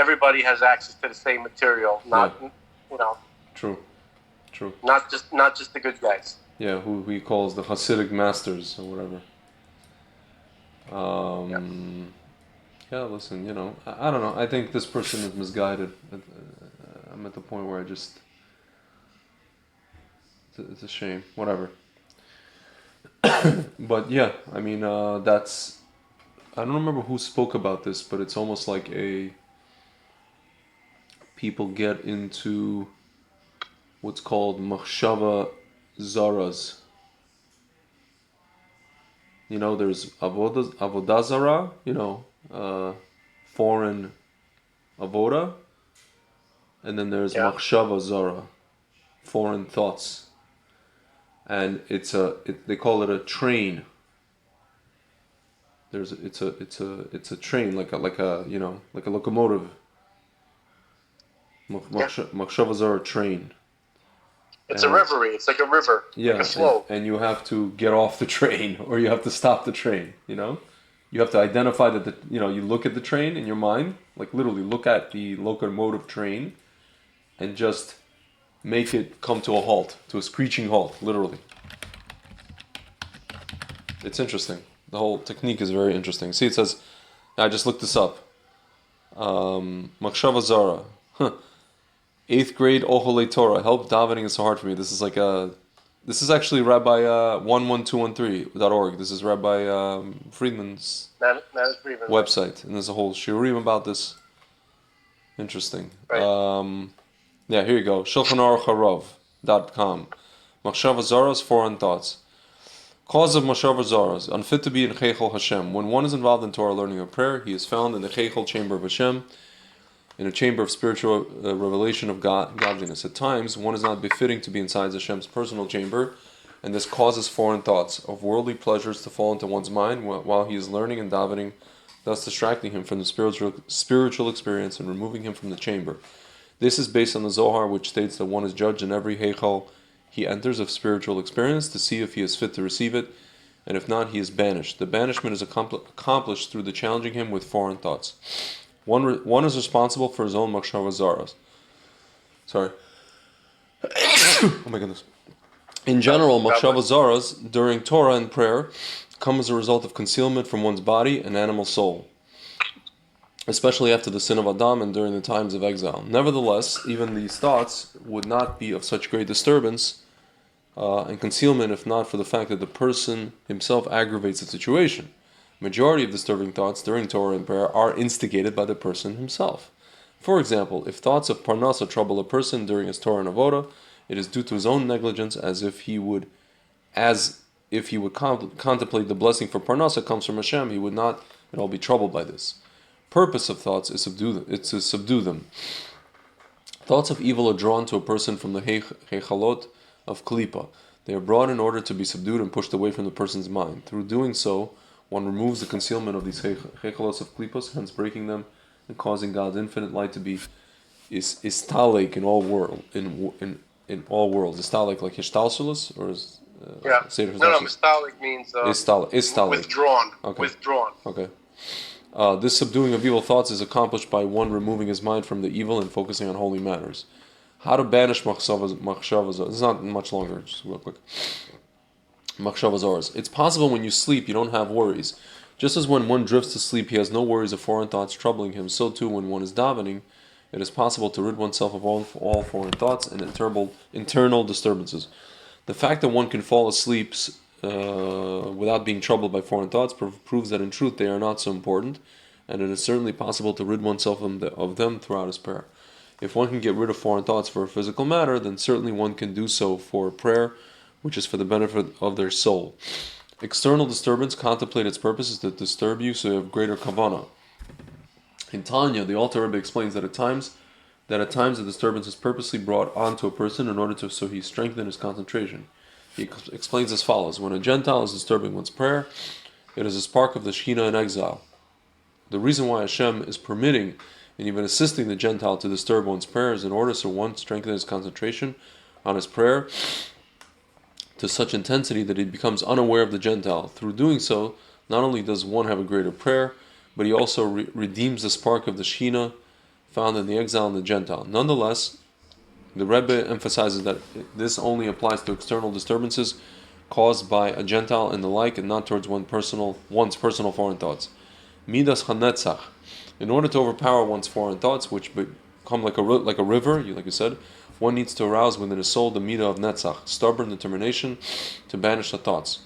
everybody has access to the same material. Not True. not just the good guys. Yeah, who he calls the Hasidic masters or whatever. Yeah, listen, I don't know. I think this person is misguided. I'm at the point where it's a shame. Whatever. But yeah, I mean, I don't remember who spoke about this, but it's almost like people get into what's called machshava zaras. There's avodah zara, foreign avoda, and then there's machshava zara, foreign thoughts. And they call it a train. It's a train, like a locomotive. Machshava zara train. It's a reverie. It's like a river. Yeah, like a flow. And you have to get off the train, or you have to stop the train. You have to identify that you look at the train in your mind, like literally look at the locomotive train, and just make it come to a halt, to a screeching halt, literally. It's interesting. The whole technique is very interesting. See, it says, I just looked this up. Machshava zara. 8th grade Oholei Torah. Help davening is so hard for me. This is actually Rabbi 11213.org. This is Rabbi Friedman's website. And there's a whole shiurim about this. Interesting. Right. Yeah, here you go. ShulchanAruch.com. Machshava zaras, foreign thoughts. Cause of machshava zaras, unfit to be in Cheichel Hashem. When one is involved in Torah learning or prayer, he is found in the Cheichel chamber of Hashem, in a chamber of spiritual revelation of godliness. At times, one is not befitting to be inside Hashem's personal chamber, and this causes foreign thoughts of worldly pleasures to fall into one's mind while he is learning and davening, thus distracting him from the spiritual experience and removing him from the chamber. This is based on the Zohar, which states that one is judged in every heichal he enters of spiritual experience to see if he is fit to receive it, and if not, he is banished. The banishment is accomplished through the challenging him with foreign thoughts. One is responsible for his own machshava zaras. Sorry. Oh my goodness. In general, machshava zaras during Torah and prayer come as a result of concealment from one's body and animal soul, especially after the sin of Adam and during the times of exile. Nevertheless, even these thoughts would not be of such great disturbance and concealment if not for the fact that the person himself aggravates the situation. Majority of disturbing thoughts during Torah and prayer are instigated by the person himself. For example, if thoughts of parnasa trouble a person during his Torah and avoda, it is due to his own negligence, as if he would contemplate the blessing for parnasa comes from Hashem, he would not at all be troubled by this. Purpose of thoughts is to subdue them. Thoughts of evil are drawn to a person from the heichalot of klipa. They are brought in order to be subdued and pushed away from the person's mind. Through doing so, one removes the concealment of these heichalot of klipos, hence breaking them and causing God's infinite light to be istalek in all world in all worlds. Istalek like hishtalshelus or is istalek means istalek. Withdrawn. Okay. Withdrawn. Okay. This subduing of evil thoughts is accomplished by one removing his mind from the evil and focusing on holy matters. How to banish machshava zaras? It's not much longer, just real quick. Machshava zaras. It's possible when you sleep you don't have worries. Just as when one drifts to sleep he has no worries of foreign thoughts troubling him, so too when one is davening, it is possible to rid oneself of all foreign thoughts and internal disturbances. The fact that one can fall asleep without being troubled by foreign thoughts proves that in truth they are not so important, and it is certainly possible to rid oneself of them throughout his prayer. If one can get rid of foreign thoughts for a physical matter, then certainly one can do so for prayer, which is for the benefit of their soul. External disturbance, contemplate its purpose is to disturb you so you have greater kavanah. In Tanya, the Alter Rebbe explains that at times the disturbance is purposely brought onto a person in order so he strengthen his concentration. He explains as follows: when a Gentile is disturbing one's prayer, it is a spark of the Shekhinah in exile. The reason why Hashem is permitting and even assisting the Gentile to disturb one's prayer is in order so one strengthens his concentration on his prayer to such intensity that he becomes unaware of the Gentile. Through doing so, not only does one have a greater prayer, but he also redeems the spark of the Shekhinah found in the exile and the Gentile. Nonetheless, the Rebbe emphasizes that this only applies to external disturbances caused by a Gentile and the like, and not towards one's personal foreign thoughts. Midas Hanetzach. In order to overpower one's foreign thoughts, which become like a river, like you said, one needs to arouse within his soul the Midah of Netzach, stubborn determination to banish the thoughts.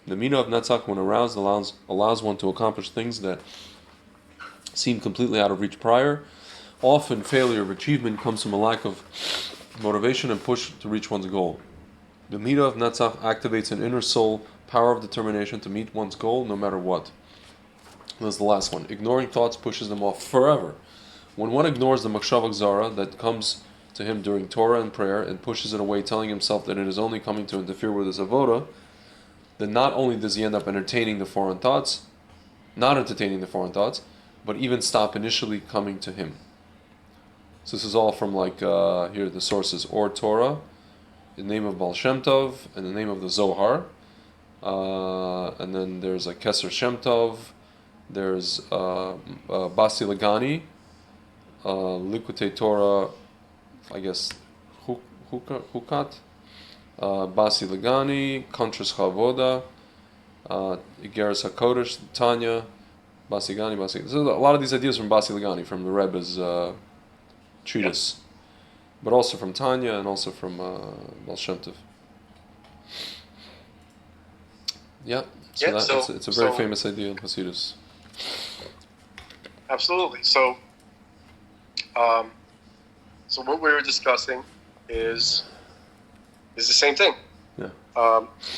The Midah of Netzach, when aroused, allows one to accomplish things that seemed completely out of reach prior. Often failure of achievement comes from a lack of motivation and push to reach one's goal. The Midah of Netzach activates an inner soul power of determination to meet one's goal no matter what. That's the last one. Ignoring thoughts pushes them off forever. When one ignores the Machshavah Zara that comes to him during Torah and prayer and pushes it away, telling himself that it is only coming to interfere with his avodah, then not only does he end up not entertaining the foreign thoughts, but even stop initially coming to him. So this is all from here the sources: Or Torah, the name of Baal Shem Tov, and the name of the Zohar. And then there's Keser Shem Tov, there's Basi Lagani, Likutei Torah, I guess Hukat, Basi Lagani, Contras Chavoda, Igeres HaKodesh, Tanya, Basi Lagani, So a lot of these ideas from Basi Lagani, from the Rebbe's treatise, but also from Tanya and also from Baal Shem Tov. Yeah, it's a very famous idea in Hasidus. Absolutely. So what we were discussing is the same thing. Yeah.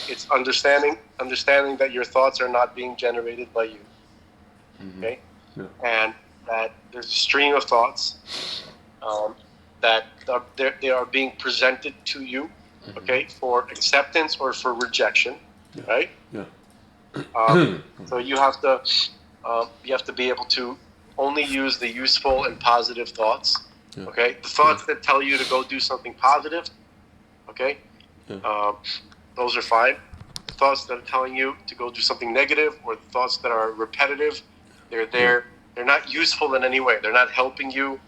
It's understanding that your thoughts are not being generated by you. Mm-hmm. Okay. Yeah. And that there's a stream of thoughts that they are being presented to you, mm-hmm. okay, for acceptance or for rejection, yeah. right? Yeah. So you have to be able to only use the useful and positive thoughts. Yeah. Okay, the thoughts that tell you to go do something positive, okay, yeah. Those are fine. The thoughts that are telling you to go do something negative, or the thoughts that are repetitive, they're there. Yeah. They're not useful in any way. They're not helping you.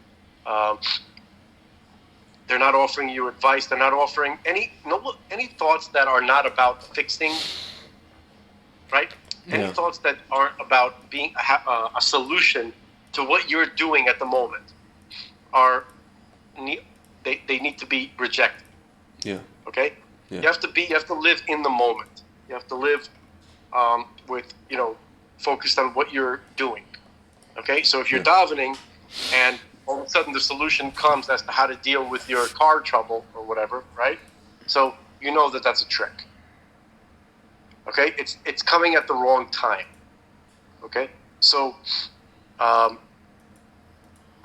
They're not offering you advice. They're not offering any thoughts that are not about fixing. Right? Any Yeah. thoughts that aren't about being a solution to what you're doing at the moment they need to be rejected. Yeah. Okay? Yeah. You have to live in the moment. You have to live with, focused on what you're doing. Okay? So if you're davening and all of a sudden the solution comes as to how to deal with your car trouble or whatever, right? So you know that that's a trick. Okay? It's coming at the wrong time. Okay? So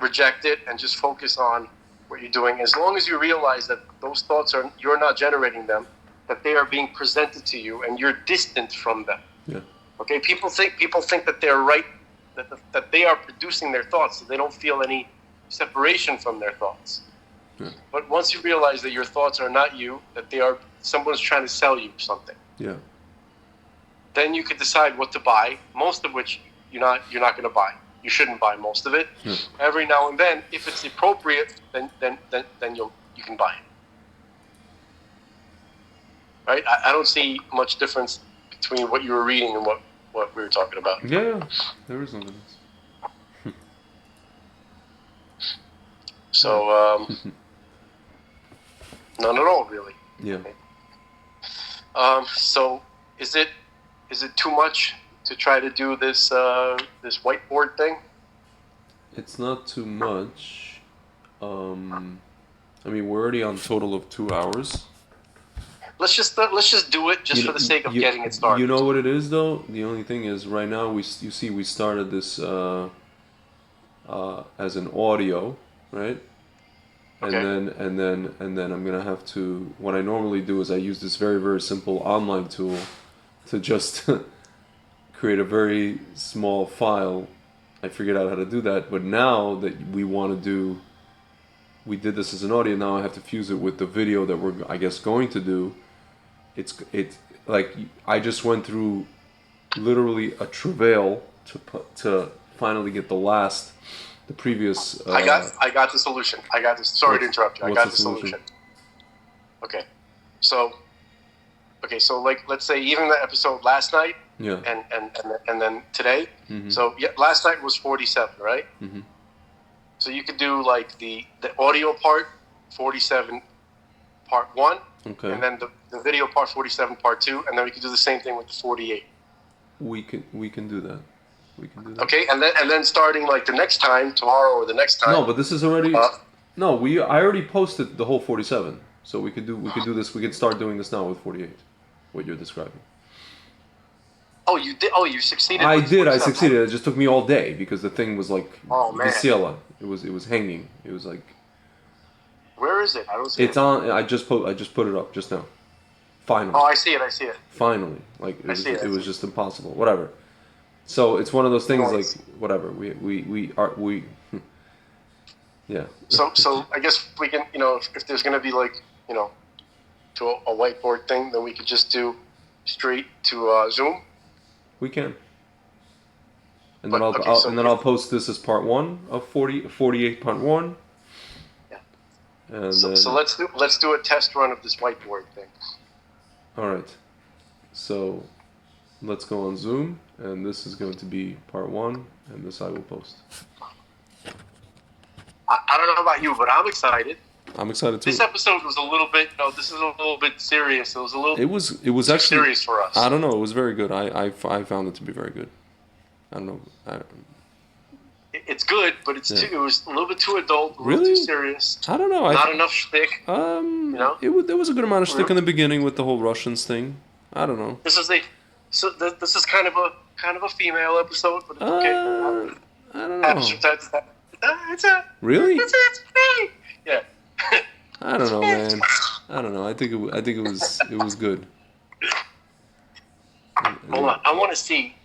reject it and just focus on what you're doing. As long as you realize that those thoughts you're not generating them, that they are being presented to you and you're distant from them. Yeah. Okay? People think that they're right, that they are producing their thoughts, so they don't feel any separation from their thoughts. Yeah. But once you realize that your thoughts are not you, that someone's trying to sell you something. Yeah. Then you could decide what to buy, most of which you're not going to buy. You shouldn't buy most of it. Yeah. Every now and then, if it's appropriate, then you can buy it. Right? I don't see much difference between what you were reading and what we were talking about. Yeah. There is no difference. So none at all, really. Yeah. So is it too much to try to do this this whiteboard thing? It's not too much. We're already on total of 2 hours. Let's just do it for the sake of getting it started. You know what it is, though. The only thing is, right now we started this as an audio, right? Okay. And then I'm gonna have to. What I normally do is I use this very, very simple online tool to just create a very small file. I figured out how to do that, but now that we did this as an audio. Now I have to fuse it with the video that we're, I guess, going to do. It's like I just went through literally a travail to finally get the last the previous. I got the solution. I got this. Sorry to interrupt you. I what's got the the solution? solution. So like let's say even the episode last night Yeah. and then today. Mhm. So yeah, last night was 47, right? Mhm. So you could do like the audio part 47 part 1 Okay. and then the video part 47 part 2 and then we could do the same thing with the 48. We can do that. We can do that. Okay? And then starting like the next time tomorrow or the next time. No, but this is already. Uh, No, I already posted the whole 47, so we could do this. We could start doing this now with 48. What you're describing. Oh, you did. Oh, you succeeded. I with did. I 47. succeeded. It just took me all day because the thing was like Oh, man. Viciela. It was hanging. It was like Where is it? I don't see it's it. on. I just put it up just now. Finally. Oh, I see it. I see it. Finally, like I see it. it was just impossible. Whatever. So it's one of those things No, like whatever. We yeah. So I guess we can, if there's going to be like, to a whiteboard thing, then we could just do straight to Zoom. We can. And But, then okay, so and then I'll post this as part 1 of 48 part 1. Yeah. And So, then, so let's do a test run of this whiteboard thing. all right. So let's go on Zoom, and this is going to be part 1, and this I will post. I don't know about you, but I'm excited. I'm excited too. This episode was a little bit, this is a little bit serious. It was a little It was too actually serious for us. I don't know. It was very good. I found it to be very good. I don't know. It's good, but it was a little bit too adult, a little Really? too serious. I don't know. Not enough shtick. There was a good amount of shtick in the beginning with the whole Russians thing. I don't know. This is kind of a female episode, but it's okay. I don't know. Really? It's me. Yeah. I don't know, man. I don't know. I think it was good. Hold on. I want to see.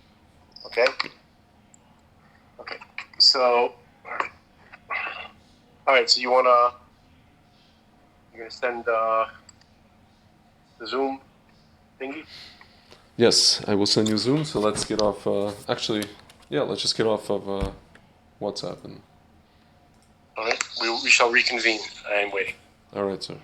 Okay. Okay. So. All right. So you're gonna send the Zoom thingy. Yes, I will send you Zoom. So let's get off. Let's just get off of WhatsApp and. All right. We shall reconvene. I am waiting. All right, sir.